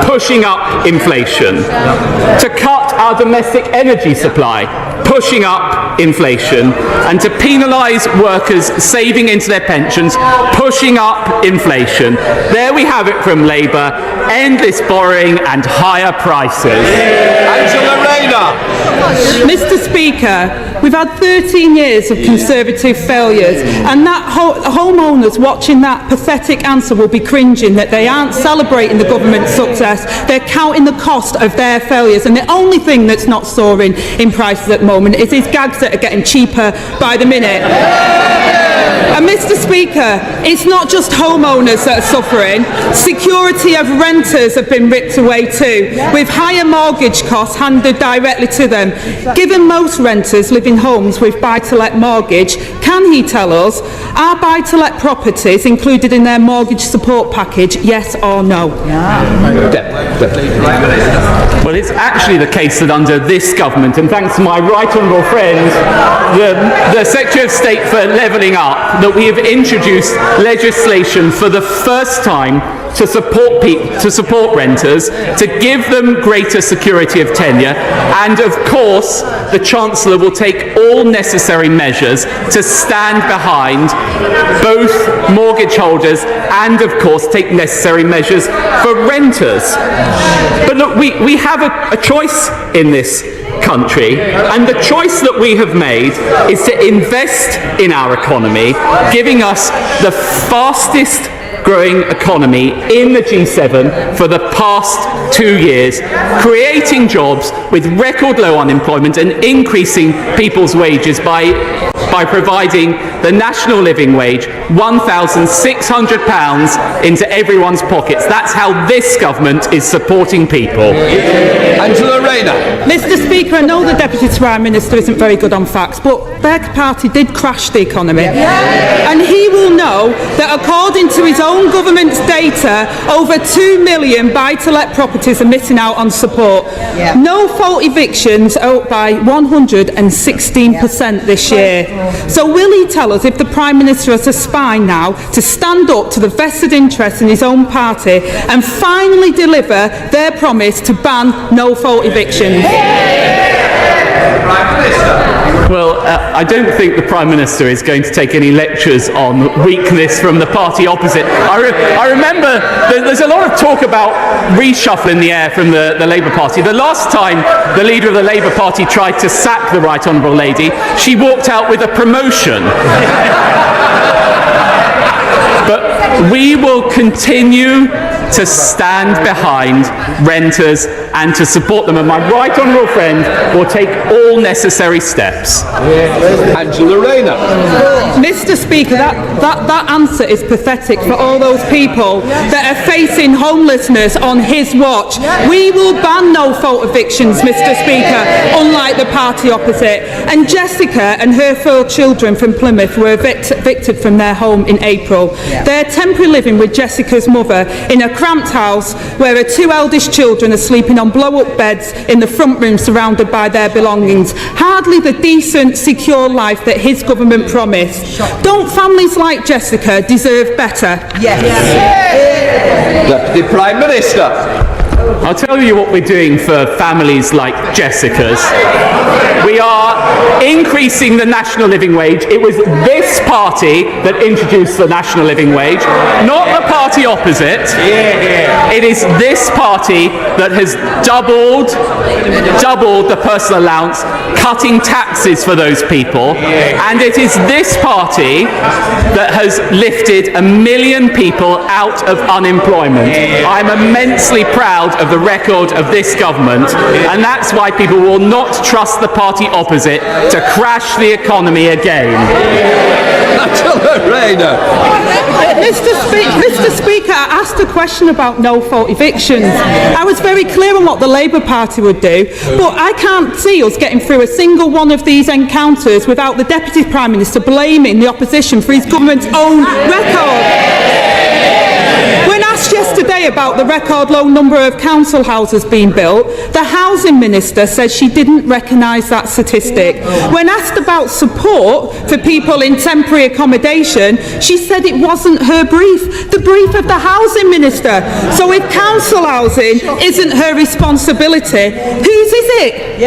pushing up inflation. To cut our domestic energy supply, pushing up inflation. And to penalise workers saving into their pensions, pushing up inflation. There we have it from Labour: endless borrowing and higher prices. Angela Rayner. Mr. Speaker, we've had 13 years of Conservative failures, and that homeowners watching that pathetic answer will be cringing that they aren't celebrating the government's success, they're counting the cost of their failures, and the only thing that's not soaring in prices at the moment is these gags that are getting cheaper by the minute. And Mr. Speaker, it's not just homeowners that are suffering. Security of renters have been ripped away too, with higher mortgage costs handed directly to them. Given most renters live in homes with buy-to-let mortgage, can he tell us, are buy-to-let properties included in their mortgage support package, yes or no? Well, it's actually the case that under this government, and thanks to my right honourable friend, the Secretary of State for Levelling Up, that we have introduced legislation for the first time to support renters, to give them greater security of tenure, and of course the Chancellor will take all necessary measures to stand behind both mortgage holders and of course take necessary measures for renters. But look, we have a choice in this country, and the choice that we have made is to invest in our economy, giving us the fastest growing economy in the G7 for the past 2 years, creating jobs with record low unemployment and increasing people's wages by providing the national living wage, £1,600 into everyone's pockets. That's how this government is supporting people. Angela Rayner. Mr. Speaker, I know the Deputy Prime Minister isn't very good on facts, but their party did crash the economy. And he will know that according to his own own government's data, over 2 million buy-to-let properties are missing out on support. No-fault evictions are up by 116% this year. So will he tell us if the Prime Minister has a spine now to stand up to the vested interest in his own party and finally deliver their promise to ban no-fault evictions? Well, I don't think the Prime Minister is going to take any lectures on weakness from the party opposite. I remember there's a lot of talk about reshuffling the air from the Labour Party. The last time the leader of the Labour Party tried to sack the Right Honourable Lady, she walked out with a promotion. But we will continue to stand behind renters and to support them, and my right honourable friend will take all necessary steps. Angela Rayner. Mr. Speaker, that answer is pathetic for all those people that are facing homelessness on his watch. We will ban no-fault evictions, Mr. Speaker, unlike the party opposite. And Jessica and her 4 children from Plymouth were evicted from their home in April. They're temporarily living with Jessica's mother in a cramped house where her 2 eldest children are sleeping on blow-up beds in the front room surrounded by their belongings. Hardly the decent, secure life that his government promised. Don't families like Jessica deserve better? Yes. Deputy Prime Minister. I'll tell you what we're doing for families like Jessica's. We are increasing the national living wage. It was this party that introduced the national living wage, not the party opposite. It is this party that has doubled the personal allowance, cutting taxes for those people, and it is this party that has lifted 1 million people out of unemployment. I'm immensely proud of the record of this government, and that's why people will not trust the party opposite to crash the economy again. Mr. Speaker, I asked a question about no-fault evictions. I was very clear on what the Labour Party would do, but I can't see us getting through a single one of these encounters without the Deputy Prime Minister blaming the opposition for his government's own record. When asked yesterday about the record low number of council houses being built, the Housing Minister said she didn't recognise that statistic. When asked about support for people in temporary accommodation, she said it wasn't her brief, the brief of the Housing Minister. So if council housing isn't her responsibility, whose is it?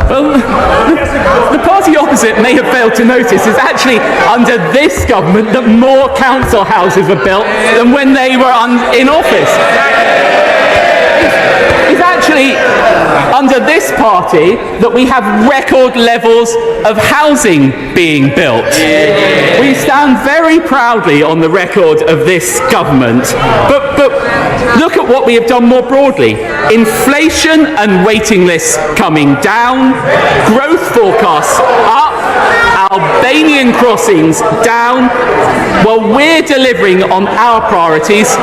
Well, the party opposite may have failed to notice it's actually under this government that more council houses were built than when they were in office. It's actually under this party that we have record levels of housing being built. We stand very proudly on the record of this government, but look at what we have done more broadly. Inflation and waiting lists coming down, growth forecasts up, Albanian crossings down. Well, we're delivering on our priorities.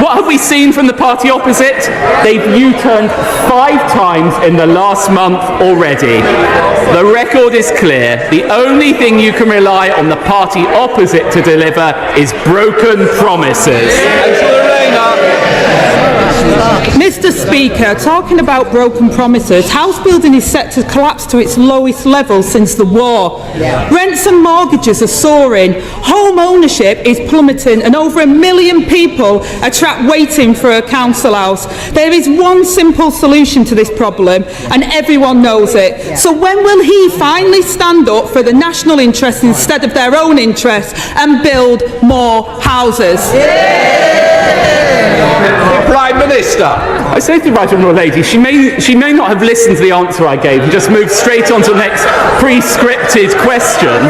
What have we seen from the party opposite? They've U-turned 5 times in the last month already. The record is clear. The only thing you can rely on the party opposite to deliver is broken promises. Mr. Speaker, talking about broken promises, house building is set to collapse to its lowest level since the war. Rents and mortgages are soaring, home ownership is plummeting, and over 1 million people are trapped waiting for a council house. There is one simple solution to this problem, and everyone knows it. So when will he finally stand up for the national interest instead of their own interests and build more houses? Prime Minister. I say to the Right Honourable Lady, she may not have listened to the answer I gave and just moved straight on to the next pre-scripted question.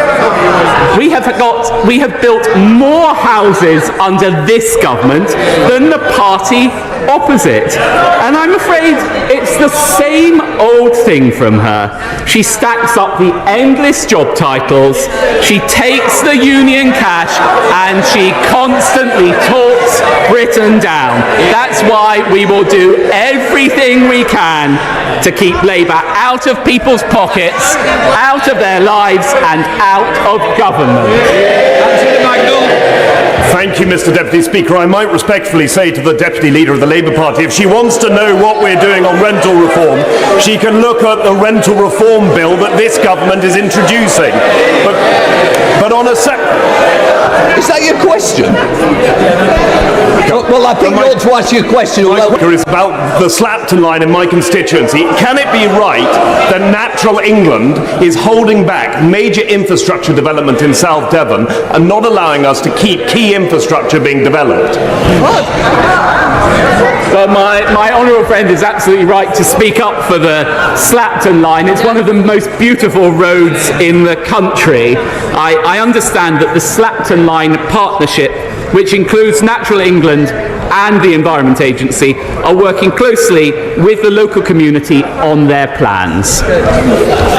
We have built more houses under this government than the party opposite. And I'm afraid it's the same old thing from her. She stacks up the endless job titles, she takes the union cash, and she constantly talks shuts Britain down. That's why we will do everything we can to keep Labour out of people's pockets, out of their lives and out of government. Thank you, Mr. Deputy Speaker. I might respectfully say to the Deputy Leader of the Labour Party, if she wants to know what we're doing on rental reform, she can look at the rental reform bill that this government is introducing. But on a Is that your question? Well, I think you ought to ask your question. It's about the Slapton line in my constituency. Can it be right that Natural England is holding back major infrastructure development in South Devon and not allowing us to keep key infrastructure being developed? Well, my honourable friend is absolutely right to speak up for the Slapton line. It's one of the most beautiful roads in the country. I understand that the Slapton line partnership, which includes Natural England and the Environment Agency, are working closely with the local community on their plans.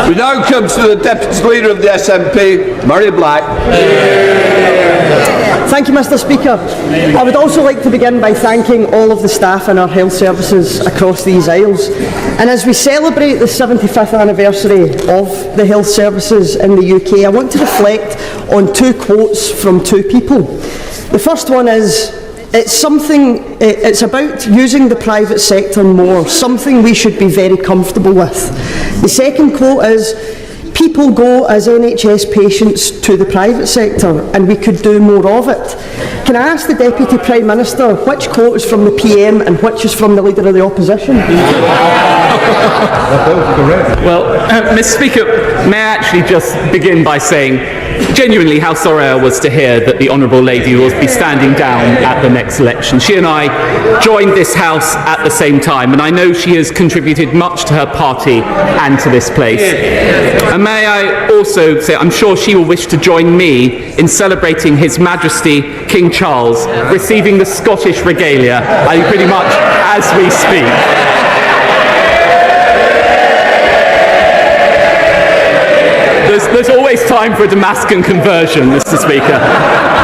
We now come to the Deputy Leader of the SNP, Murray Black. Thank you, Mr. Speaker. I would also like to begin by thanking all of the staff in our health services across these Isles. And as we celebrate the 75th anniversary of the health services in the UK, I want to reflect on two quotes from two people. The first one is, it's about using the private sector more, something we should be very comfortable with. The second quote is, people go as NHS patients to the private sector and we could do more of it. Can I ask the Deputy Prime Minister which quote is from the PM and which is from the Leader of the Opposition? Well, Mr. Speaker, may I actually just begin by saying genuinely how sorry I was to hear that the Honourable Lady will be standing down at the next election. She and I joined this House at the same time, and I know she has contributed much to her party and to this place. And may I also say, I'm sure she will wish to join me in celebrating His Majesty King Charles receiving the Scottish regalia, pretty much as we speak. There's always time for a Damascus conversion, Mr. Speaker.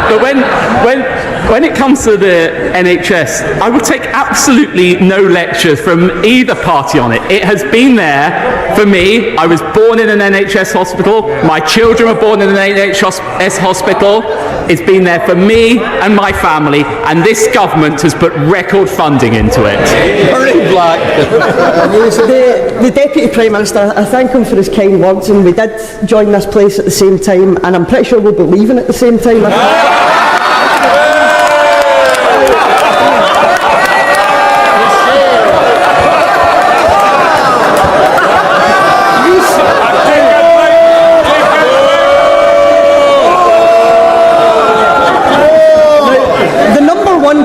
But when it comes to the NHS, I will take absolutely no lecture from either party on it. It has been there for me. I was born in an NHS hospital. My children were born in an NHS hospital. It's been there for me and my family, and this government has put record funding into it. Very black. The Deputy Prime Minister, I thank him for his kind words, and we did join this place at the same time, and I'm pretty sure we'll be leaving at the same time.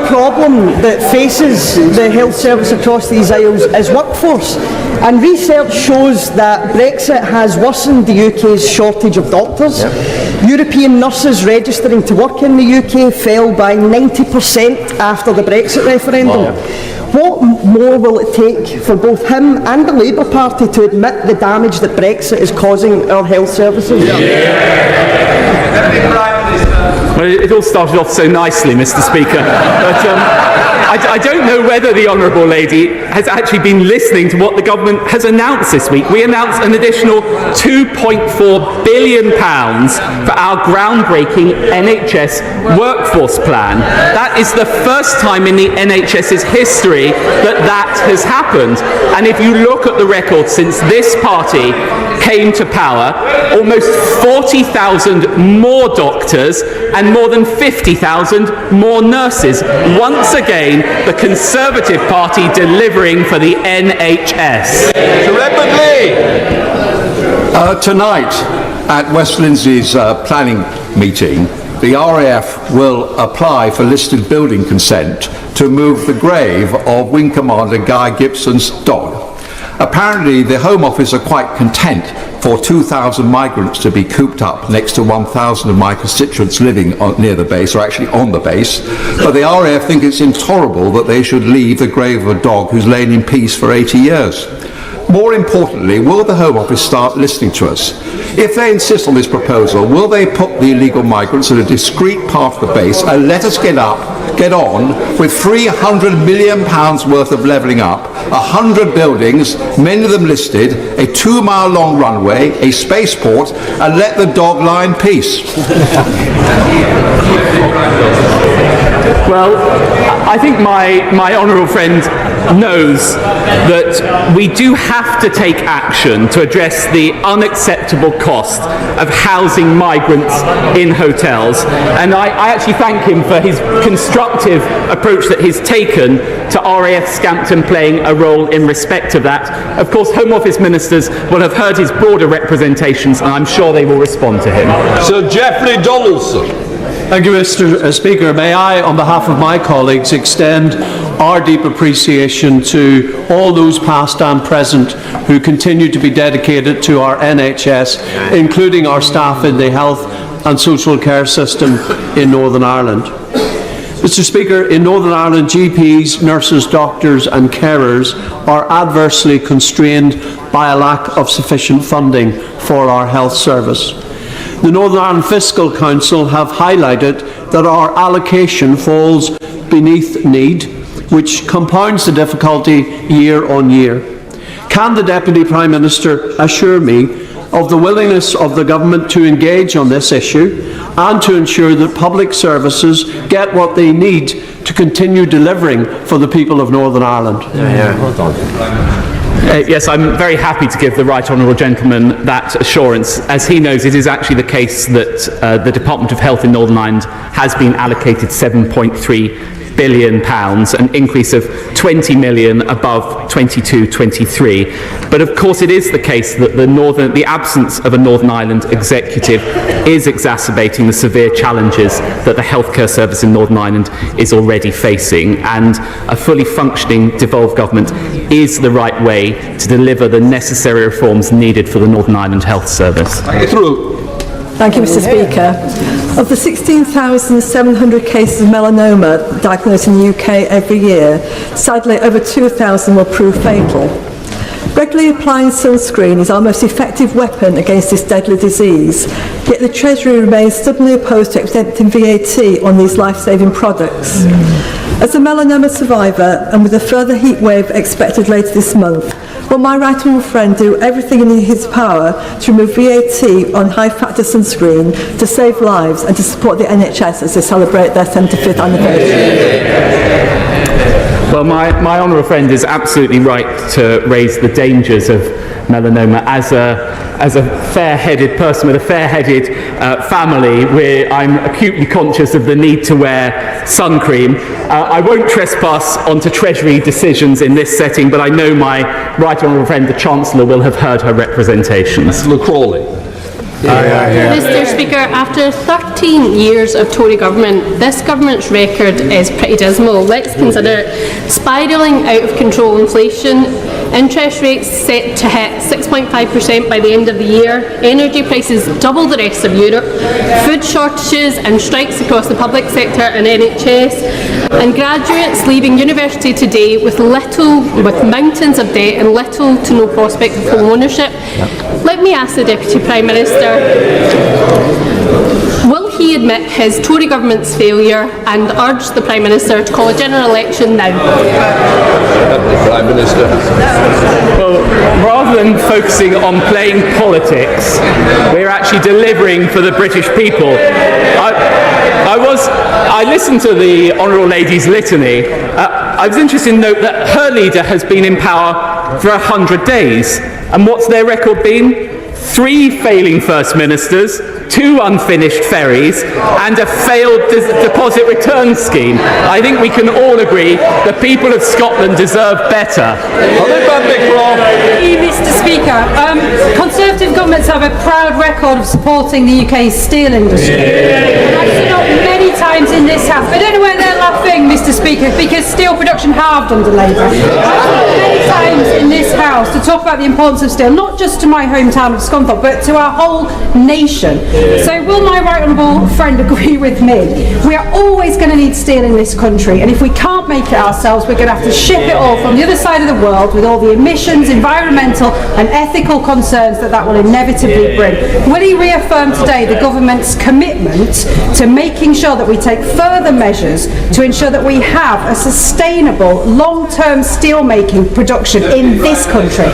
Problem that faces the health service across these Isles is workforce, and research shows that Brexit has worsened the UK's shortage of doctors. European nurses registering to work in the UK fell by 90% after the Brexit referendum. What more will it take for both him and the Labour Party to admit the damage that Brexit is causing our health services? Well, it all started off so nicely, Mr. Speaker, but I don't know whether the Honourable Lady has actually been listening to what the government has announced this week. We announced an additional £2.4 billion for our groundbreaking NHS workforce plan. That is the first time in the NHS's history that has happened. And if you look at the record since this party came to power, almost 40,000 more doctors and more than 50,000 more nurses. Once again, the Conservative Party delivering for the NHS. Tonight, at West Lindsey's planning meeting, the RAF will apply for listed building consent to move the grave of Wing Commander Guy Gibson's dog. Apparently, the Home Office are quite content for 2,000 migrants to be cooped up next to 1,000 of my constituents living near the base, or actually on the base. But the RAF think it's intolerable that they should leave the grave of a dog who's lain in peace for 80 years. More importantly, will the Home Office start listening to us? If they insist on this proposal, will they put the illegal migrants in a discreet part of the base and let us get up get on with £300 million worth of levelling up, 100 buildings, many of them listed, a 2-mile-long runway, a spaceport, and let the dog lie in peace? Well, I think my honourable friend knows that we do have to take action to address the unacceptable cost of housing migrants in hotels, and I actually thank him for his constructive approach that he's taken to RAF Scampton playing a role in respect of that. Of course, Home Office ministers will have heard his broader representations, and I'm sure they will respond to him. Sir Geoffrey Donaldson. Thank you, Mr. Speaker. May I, on behalf of my colleagues, extend our deep appreciation to all those past and present who continue to be dedicated to our NHS, including our staff in the health and social care system in Northern Ireland. Mr. Speaker, in Northern Ireland, GPs, nurses, doctors and carers are adversely constrained by a lack of sufficient funding for our health service. The Northern Ireland Fiscal Council have highlighted that our allocation falls beneath need, which compounds the difficulty year on year. Can the Deputy Prime Minister assure me of the willingness of the Government to engage on this issue and to ensure that public services get what they need to continue delivering for the people of Northern Ireland? Yes, I'm very happy to give the Right Honourable Gentleman that assurance. As he knows, it is actually the case that the Department of Health in Northern Ireland has been allocated £7.3 billion, an increase of 20 million above 22-23. But of course it is the case that the absence of a Northern Ireland executive is exacerbating the severe challenges that the healthcare service in Northern Ireland is already facing, and a fully functioning devolved government is the right way to deliver the necessary reforms needed for the Northern Ireland Health Service. Thank you, Mr. Speaker. Of the 16,700 cases of melanoma diagnosed in the UK every year, sadly over 2,000 will prove fatal. Regularly applying sunscreen is our most effective weapon against this deadly disease, yet the Treasury remains stubbornly opposed to exempting VAT on these life-saving products. As a melanoma survivor, and with a further heat wave expected later this month, will my right honourable friend do everything in his power to remove VAT on high-factor sunscreen to save lives and to support the NHS as they celebrate their 75th anniversary? Well, my honourable friend is absolutely right to raise the dangers of melanoma. As a fair-headed person with a fair-headed family, where I'm acutely conscious of the need to wear sun cream. I won't trespass onto Treasury decisions in this setting, but I know my right honourable friend, the Chancellor, will have heard her representations. Crawley. Mr. Speaker, after 13 years of Tory government, this government's record is pretty dismal. Let's consider spiralling out of control inflation, interest rates set to hit 6.5% by the end of the year, energy prices double the rest of Europe, food shortages and strikes across the public sector and NHS, and graduates leaving university today with mountains of debt and little to no prospect of home ownership. Let me ask the Deputy Prime Minister, will he admit his Tory government's failure and urge the Prime Minister to call a general election now? Prime Minister. Well, rather than focusing on playing politics, we're actually delivering for the British people. I listened to the Honourable Lady's litany. I was interested to note that her leader has been in power for 100 days. And what's their record been? 3 failing First Ministers, 2 unfinished ferries, and a failed deposit return scheme. I think we can all agree the people of Scotland deserve better. Thank you, Mr. Speaker. Conservative governments have a proud record of supporting the UK's steel industry. I've seen it many times in this house. I don't know where they're laughing. thing, Mr. Speaker, because steel production halved under Labour. Many times in this House to talk about the importance of steel, not just to my hometown of Scunthorpe, but to our whole nation. So will my right honourable friend agree with me? We are always going to need steel in this country, and if we can't make it ourselves, we're going to have to ship it all from the other side of the world with all the emissions, environmental and ethical concerns that will inevitably bring. Will he reaffirm today the government's commitment to making sure that we take further measures to ensure that we have a sustainable, long-term steel-making production in this country?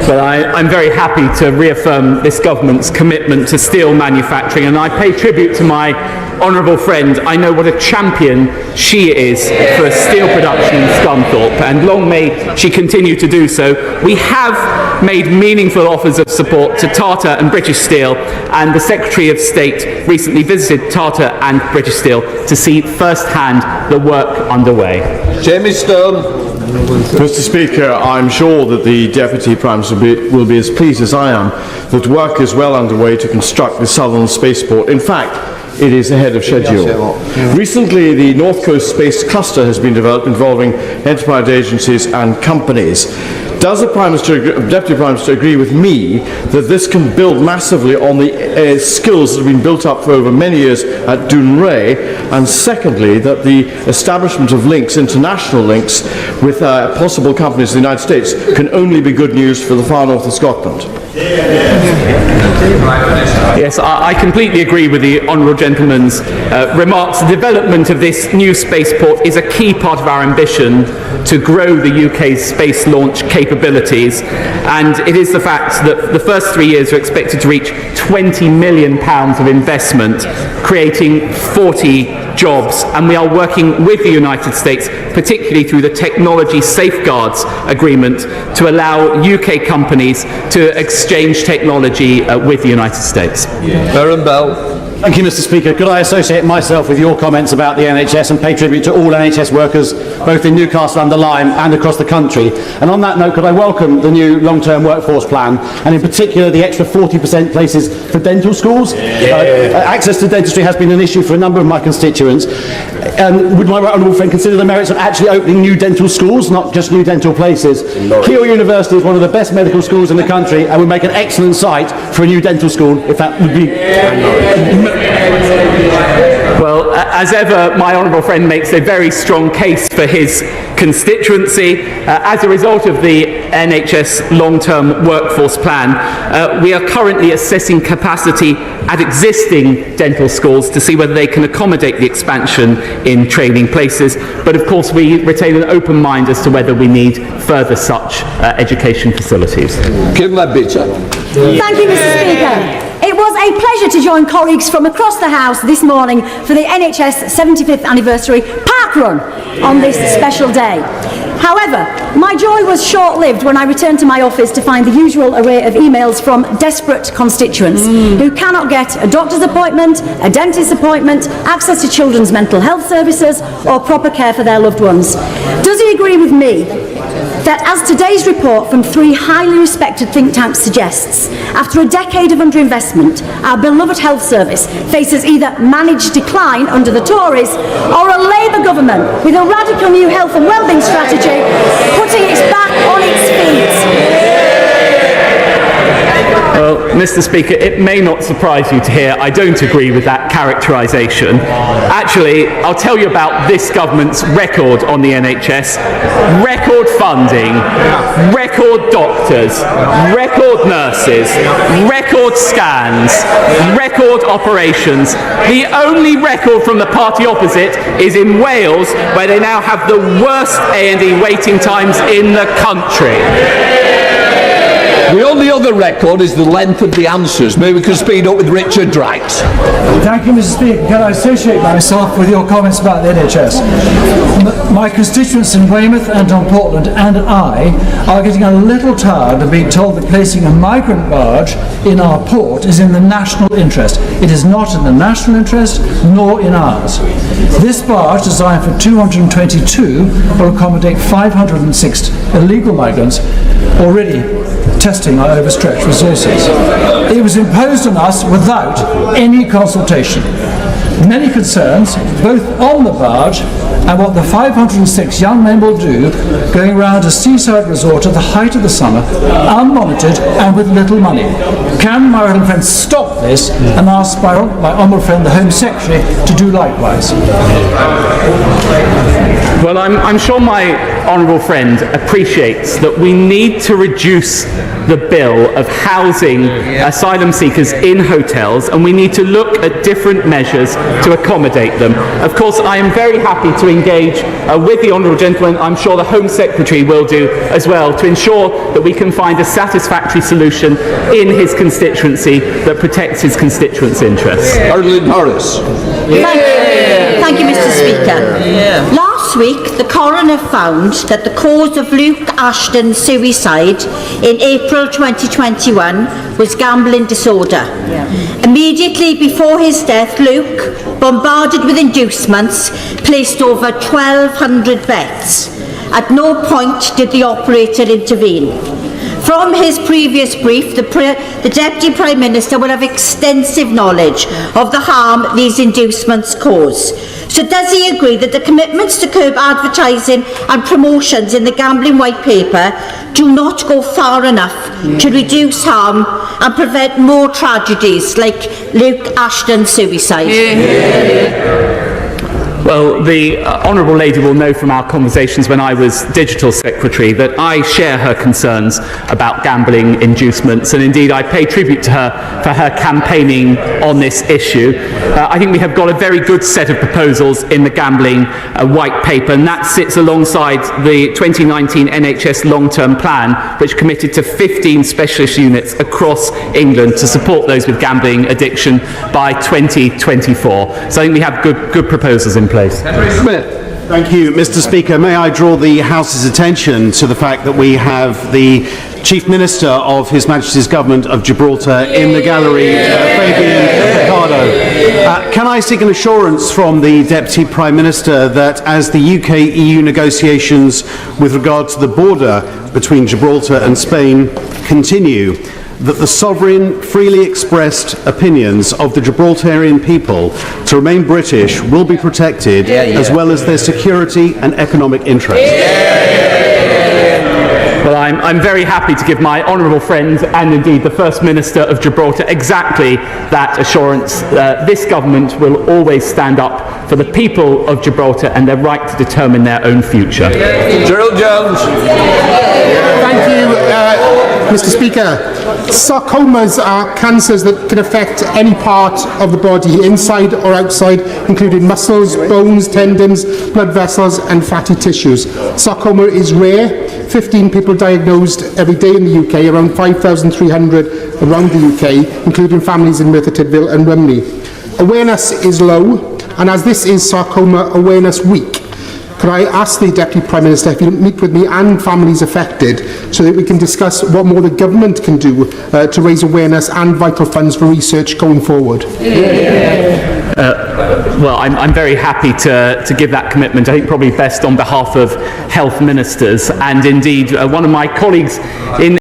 Well, I'm very happy to reaffirm this government's commitment to steel manufacturing, and I pay tribute to my honourable friend. I know what a champion she is for steel production in Scunthorpe, and long may she continue to do so. We have made meaningful offers of support to Tata and British Steel, and the Secretary of State recently visited Tata and British Steel to see firsthand the work underway. Jamie Stone. Mr. Speaker, I'm sure that the Deputy Prime Minister will be as pleased as I am that work is well underway to construct the southern spaceport. In fact, it is ahead of schedule. Recently, the North Coast Space Cluster has been developed involving enterprise agencies and companies. Does the Deputy Prime Minister agree with me that this can build massively on the skills that have been built up for over many years at Dounreay, and secondly, that the establishment of links, international links, with possible companies in the United States can only be good news for the far north of Scotland? Yes, I completely agree with the honourable gentleman's remarks. The development of this new spaceport is a key part of our ambition to grow the UK's space launch capabilities, and it is the fact that the first 3 years are expected to reach £20 million of investment, creating 40 jobs, and we are working with the United States, particularly through the Technology Safeguards Agreement, to allow UK companies to exchange technology with the United States. Baron Bell. Thank you, Mr. Speaker. Could I associate myself with your comments about the NHS and pay tribute to all NHS workers, both in Newcastle under Lyme and across the country? And on that note, could I welcome the new long-term workforce plan, and in particular the extra 40% places for dental schools? Access to dentistry has been an issue for a number of my constituents. Would my right honourable friend consider the merits of actually opening new dental schools, not just new dental places? Keele University is one of the best medical schools in the country and would make an excellent site for a new dental school, if that would be... Well, as ever, my honourable friend makes a very strong case for his constituency. As a result of the NHS long-term workforce plan, we are currently assessing capacity at existing dental schools to see whether they can accommodate the expansion in training places. But of course, we retain an open mind as to whether we need further such education facilities. Thank you, Mr. Speaker. It was a pleasure to join colleagues from across the House this morning for the NHS 75th anniversary park run on this special day. However, my joy was short-lived when I returned to my office to find the usual array of emails from desperate constituents who cannot get a doctor's appointment, a dentist's appointment, access to children's mental health services, or proper care for their loved ones. Does he agree with me that, as today's report from 3 highly respected think tanks suggests, after a decade of underinvestment, our beloved health service faces either managed decline under the Tories or a Labour government with a radical new health and wellbeing strategy putting its back on its feet? Well, Mr. Speaker, it may not surprise you to hear I don't agree with that characterisation. Actually, I'll tell you about this government's record on the NHS. Record funding, record doctors, record nurses, record scans, record operations. The only record from the party opposite is in Wales, where they now have the worst A&E waiting times in the country. The only other record is the length of the answers. Maybe we could speed up with Richard Drax. Thank you, Mr. Speaker. Can I associate myself with your comments about the NHS? My constituents in Weymouth and on Portland and I are getting a little tired of being told that placing a migrant barge in our port is in the national interest. It is not in the national interest, nor in ours. This barge, designed for 222, will accommodate 506 illegal migrants, already testing our overstretched resources. It was imposed on us without any consultation. many concerns, both on the barge and what the 506 young men will do going around a seaside resort at the height of the summer, unmonitored and with little money. Can my honourable friend stop this and ask my honourable friend, the Home Secretary, to do likewise? Well, I'm sure my honourable friend appreciates that we need to reduce the bill of housing asylum seekers in hotels, and we need to look at different measures to accommodate them. Of course, I am very happy to engage with the honourable gentleman. I'm sure the Home Secretary will do as well, to ensure that we can find a satisfactory solution in his constituency that protects his constituents' interests. Arlene Harris. Thank you, Mr. Speaker. Last week, the coroner found that the cause of Luke Ashton's suicide in April 2021 was gambling disorder. Immediately before his death, Luke, bombarded with inducements, placed over 1,200 bets. At no point did the operator intervene. From his previous brief, the Deputy Prime Minister will have extensive knowledge of the harm these inducements cause. So does he agree that the commitments to curb advertising and promotions in the gambling white paper do not go far enough to reduce harm and prevent more tragedies like Luke Ashton's suicide? Well, the Honourable Lady will know from our conversations when I was Digital Secretary that I share her concerns about gambling inducements, and indeed I pay tribute to her for her campaigning on this issue. I think we have got a very good set of proposals in the gambling white paper, and that sits alongside the 2019 NHS long-term plan, which committed to 15 specialist units across England to support those with gambling addiction by 2024. So I think we have good proposals in place. Thank you, Mr. Speaker. May I draw the House's attention to the fact that we have the Chief Minister of His Majesty's Government of Gibraltar in the gallery, Fabian Picardo. Can I seek an assurance from the Deputy Prime Minister that as the UK-EU negotiations with regard to the border between Gibraltar and Spain continue, that the sovereign, freely expressed opinions of the Gibraltarian people to remain British will be protected, as well as their security and economic interests? Well, I'm very happy to give my honourable friend and indeed the First Minister of Gibraltar exactly that assurance. This government will always stand up for the people of Gibraltar and their right to determine their own future. Gerald Jones. Thank you, Mr. Speaker. Sarcomas are cancers that can affect any part of the body, inside or outside, including muscles, bones, tendons, blood vessels and fatty tissues. Sarcoma is rare. 15 people diagnosed every day in the UK, around 5,300 around the UK, including families in Merthyr Tydfil and Rumney. Awareness is low, and as this is Sarcoma Awareness Week, could I ask the Deputy Prime Minister if he'll meet with me and families affected so that we can discuss what more the government can do to raise awareness and vital funds for research going forward? Well, I'm very happy to give that commitment. I think probably best on behalf of health ministers, and indeed one of my colleagues in